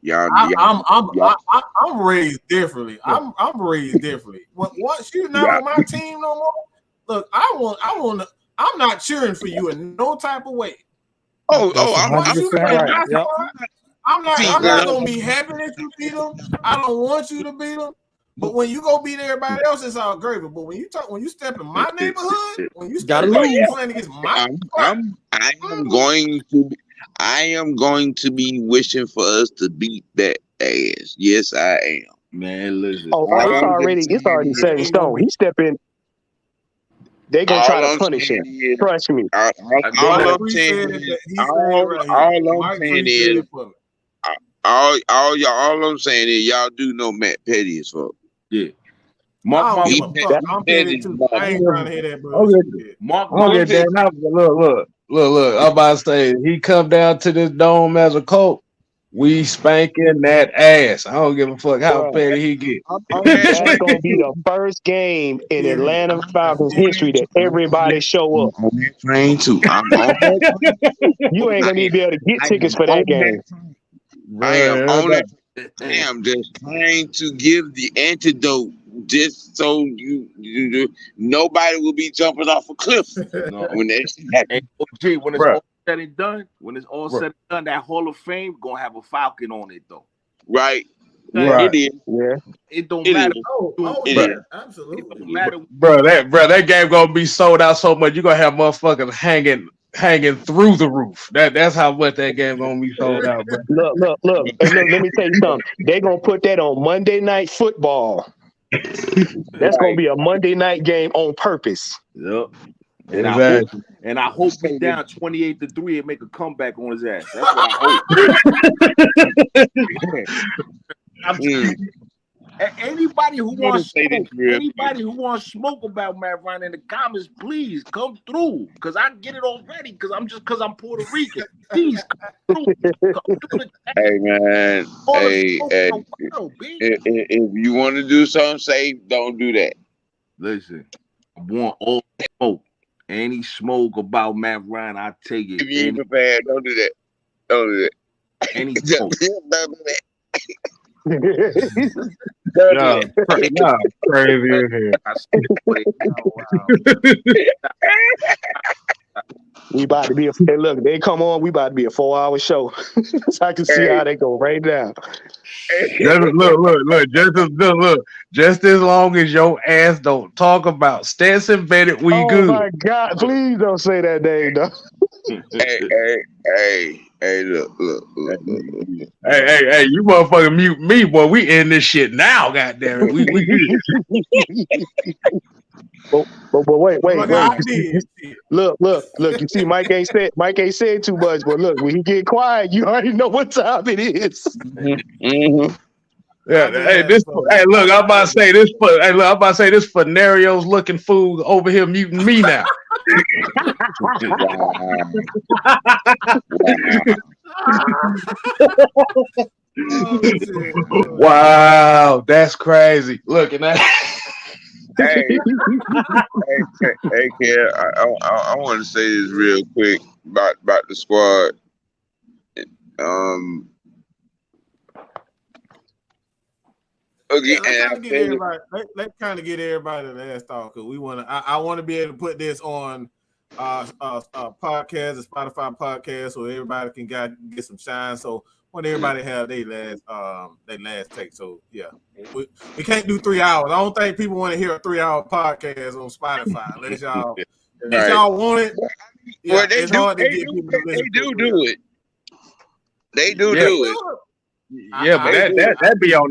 I'm raised differently. I'm raised differently. Once you're not on my team no more, look, I'm not cheering for you in no type of way. I'm not gonna be happy that you beat them. I don't want you to beat them. But when you go beat everybody else, it's all gravy. But when you step in my neighborhood, when you step playing against my, I am going to be wishing for us to beat that ass. Yes, I am. Man, listen. It's already set in stone. He step in. They gonna try to punish him. Trust me. All I'm saying is y'all do know Matt Petty is for. Yeah. I'm petty too. I ain't trying to hear that, bro. Look. I'm about to say he come down to this dome as a Colt. We spanking that ass. I don't give a fuck how petty he get. That's gonna be the first game in Atlanta Falcons history that everybody show up. I'm on that train too. You ain't gonna even be able to get tickets for that game. I am on that. I am just trying to give the antidote, just so nobody will be jumping off a cliff No. when that's Hey, happening. OG, when it's Bruh. all said and done, that Hall of Fame gonna have a Falcon on it though. Right? Right. It is. Yeah. It don't It matter. is. It yeah, absolutely. don't matter. That game gonna be sold out so much. You're gonna have motherfuckers hanging through the roof. That's how much that game gonna be sold out, bro. Look. Hey, look, let me tell you something. They're gonna put that on Monday Night Football. That's gonna be a Monday night game on purpose. Yep. Exactly. I hope we down 28-3 and make a comeback on his ass. That's what I hope. Anybody who wants smoke about Matt Ryan in the comments, please come through. Cause I get it already. Cause I'm Puerto Rican. Please come through. Hey man, if you want to do something safe, don't do that. Listen, I want all smoke. Any smoke about Matt Ryan, I take it. If you ain't prepared, don't do that. Don't do that. Any smoke. Don't do that. Y'all crazy in here. We about to be look, they come on, we about to be a 4-hour show. So I can see how they go right now. Look. Just as long as your ass don't talk about Stetson Bennett, we good. Oh my God, please don't say that name, though. Hey, look. Hey, you motherfucking mute me, boy. We in this shit now, goddamn it. We good. But wait. Look. You see, Mike ain't said too much, but look, when he get quiet, you already know what time it is. Mm-hmm. Yeah, look, I'm about to say this. I'm about to say this Fenario's looking fool over here muting me now. Wow, that's crazy. Look at that. Hey, kid, I want to say this real quick about the squad. Okay, let's kind of get everybody last talk because we want to. I want to be able to put this on podcast, a Spotify podcast, so everybody can get some shine. So want everybody have their last take. So yeah, we can't do 3 hours. I don't think people want to hear a 3-hour podcast on Spotify unless y'all want it. Yeah, well, it's hard to get people to listen. They do it. They do it. Yeah, but that be on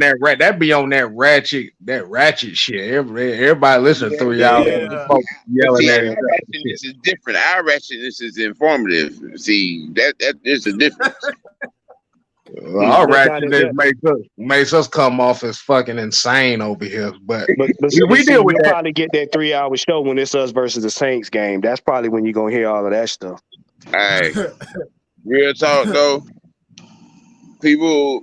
that ratchet shit. Everybody listen to 3 hours. Yelling at it. This is different. Our ratchetness is informative. See, that is a difference. Our ratchetness makes us come off as fucking insane over here. But we deal with that. Probably get that 3-hour show when it's us versus the Saints game. That's probably when you're gonna hear all of that stuff. All right, real talk though. People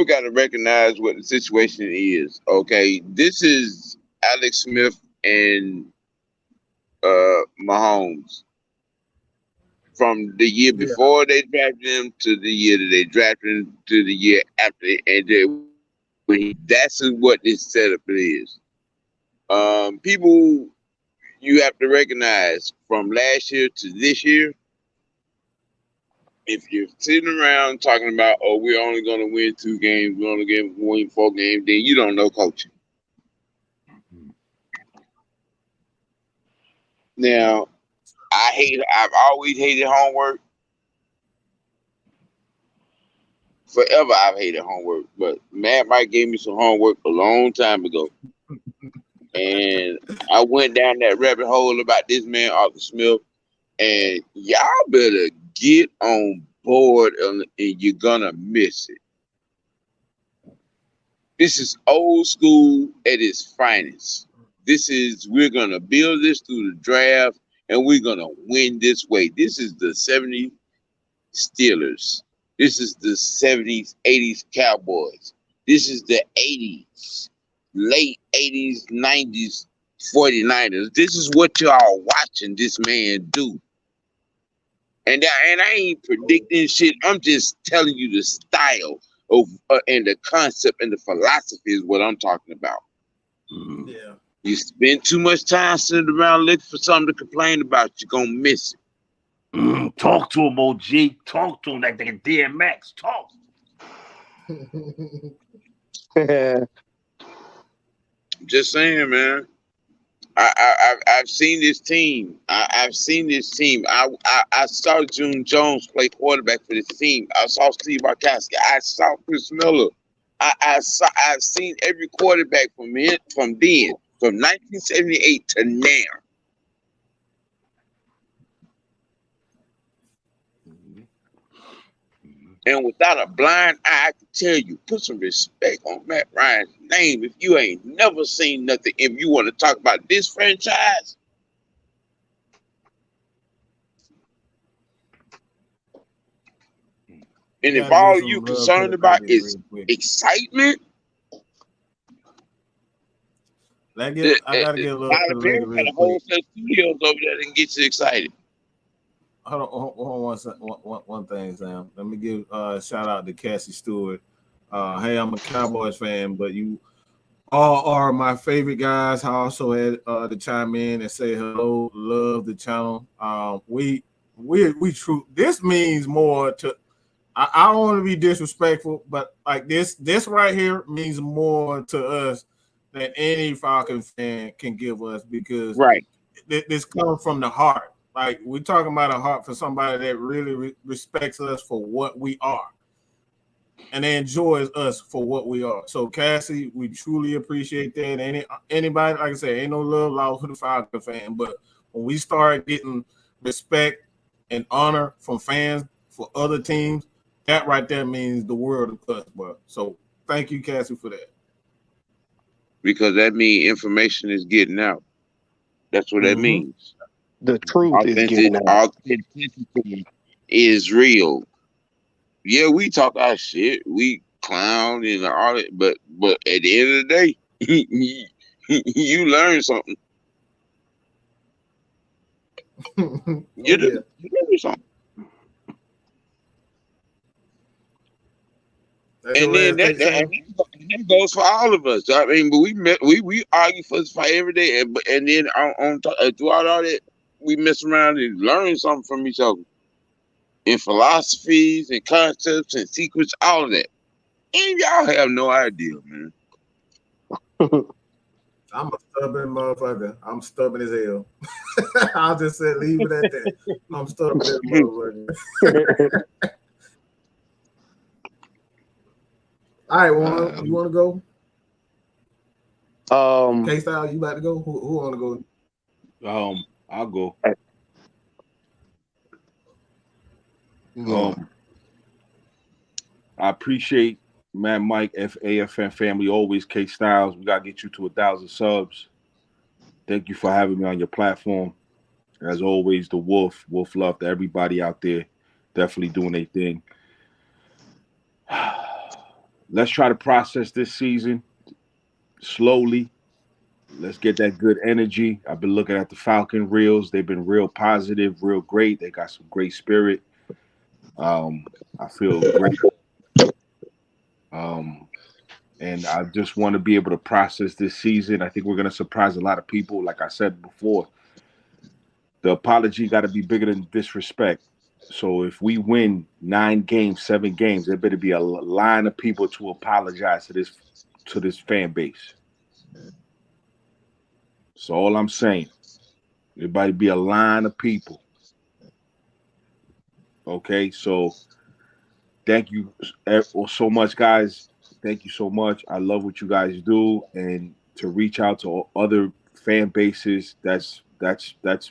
got to recognize what the situation is. Okay, this is Alex Smith and Mahomes from the year before they drafted him to the year that they drafted him to the year after, and that's what this setup is. People, you have to recognize from last year to this year. If you're sitting around talking about, oh, we're only going to win 2 games, we're only going to win 4 games, then you don't know coaching. Now, I've always hated homework. Forever I've hated homework, but Matt Mike gave me some homework a long time ago. And I went down that rabbit hole about this man, Arthur Smith, and y'all better get on board and you're gonna miss it. This is old school at its finest. We're gonna build this through the draft and we're gonna win this way. This is the 70s Steelers. This is the 70s, 80s Cowboys. This is the 80s, late 80s, 90s 49ers. This is what y'all watching this man do. And I ain't predicting shit. I'm just telling you the style of and the concept and the philosophy is what I'm talking about. Yeah. You spend too much time sitting around looking for something to complain about, you're gonna miss it. Talk to him, OG. Talk to him like they DMX. Talk. Just saying, man. I've seen this team. I've seen this team. I saw June Jones play quarterback for this team. I saw Steve Barkowski. I saw Chris Miller. I've seen every quarterback from then, from 1978 to now. And without a blind eye, I can tell you, put some respect on Matt Ryan's name if you ain't never seen nothing. If you want to talk about this franchise, and if all you concerned about is excitement, I gotta get a little Tyler Perry got a whole set of studios over there that can get you excited. Hold on one thing, Sam. Let me give a shout out to Cassie Stewart. Hey, I'm a Cowboys fan, but you all are my favorite guys. I also had to chime in and say hello, love the channel. We true. This means more to. I don't want to be disrespectful, but like this right here means more to us than any Falcon fan can give us, because this comes from the heart. Like, we're talking about a heart for somebody that really respects us for what we are, and they enjoys us for what we are. So, Cassie, we truly appreciate that. Anybody, like I said, ain't no love lost for the Falcon fan, but when we start getting respect and honor from fans for other teams, that right there means the world to us, bro. So, thank you, Cassie, for that. Because that means information is getting out. That's what that means. The truth is getting out. Authenticity is real. Yeah, we talk our shit, we clown and all that, but at the end of the day, you learn something. You learn something. And then that goes for all of us. I mean, but we argue for this fight every day, and then throughout all that, we mess around and learn something from each other, in philosophies and concepts and secrets, all of that. And y'all have no idea, man. I'm a stubborn motherfucker. I'm stubborn as hell. I'll just say, leave it at that. I'm stubborn as a motherfucker. All right, you want to go? K-Style, you about to go? Who want to go? I'll go. I appreciate Matt, Mike, AFN family, always K Styles. We gotta get you to 1,000 subs. Thank you for having me on your platform. As always, the Wolf love to everybody out there, definitely doing their thing. Let's try to process this season slowly. Let's get that good energy. I've been looking at the Falcon reels. They've been real positive, real great. They got some great spirit. I feel great. And I just want to be able to process this season. I think we're going to surprise a lot of people. Like I said before, the apology got to be bigger than disrespect. So if we win 9 games, 7 games, there better be a line of people to apologize to this fan base. So all I'm saying, everybody be a line of people. Okay, so thank you so much, guys. Thank you so much. I love what you guys do, and to reach out to other fan bases, that's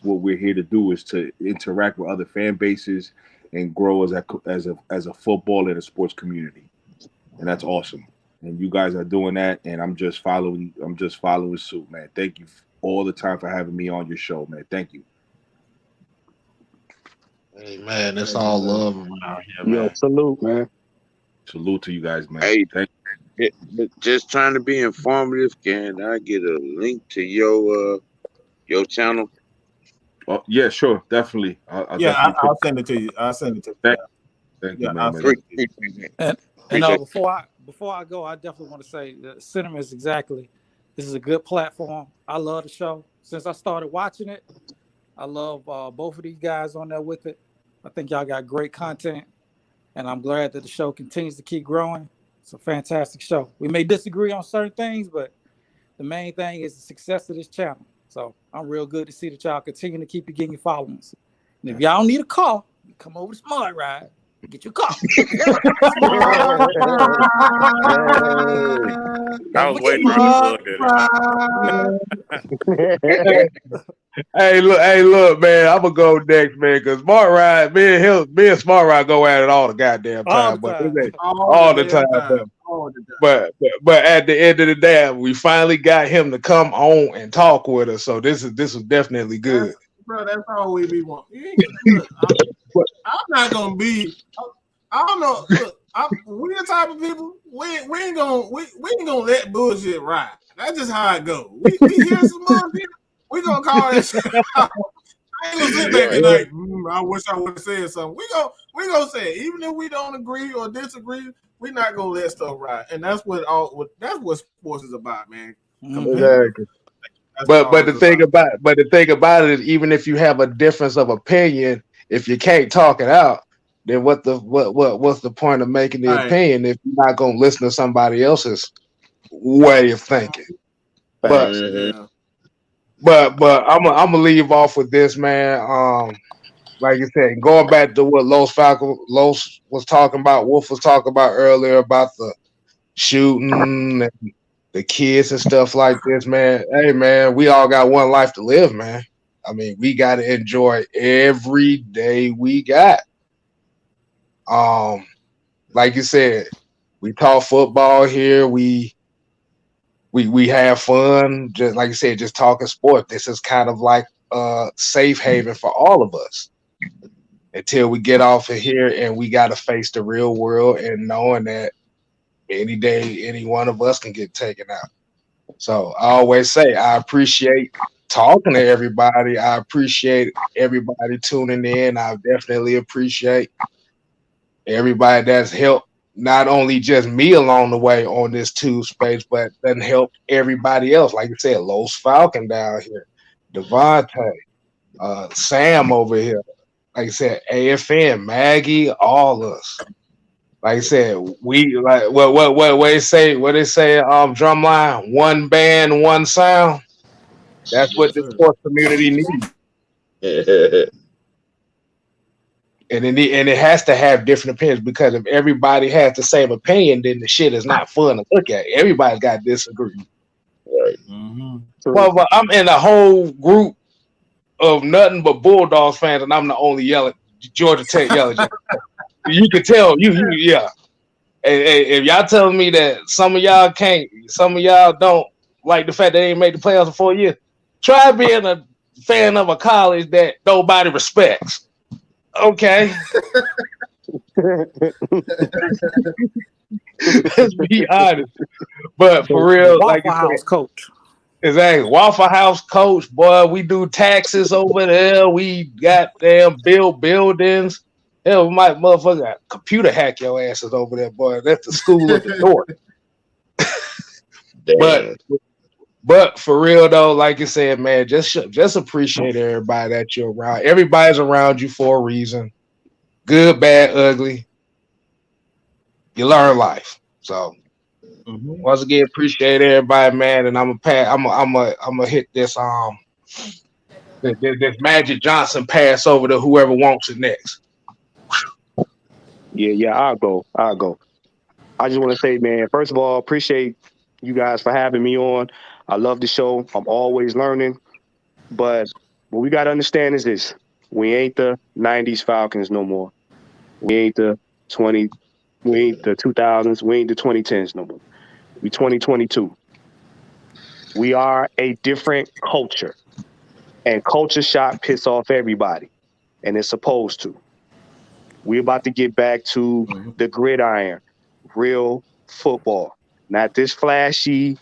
what we're here to do, is to interact with other fan bases and grow as a football and a sports community. And that's awesome. And you guys are doing that, and I'm just following suit, man. Thank you all the time for having me on your show, man. Thank you. Hey man, it's all love around here, man. Yo, salute, man. Salute to you guys, man. Hey, thank you. Just trying to be informative. Can I get a link to your channel? Oh, yeah, sure, definitely. I'll I'll send it to you. I'll send it to you. Thank you, man. And before I go, I definitely want to say the sentiment is exactly. This is a good platform. I love the show. Since I started watching it, I love both of these guys on there with it. I think y'all got great content, and I'm glad that the show continues to keep growing. It's a fantastic show. We may disagree on certain things, but the main thing is the success of this channel. So I'm real good to see that y'all continue to keep getting your followings. And if y'all need a car, you come over to Smart Ride and get your car. I was waiting for her to plug that. Hey, look, man. I'm gonna go next, man, because Smart Ride, me and Smart Ride go at it all the goddamn time, but all the time. But at the end of the day, we finally got him to come on and talk with us. So this was definitely good. Bro, that's all we be wanting. I'm not gonna be. I don't know. Look, we the type of people we ain't gonna let bullshit ride. That's just how it goes. We hear some bullshit. We gonna call that shit out. I ain't gonna sit back and like, I wish I would have said something. We gonna say it. Even if we don't agree or disagree, we're not gonna let stuff ride. And that's what sports is about, man. Exactly. But the thing about it is, even if you have a difference of opinion, if you can't talk it out, then what's the point of making the opinion if you're not gonna listen to somebody else's way of thinking? But I'm gonna leave off with this, man. Like you said, going back to what Los was talking about, Wolf was talking about earlier about the shooting and the kids and stuff like this, man. Hey, man, we all got one life to live, man. I mean, we got to enjoy every day we got. Like you said, we talk football here. We have fun. Just like you said, just talking sport. This is kind of like a safe haven for all of us until we get off of here and we got to face the real world and knowing that any day, any one of us can get taken out. So I always say I appreciate talking to everybody. I appreciate everybody tuning in. I definitely appreciate everybody that's helped not only just me along the way on this tube space, but then helped everybody else. Like you said, Los Falcon down here, Devontae, Sam over here. Like I said, AFN, Maggie, all us. Like I said, we like what they say, drumline, one band, one sound. That's what the sports community needs. And it has to have different opinions, because if everybody has the same opinion, then the shit is not fun to look at. Everybody's got to disagree. Right. Mm-hmm. Well, but I'm in a whole group of nothing but Bulldogs fans, and I'm the only Georgia Tech yellow jacket. You can tell, yeah. If y'all telling me that some of y'all don't like the fact they ain't made the playoffs in 4 years, try being a fan of a college that nobody respects. Okay. Let's be honest. But for real, like Waffle House coach. Exactly. Waffle House coach, boy, we do taxes over there. We goddamn build buildings. Hell, we might motherfucker computer hack your asses over there, boy. That's the school of the north. But for real though, like you said, man, just appreciate everybody that you're around. Everybody's around you for a reason. Good, bad, ugly. You learn life. So once again, appreciate everybody, man. And I'm gonna hit this this Magic Johnson pass over to whoever wants it next. Yeah, I'll go. I just want to say, man, first of all, appreciate you guys for having me on. I love the show. I'm always learning. But what we got to understand is this. We ain't the 90s Falcons no more. We ain't the 20s. We ain't the 2000s. We ain't the 2010s no more. We 2022. We are a different culture. And culture shock piss off everybody. And it's supposed to. We're about to get back to the gridiron, real football. Not this flashy,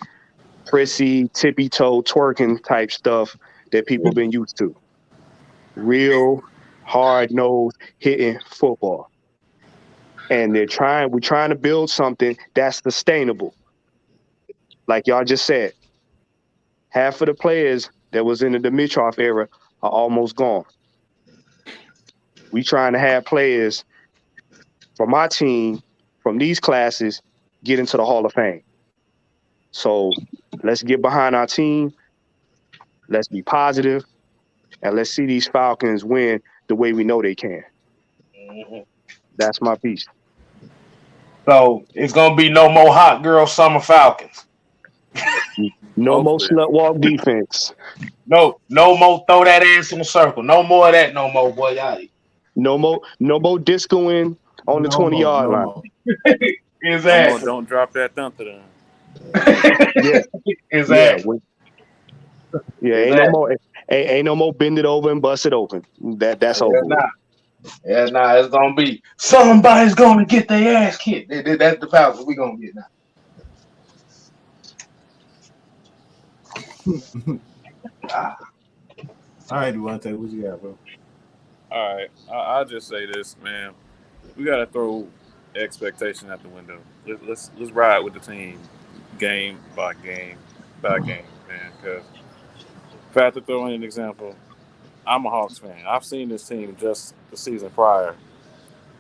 prissy, tippy-toe, twerking type stuff that people been used to. Real, hard-nosed, hitting football. and we're trying to build something that's sustainable. Like y'all just said, half of the players that was in the Dimitrov era are almost gone. We trying to have players from our team, from these classes, get into the Hall of Fame. So let's get behind our team. Let's be positive, and let's see these Falcons win the way we know they can. That's my piece. So it's gonna be no more hot girl summer Falcons. No more Hopefully. slut walk defense. No more throw that ass in the circle. No more of that. No more, boy. Y'all. No more discoing on the No more, 20-yard no line. more. No more. Exactly. Don't drop that thumper down. Yeah, Exactly. ain't no more. Ain't no more bend it over and bust it open. That's over with. It's gonna be somebody's gonna get their ass kicked. That's the Falcons we gonna get now. All right, Devontae, what you got, bro? All right, I'll just say this, man. We gotta throw expectation out the window. Let's ride with the team, game by game by game, man. Because if I have to throw in an example, I'm a Hawks fan. I've seen this team just the season prior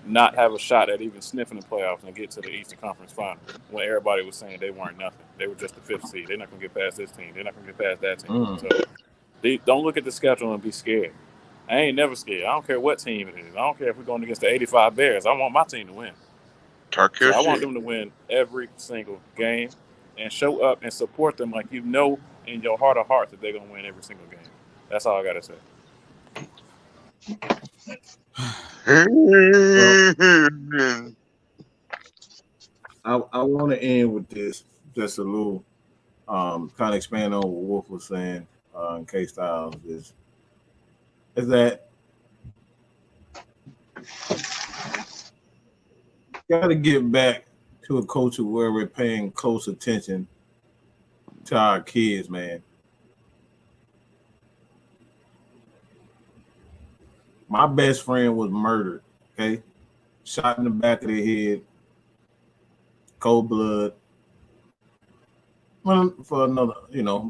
not have a shot at even sniffing the playoffs and get to the Eastern Conference Final when everybody was saying they weren't nothing. They were just the fifth seed. They're not gonna get past this team. They're not gonna get past that team. So they don't look at the schedule and be scared. I ain't never scared. I don't care what team it is. I don't care if we're going against the 85 Bears. I want my team to win. Talk So your I want shit. them to win every single game and show up and support them like you know in your heart of hearts that they're going to win every single game. That's all I got to say. I want to end with this, just a little, kind of expand on what Wolf was saying, in K Styles is that got to get back to a culture where we're paying close attention to our kids, man. My best friend was murdered, okay? Shot in the back of the head, cold blood, for another,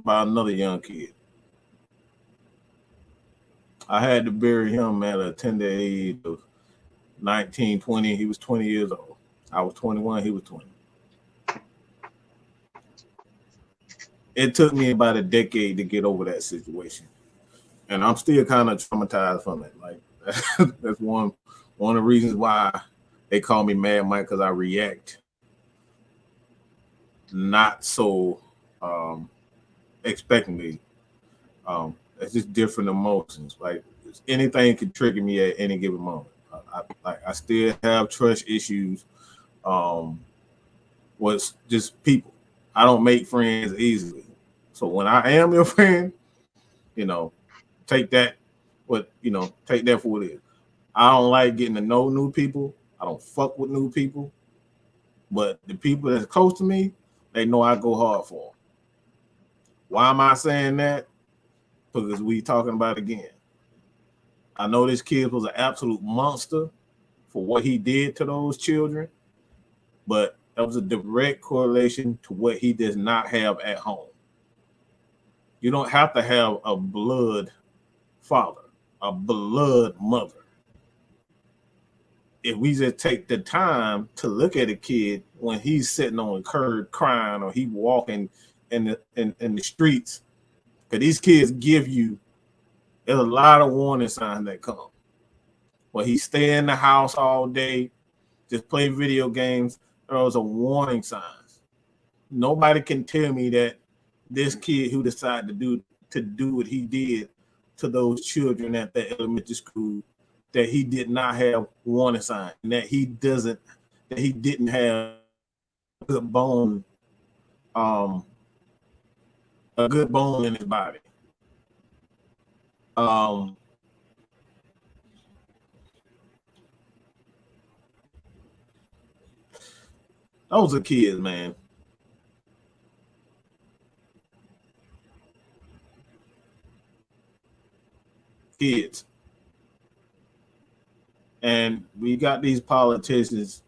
by another young kid. I had to bury him at a tender age of 19, 20. He was 20 years old. I was 21, he was 20. It took me about a decade to get over that situation. And I'm still kind of traumatized from it. Like, that's one of the reasons why they call me Mad Mike, because I react not so expectantly. It's just different emotions. Like, anything can trigger me at any given moment. I still have trust issues with just people. I don't make friends easily. So when I am your friend, take that for what it is. I don't like getting to know new people. I don't fuck with new people. But the people that's close to me, they know I go hard for them. Why am I saying that? Because we talking about it again. I know this kid was an absolute monster for what he did to those children, but that was a direct correlation to what he does not have at home. You don't have to have a blood father, a blood mother. If we just take the time to look at a kid when he's sitting on the curb crying, or he walking in the streets, because these kids give you, there's a lot of warning signs that come. When he stay in the house all day, just play video games, those are warning signs. Nobody can tell me that this kid who decided to do what he did to those children at the elementary school, that he did not have warning signs, and that he didn't have a good bone in his body. Those are kids, man. Kids. And we got these politicians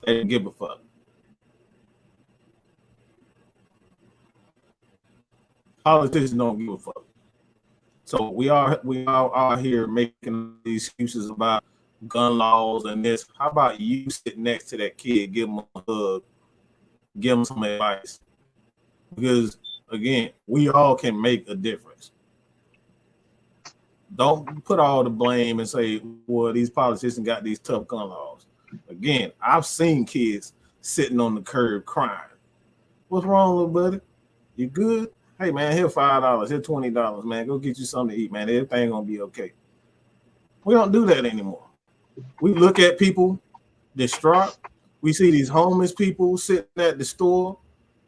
They didn't give a fuck. Politicians don't give a fuck. So we all are here making these excuses about gun laws and this. How about you sit next to that kid, give him a hug, give him some advice? Because again, we all can make a difference. Don't put all the blame and say, well, these politicians got these tough gun laws. Again, I've seen kids sitting on the curb crying. What's wrong, little buddy? You good? Hey, man, here $5, here $20, man. Go get you something to eat, man. Everything gonna be okay. We don't do that anymore. We look at people distraught. We see these homeless people sitting at the store,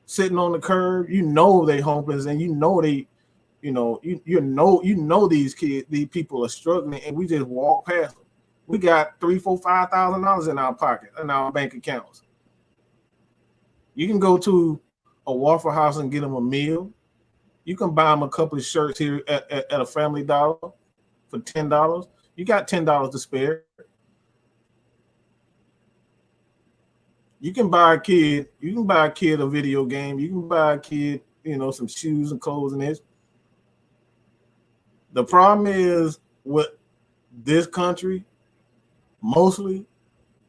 sitting on the curb. You know they homeless, and you know they, you know these kids, these people are struggling, and we just walk past them. We got $3,000, $4,000, $5,000 in our pocket, in our bank accounts. You can go to a Waffle House and get them a meal. You can buy them a couple of shirts here at a Family Dollar for $10. You got $10 to spare. You can buy a kid a video game. You can buy a kid, some shoes and clothes and this. The problem is with this country, mostly,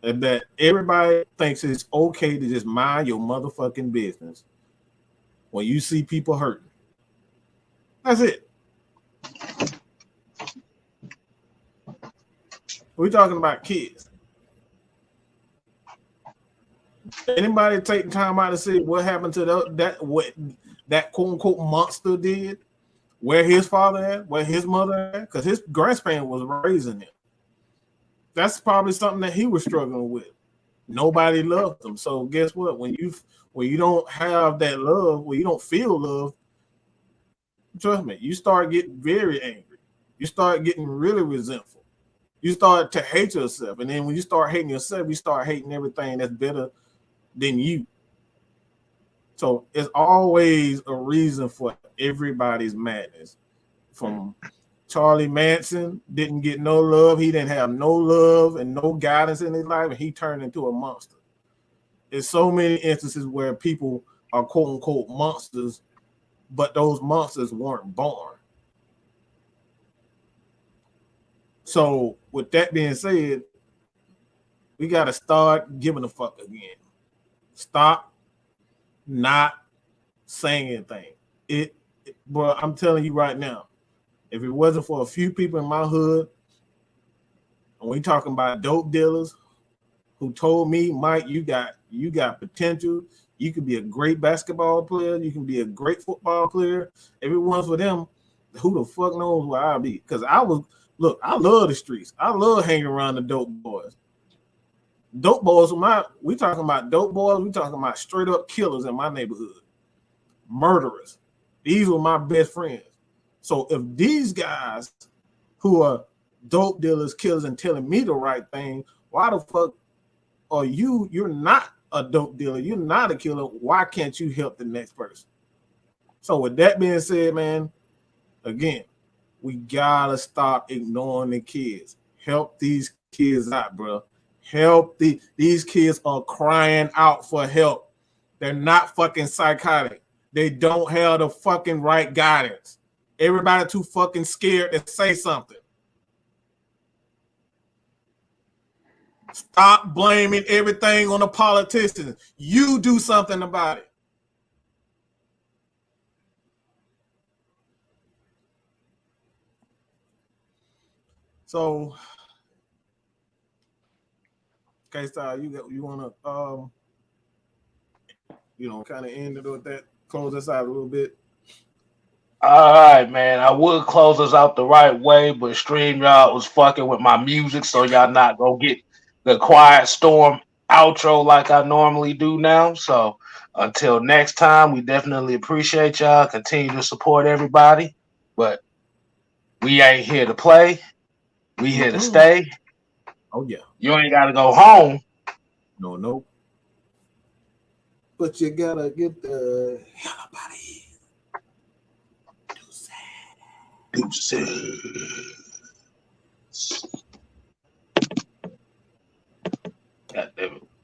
that everybody thinks it's okay to just mind your motherfucking business when you see people hurting. That's it. We're talking about kids. Anybody take time out to see what happened to that quote unquote monster did? Where his father at? Where his mother at? Because his grandparent was raising him. That's probably something that he was struggling with. Nobody loved him. So guess what? When you don't have that love, when you don't feel love, trust me, you start getting very angry. You start getting really resentful. You start to hate yourself. And then when you start hating yourself, you start hating everything that's better than you. So it's always a reason for everybody's madness. From Charlie Manson, didn't get no love. He didn't have no love and no guidance in his life, and he turned into a monster. There's so many instances where people are quote unquote monsters, but those monsters weren't born. So with that being said, we got to start giving a fuck again. Stop not saying anything. Bro, I'm telling you right now, if it wasn't for a few people in my hood, and we talking about dope dealers who told me, Mike, you got potential. You could be a great basketball player. You can be a great football player. If it wasn't for them, who the fuck knows where I'll be? Because I love the streets. I love hanging around the dope boys. Dope boys, we talking about dope boys. We talking about straight up killers in my neighborhood. Murderers. These were my best friends. So if these guys who are dope dealers, killers, and telling me the right thing, why the fuck are you're not a dope dealer, you're not a killer, why can't you help the next person? So with that being said, man, again, we gotta stop ignoring the kids. Help these kids out, bro. Help these kids are crying out for help. They're not fucking psychotic. They don't have the fucking right guidance. Everybody too fucking scared to say something. Stop blaming everything on the politicians. You do something about it. So, K-Star, you want to kind of end it with that, close us out a little bit. All right, man. I would close us out the right way, but StreamYard was fucking with my music, so y'all not gonna get the Quiet Storm outro like I normally do now. So until next time, we definitely appreciate y'all. Continue to support everybody, but we ain't here to play. We here to stay. Oh yeah. You ain't gotta go home. No. But you gotta get the hell up out of here. God damn it.